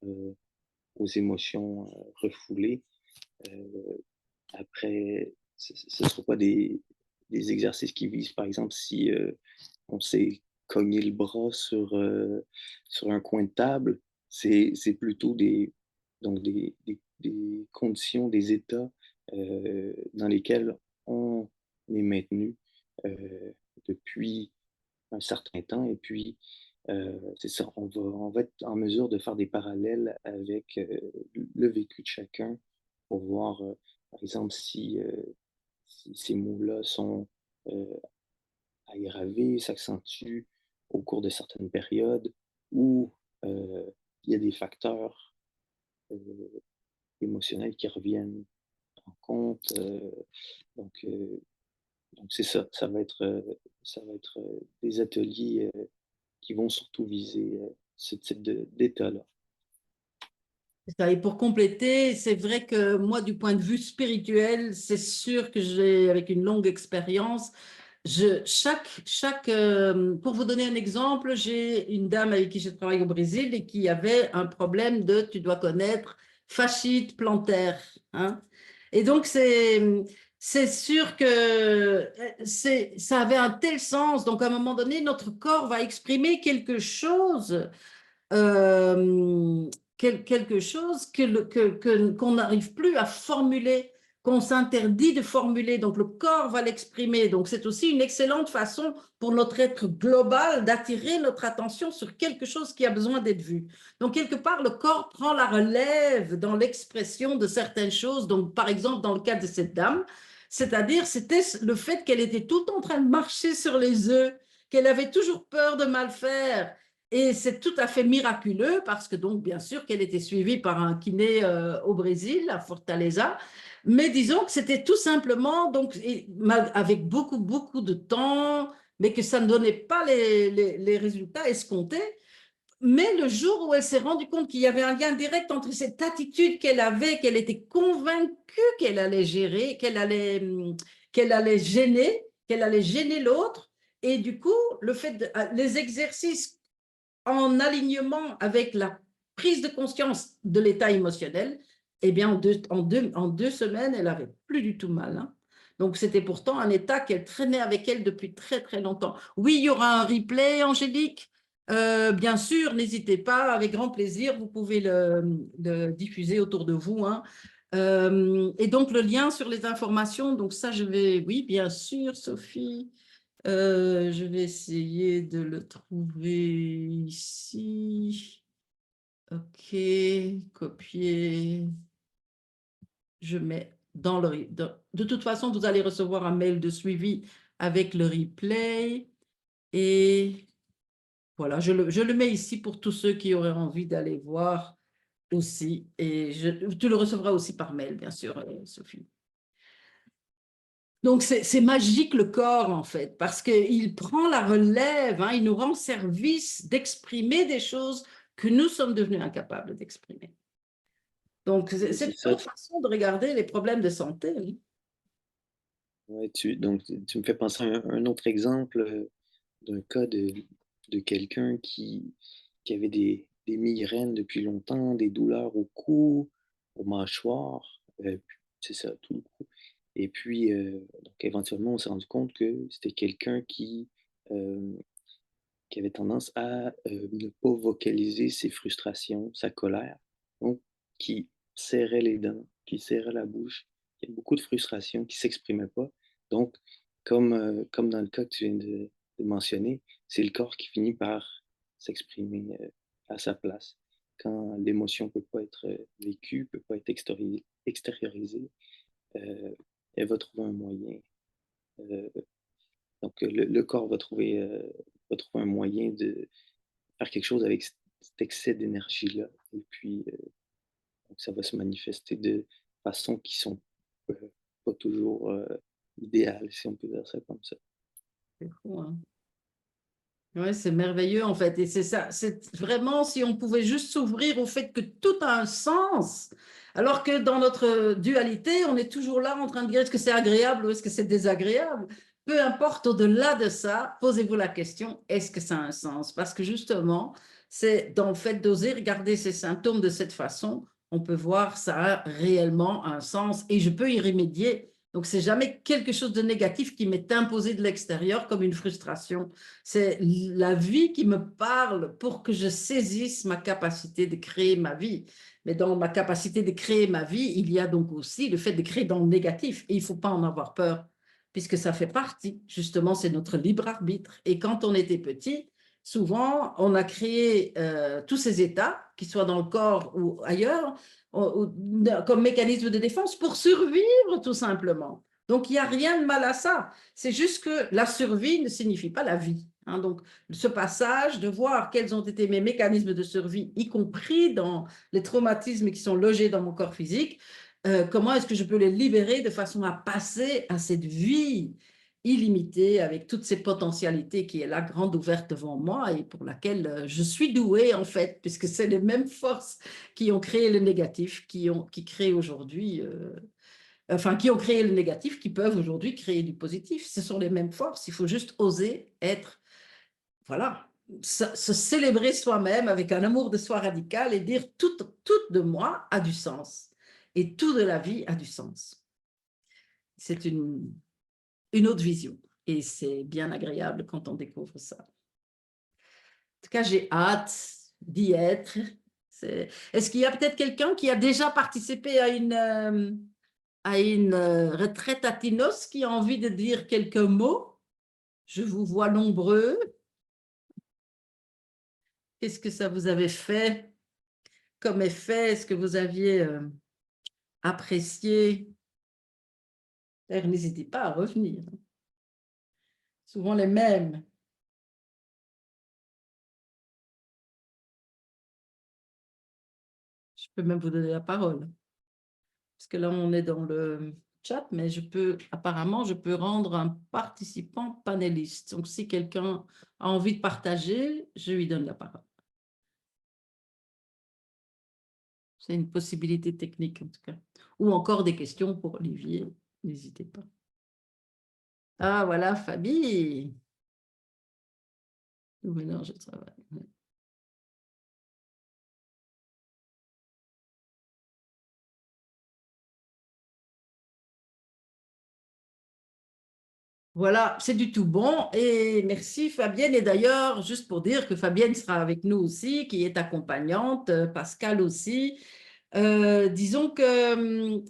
refoulées. Euh, Après, ce ne sera pas des exercices qui visent, par exemple, si on s'est cogné le bras sur un coin de table, c'est plutôt donc des conditions, des états dans lesquels on est maintenu depuis un certain temps. Et puis, c'est ça, on va être en mesure de faire des parallèles avec le vécu de chacun pour voir, par exemple, si ces mots-là sont aggraver, s'accentue au cours de certaines périodes où il y a des facteurs émotionnels qui reviennent en compte. Donc, euh, donc c'est ça, ça va être des ateliers qui vont surtout viser ce type d'état-là. C'est ça. Et pour compléter, c'est vrai que moi, du point de vue spirituel, c'est sûr que j'ai, avec une longue expérience, pour vous donner un exemple, j'ai une dame avec qui je travaille au Brésil et qui avait un problème de, tu dois connaître, fascite plantaire, hein. Et donc, c'est sûr que ça avait un tel sens. Donc, à un moment donné, notre corps va exprimer quelque chose euh, quelque chose qu'on n'arrive plus à formuler, qu'on s'interdit de formuler. Donc, le corps va l'exprimer. Donc, c'est aussi une excellente façon pour notre être global d'attirer notre attention sur quelque chose qui a besoin d'être vu. Donc, quelque part, le corps prend la relève dans l'expression de certaines choses. Donc, par exemple, dans le cas de cette dame, c'est-à-dire, c'était le fait qu'elle était tout le temps en train de marcher sur les œufs, qu'elle avait toujours peur de mal faire. Et c'est tout à fait miraculeux parce que donc, bien sûr, qu'elle était suivie par un kiné au Brésil, à Fortaleza. Mais disons que c'était tout simplement, donc, avec beaucoup, beaucoup de temps, mais que ça ne donnait pas les résultats escomptés. Mais le jour où elle s'est rendue compte qu'il y avait un lien direct entre cette attitude qu'elle avait, qu'elle était convaincue qu'elle allait gérer, qu'elle allait gêner l'autre, et du coup, les exercices en alignement avec la prise de conscience de l'état émotionnel, eh bien, en deux semaines, elle n'avait plus du tout mal, hein. Donc, c'était pourtant un état qu'elle traînait avec elle depuis très, très longtemps. Oui, il y aura un replay, Angélique. Bien sûr, n'hésitez pas, avec grand plaisir, vous pouvez le diffuser autour de vous, hein. Et donc, le lien sur les informations, donc ça, oui, bien sûr, Sophie. Je vais essayer de le trouver ici. OK, copier. Je mets dans de toute façon, vous allez recevoir un mail de suivi avec le replay. Et voilà, je le mets ici pour tous ceux qui auraient envie d'aller voir aussi. Et tu le recevras aussi par mail, bien sûr, Sophie. Donc, c'est magique le corps, en fait, parce qu'il prend la relève, hein, il nous rend service d'exprimer des choses que nous sommes devenus incapables d'exprimer. Donc, c'est C'est une ça. autre façon de regarder les problèmes de santé, hein. Ouais, tu me fais penser à un autre exemple d'un cas de quelqu'un qui avait des migraines depuis longtemps, des douleurs au cou, aux mâchoires, c'est ça, tout le cou. Et puis, donc éventuellement, on s'est rendu compte que c'était quelqu'un euh, qui avait tendance à ne pas vocaliser ses frustrations, sa colère, donc qui serrait les dents, qui serrait la bouche, qui avait beaucoup de frustration, qui ne s'exprimait pas. Donc, comme dans le cas que tu viens de mentionner, c'est le corps qui finit par s'exprimer à sa place. Quand l'émotion ne peut pas être vécue, ne peut pas être extériorisée, euh, elle va trouver un moyen. euh, donc, le corps va trouver un moyen de faire quelque chose avec cet excès d'énergie-là. Et puis, donc ça va se manifester de façons qui sont euh, pas toujours idéales, si on peut dire ça comme ça. C'est fou, hein. Ouais, c'est merveilleux, en fait. Et c'est ça, c'est vraiment si on pouvait juste s'ouvrir au fait que tout a un sens, alors que dans notre dualité, on est toujours là en train de dire est-ce que c'est agréable ou est-ce que c'est désagréable. Peu importe, au-delà de ça, posez-vous la question, est-ce que ça a un sens? Parce que justement, c'est dans le fait d'oser regarder ces symptômes de cette façon, on peut voir ça a réellement un sens et je peux y remédier. Donc, c'est jamais quelque chose de négatif qui m'est imposé de l'extérieur comme une frustration. C'est la vie qui me parle pour que je saisisse ma capacité de créer ma vie. Mais dans ma capacité de créer ma vie, il y a donc aussi le fait de créer dans le négatif. Et il ne faut pas en avoir peur, puisque ça fait partie. Justement, c'est notre libre arbitre. Et quand on était petit, souvent, on a créé tous ces états, qu'ils soient dans le corps ou ailleurs, comme mécanisme de défense pour survivre tout simplement. Donc, il n'y a rien de mal à ça. C'est juste que la survie ne signifie pas la vie. Hein. Donc, ce passage, de voir quels ont été mes mécanismes de survie, y compris dans les traumatismes qui sont logés dans mon corps physique, comment est-ce que je peux les libérer de façon à passer à cette vie illimitée avec toutes ces potentialités qui est là, grande ouverte devant moi et pour laquelle je suis douée en fait, puisque c'est les mêmes forces qui ont créé le négatif, qui créent aujourd'hui enfin, qui ont créé le négatif, qui peuvent aujourd'hui créer du positif. Ce sont les mêmes forces. Il faut juste oser être, voilà, se célébrer soi-même avec un amour de soi radical et dire tout de moi a du sens. Et tout de la vie a du sens. C'est une autre vision. Et c'est bien agréable quand on découvre ça. En tout cas, j'ai hâte d'y être. Est-ce qu'il y a peut-être quelqu'un qui a déjà participé à une retraite à Tinos qui a envie de dire quelques mots? Je vous vois nombreux. Qu'est-ce que ça vous avait fait comme effet? Est-ce que vous aviez apprécié? N'hésitez pas à revenir. Souvent les mêmes. Je peux même vous donner la parole. Parce que là, on est dans le chat, mais apparemment, je peux rendre un participant panéliste. Donc, si quelqu'un a envie de partager, je lui donne la parole. C'est une possibilité technique, en tout cas. Ou encore des questions pour Olivier, n'hésitez pas. Ah, voilà, Fabi. Tout mélange de travail. Voilà, c'est du tout bon. Et merci Fabienne. Et d'ailleurs, juste pour dire que Fabienne sera avec nous aussi, qui est accompagnante, Pascal aussi. Disons que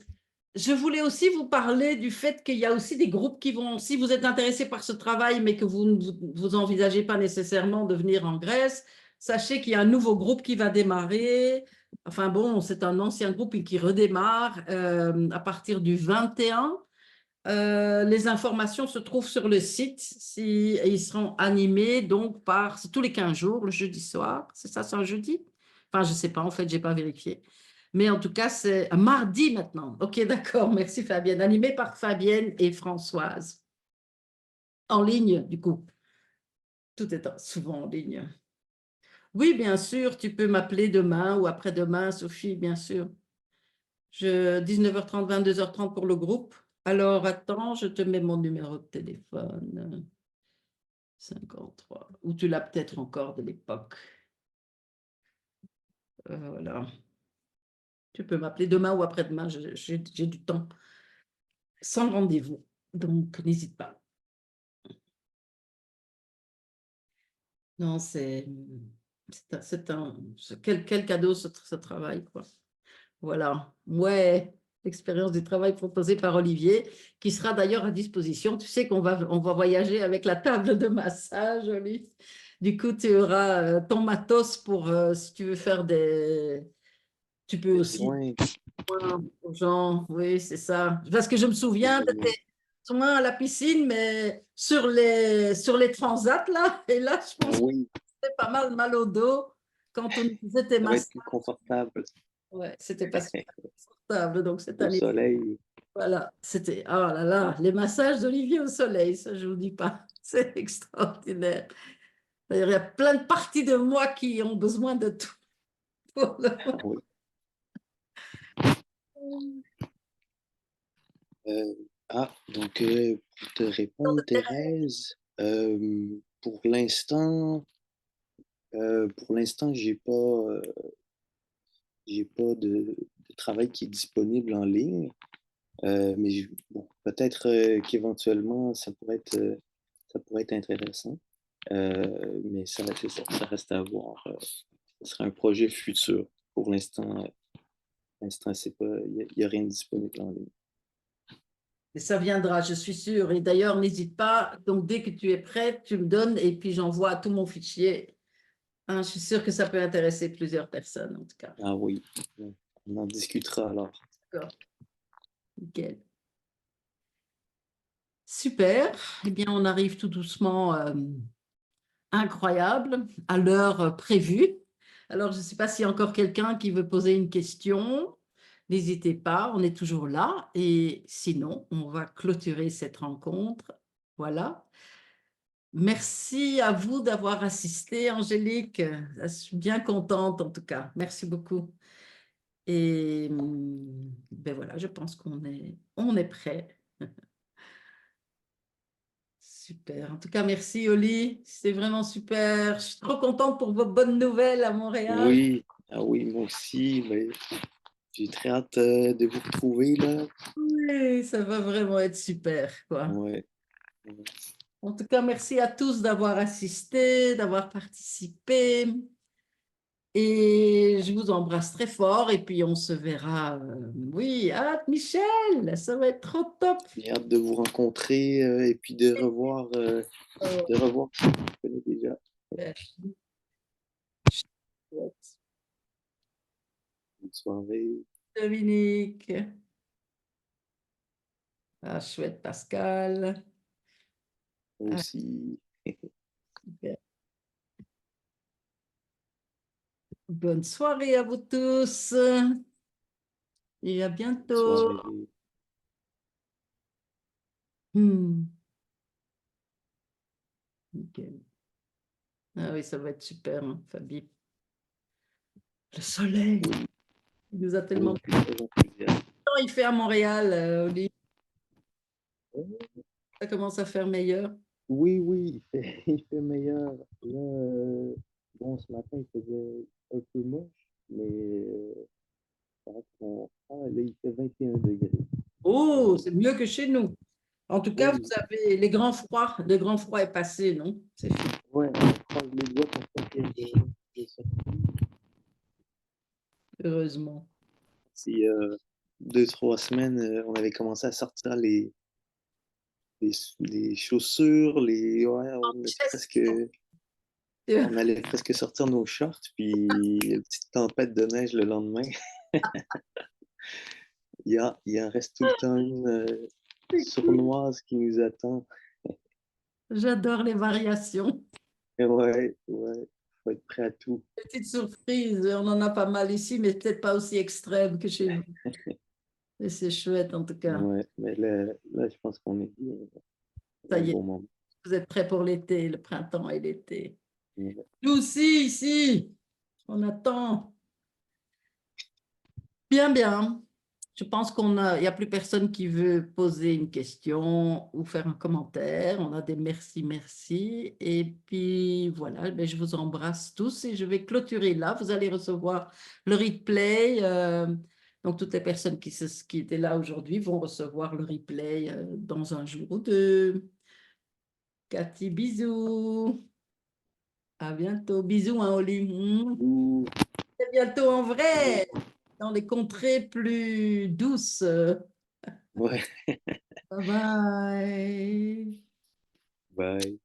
je voulais aussi vous parler du fait qu'il y a aussi des groupes qui vont, si vous êtes intéressé par ce travail, mais que vous ne vous envisagez pas nécessairement de venir en Grèce, sachez qu'il y a un nouveau groupe qui va démarrer. Enfin bon, c'est un ancien groupe qui redémarre à partir du 21. Les informations se trouvent sur le site. Ils seront animés donc c'est tous les 15 jours, le jeudi soir. C'est ça, c'est un jeudi? Enfin, je ne sais pas, en fait, je n'ai pas vérifié. Mais en tout cas, c'est un mardi maintenant. OK, d'accord. Merci Fabienne. Animé par Fabienne et Françoise. En ligne, du coup. Tout est souvent en ligne. Oui, bien sûr, tu peux m'appeler demain ou après-demain, Sophie, bien sûr. 19h30, 22h30 pour le groupe. Alors, attends, je te mets mon numéro de téléphone. 53. Ou tu l'as peut-être encore de l'époque. Voilà. Tu peux m'appeler demain ou après-demain, j'ai du temps. Sans rendez-vous. Donc, n'hésite pas. Non, quel cadeau ce travail, quoi. Voilà. Ouais, l'expérience du travail proposée par Olivier, qui sera d'ailleurs à disposition. Tu sais on va voyager avec la table de massage, Olivier. Du coup, tu auras ton matos pour, si tu veux faire tu peux aussi, Ouais. aux gens, oui, c'est ça. Parce que je me souviens de tes soins à la piscine, mais sur les transats, là, et là, je pense que Oui, c'était pas mal au dos quand on faisait tes ça va être massages. plus confortable Ouais, c'était pas super confortable. Donc, cette au année, soleil. voilà, c'était, oh là là, les massages d'Olivier au soleil, ça, je vous dis pas, c'est extraordinaire. D'ailleurs, il y a plein de parties de moi qui ont besoin de tout. Pour Ah oui. Euh, donc, pour te répondre, Thérèse, pour l'instant, j'ai pas de travail qui est disponible en ligne. Mais bon, peut-être qu'éventuellement, ça pourrait être intéressant. Mais c'est ça, ça reste à voir. Ce serait un projet futur. Pour l'instant, c'est pas, il y a rien de disponible en ligne. Et ça viendra, je suis sûre. Et d'ailleurs, n'hésite pas. Donc, dès que tu es prête, tu me donnes et puis j'envoie tout mon fichier. Hein, je suis sûre que ça peut intéresser plusieurs personnes, en tout cas. Ah oui, on en discutera alors. D'accord. Nickel. Super. Eh bien, on arrive tout doucement, incroyable, à l'heure prévue. Alors, je ne sais pas s'il y a encore quelqu'un qui veut poser une question. N'hésitez pas, on est toujours là. Et sinon, on va clôturer cette rencontre. Voilà. Merci à vous d'avoir assisté, Angélique. Je suis bien contente en tout cas. Merci beaucoup. Et ben voilà, je pense on est prêt. Super. En tout cas, merci Oli. C'est vraiment super. Je suis trop contente pour vos bonnes nouvelles à Montréal. Oui, ah oui, moi aussi, mais j'ai très hâte de vous retrouver là. Oui, ça va vraiment être super, quoi. Ouais. En tout cas, merci à tous d'avoir assisté, d'avoir participé. Et je vous embrasse très fort. Et puis, on se verra. Oui, Michel, ça va être trop top. J'ai hâte de vous rencontrer et puis Oh, de revoir ceux que je connais déjà. super. Chouette. Bonne soirée, Dominique. Ah, chouette, Pascal. moi Ah, aussi. super. Bonne soirée à vous tous et à Bonne bientôt. soirée. Hmm, nickel. Ah oui, ça va être super, hein, Fabi. Le soleil, il nous a tellement... Oui, je suis très enthousiaste. Comment il fait à Montréal, Oli? Ça commence à faire meilleur. Oui, oui, il fait meilleur. Là, bon, ce matin, il faisait un peu moche, mais là, il fait 21 degrés. Oh, c'est mieux que chez nous. En tout cas, vous Oui, avez les grands froids. Le grand froid est passé, non? C'est fini, ouais, on croise les doigts pour pas qu'il y ait de sortie. heureusement. Si 2, 3 semaines, on avait commencé à sortir les, les chaussures, ouais, on allait presque sortir nos shorts, puis une petite tempête de neige le lendemain. Il en reste tout le temps une C'est cool. sournoise qui nous attend. J'adore les variations. Et ouais, ouais, faut être prêt à tout. Petite surprise, on en a pas mal ici, mais peut-être pas aussi extrême que chez vous. Et c'est chouette en tout cas. Ouais, mais là, je pense qu'on est Ça dans le y est, bon moment. vous êtes prêts pour l'été, le printemps et l'été. Ouais. Nous aussi, ici, on attend. Bien, bien. Je pense il n'y a plus personne qui veut poser une question ou faire un commentaire. On a des merci, merci. Et puis voilà, ben, je vous embrasse tous et je vais clôturer là. Vous allez recevoir le replay. Donc, toutes les personnes qui étaient là aujourd'hui vont recevoir le replay dans un jour ou deux. Cathy, bisous. À bientôt. Bisous, hein, Oli. Ouh, À bientôt en vrai, dans les contrées plus douces. ouais, Bye bye. bye.